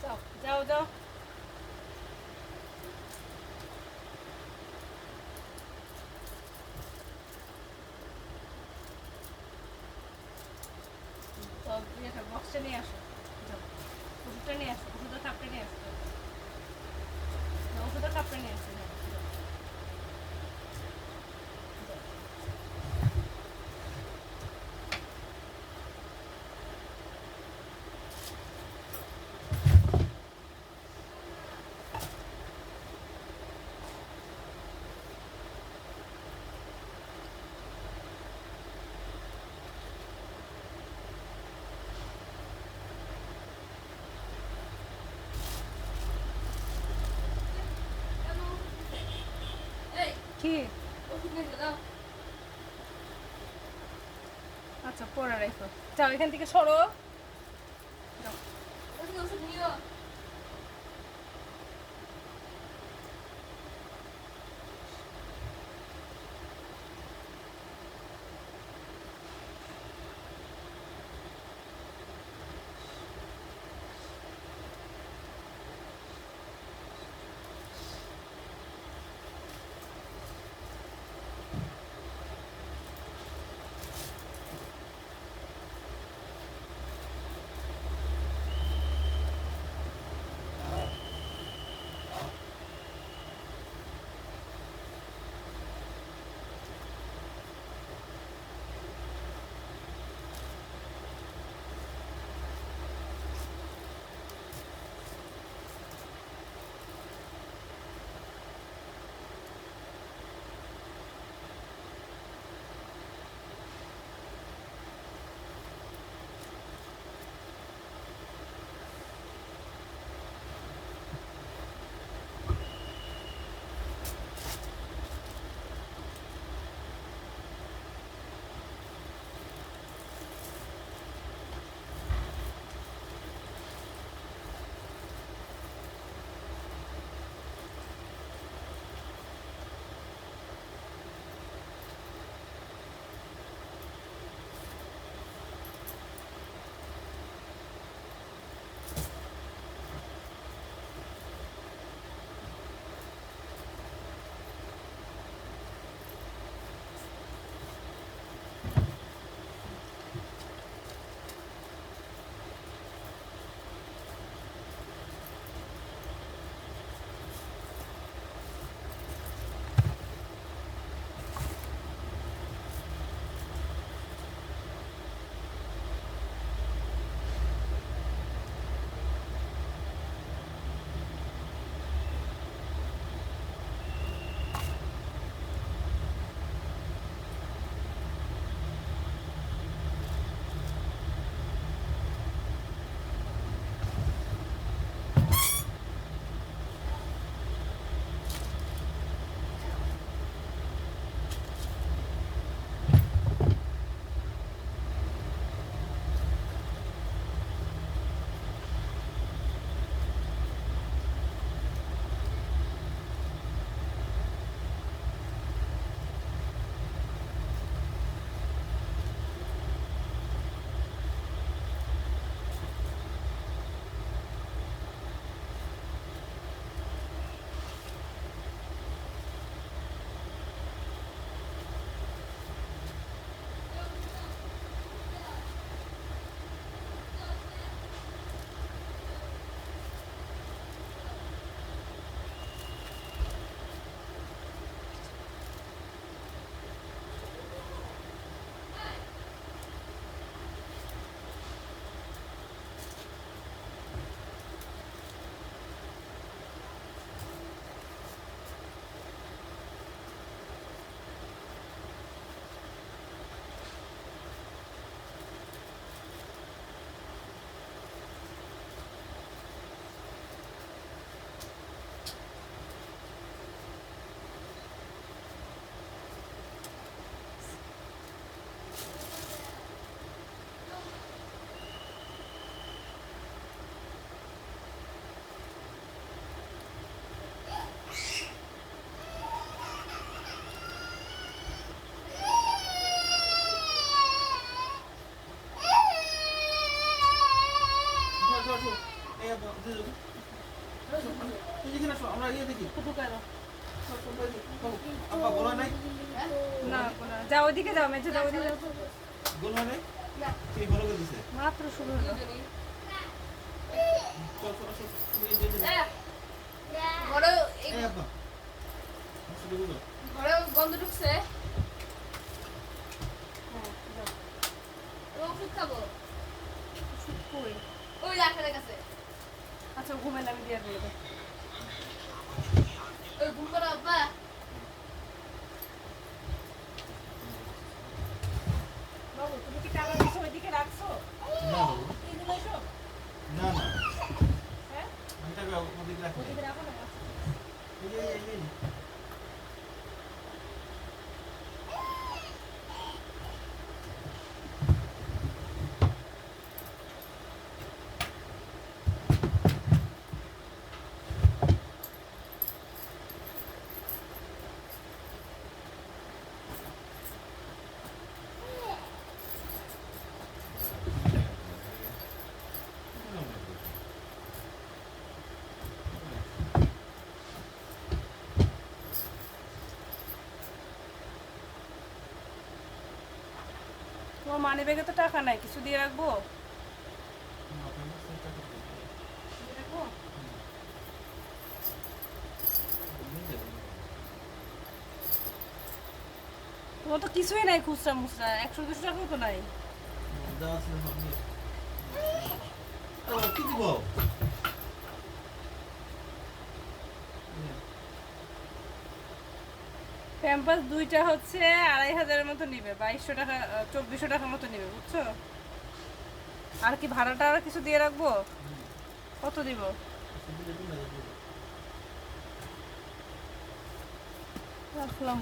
যাও যাও যাও বক্সটা নিয়ে আসো যাও ওষুধটা নিয়ে আসো ওষুধের কাপটা নিয়ে আসো ওষুধের কাপটা নিয়ে আসো যাও, যাও। কি আচ্ছা পরে রাখো যাও এখান থেকে সরো যাও। আপা যে এখানে আসো আমরা ইয়ে দেখি ঢুকায় দাও। আপা গোলা নাই না যাও ওইদিকে যাও, মেঝে যাও, ওইদিকে যাও। গোলা নাই কে ভালো করে দিছে মাত্র শুরু হলো। চল চল চল এই যে ঘরে এই আপা শুরু করো ঘরে গন্ধ ঢুকছে, হ্যাঁ, যাও। ওষুধ খাবো কই? ওই ডাক্তারের কাছে। আচ্ছা ঘুমাইলে আমি দিয়ে বলবো। ওই ঘুম করো আব্বা। বাবু তুমি কি টাকা দিছো ওইদিকে রাখছো? না বাবু এইগুলো সব? না না হ্যাঁ আমি টাকা ওদিকে রাখি ওইদিকে রাখো না। আচ্ছা। এই তোমার মানি ব্যাগে তো টাকা নাই, কিছু দিয়ে রাখবো? দিয়ে রাখবো? তোমার তো কিছুই নাই খুচরা মুচরা, 100-200 টাকাও তো নাই। যা আছে সব নিয়ে কি দিব প্যাম্পাস দুইটা হচ্ছে 2500-এর মতো নিবে, 2200 টাকা 2400 টাকার মতো নিবে, বুঝছো? আর কি ভাড়াটা আর কিছু দিয়ে রাখবো? কত দিব? রাখলাম।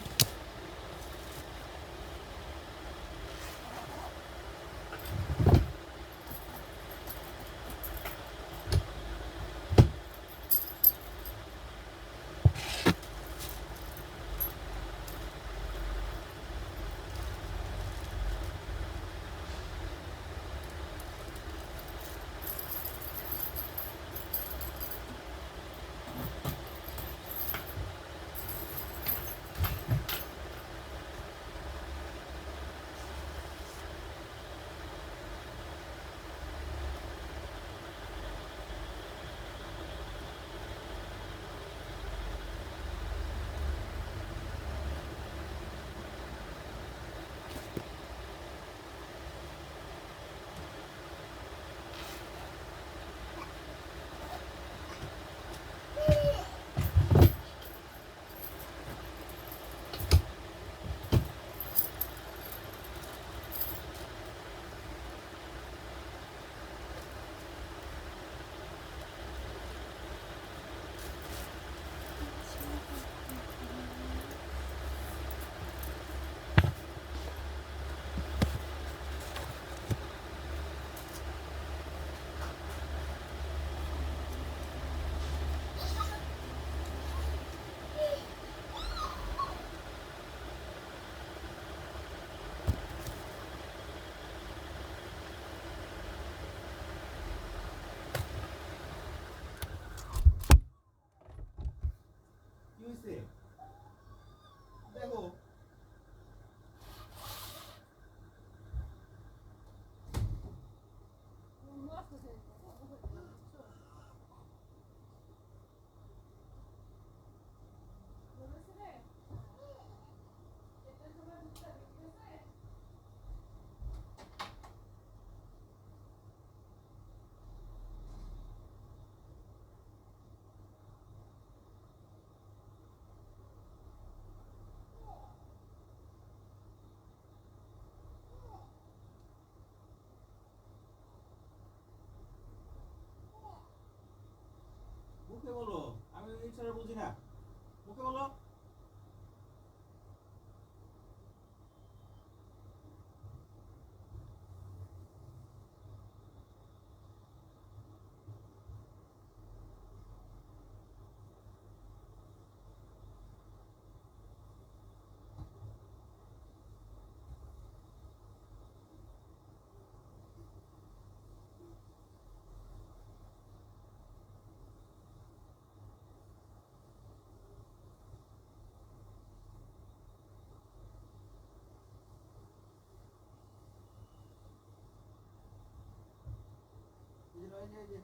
এই যে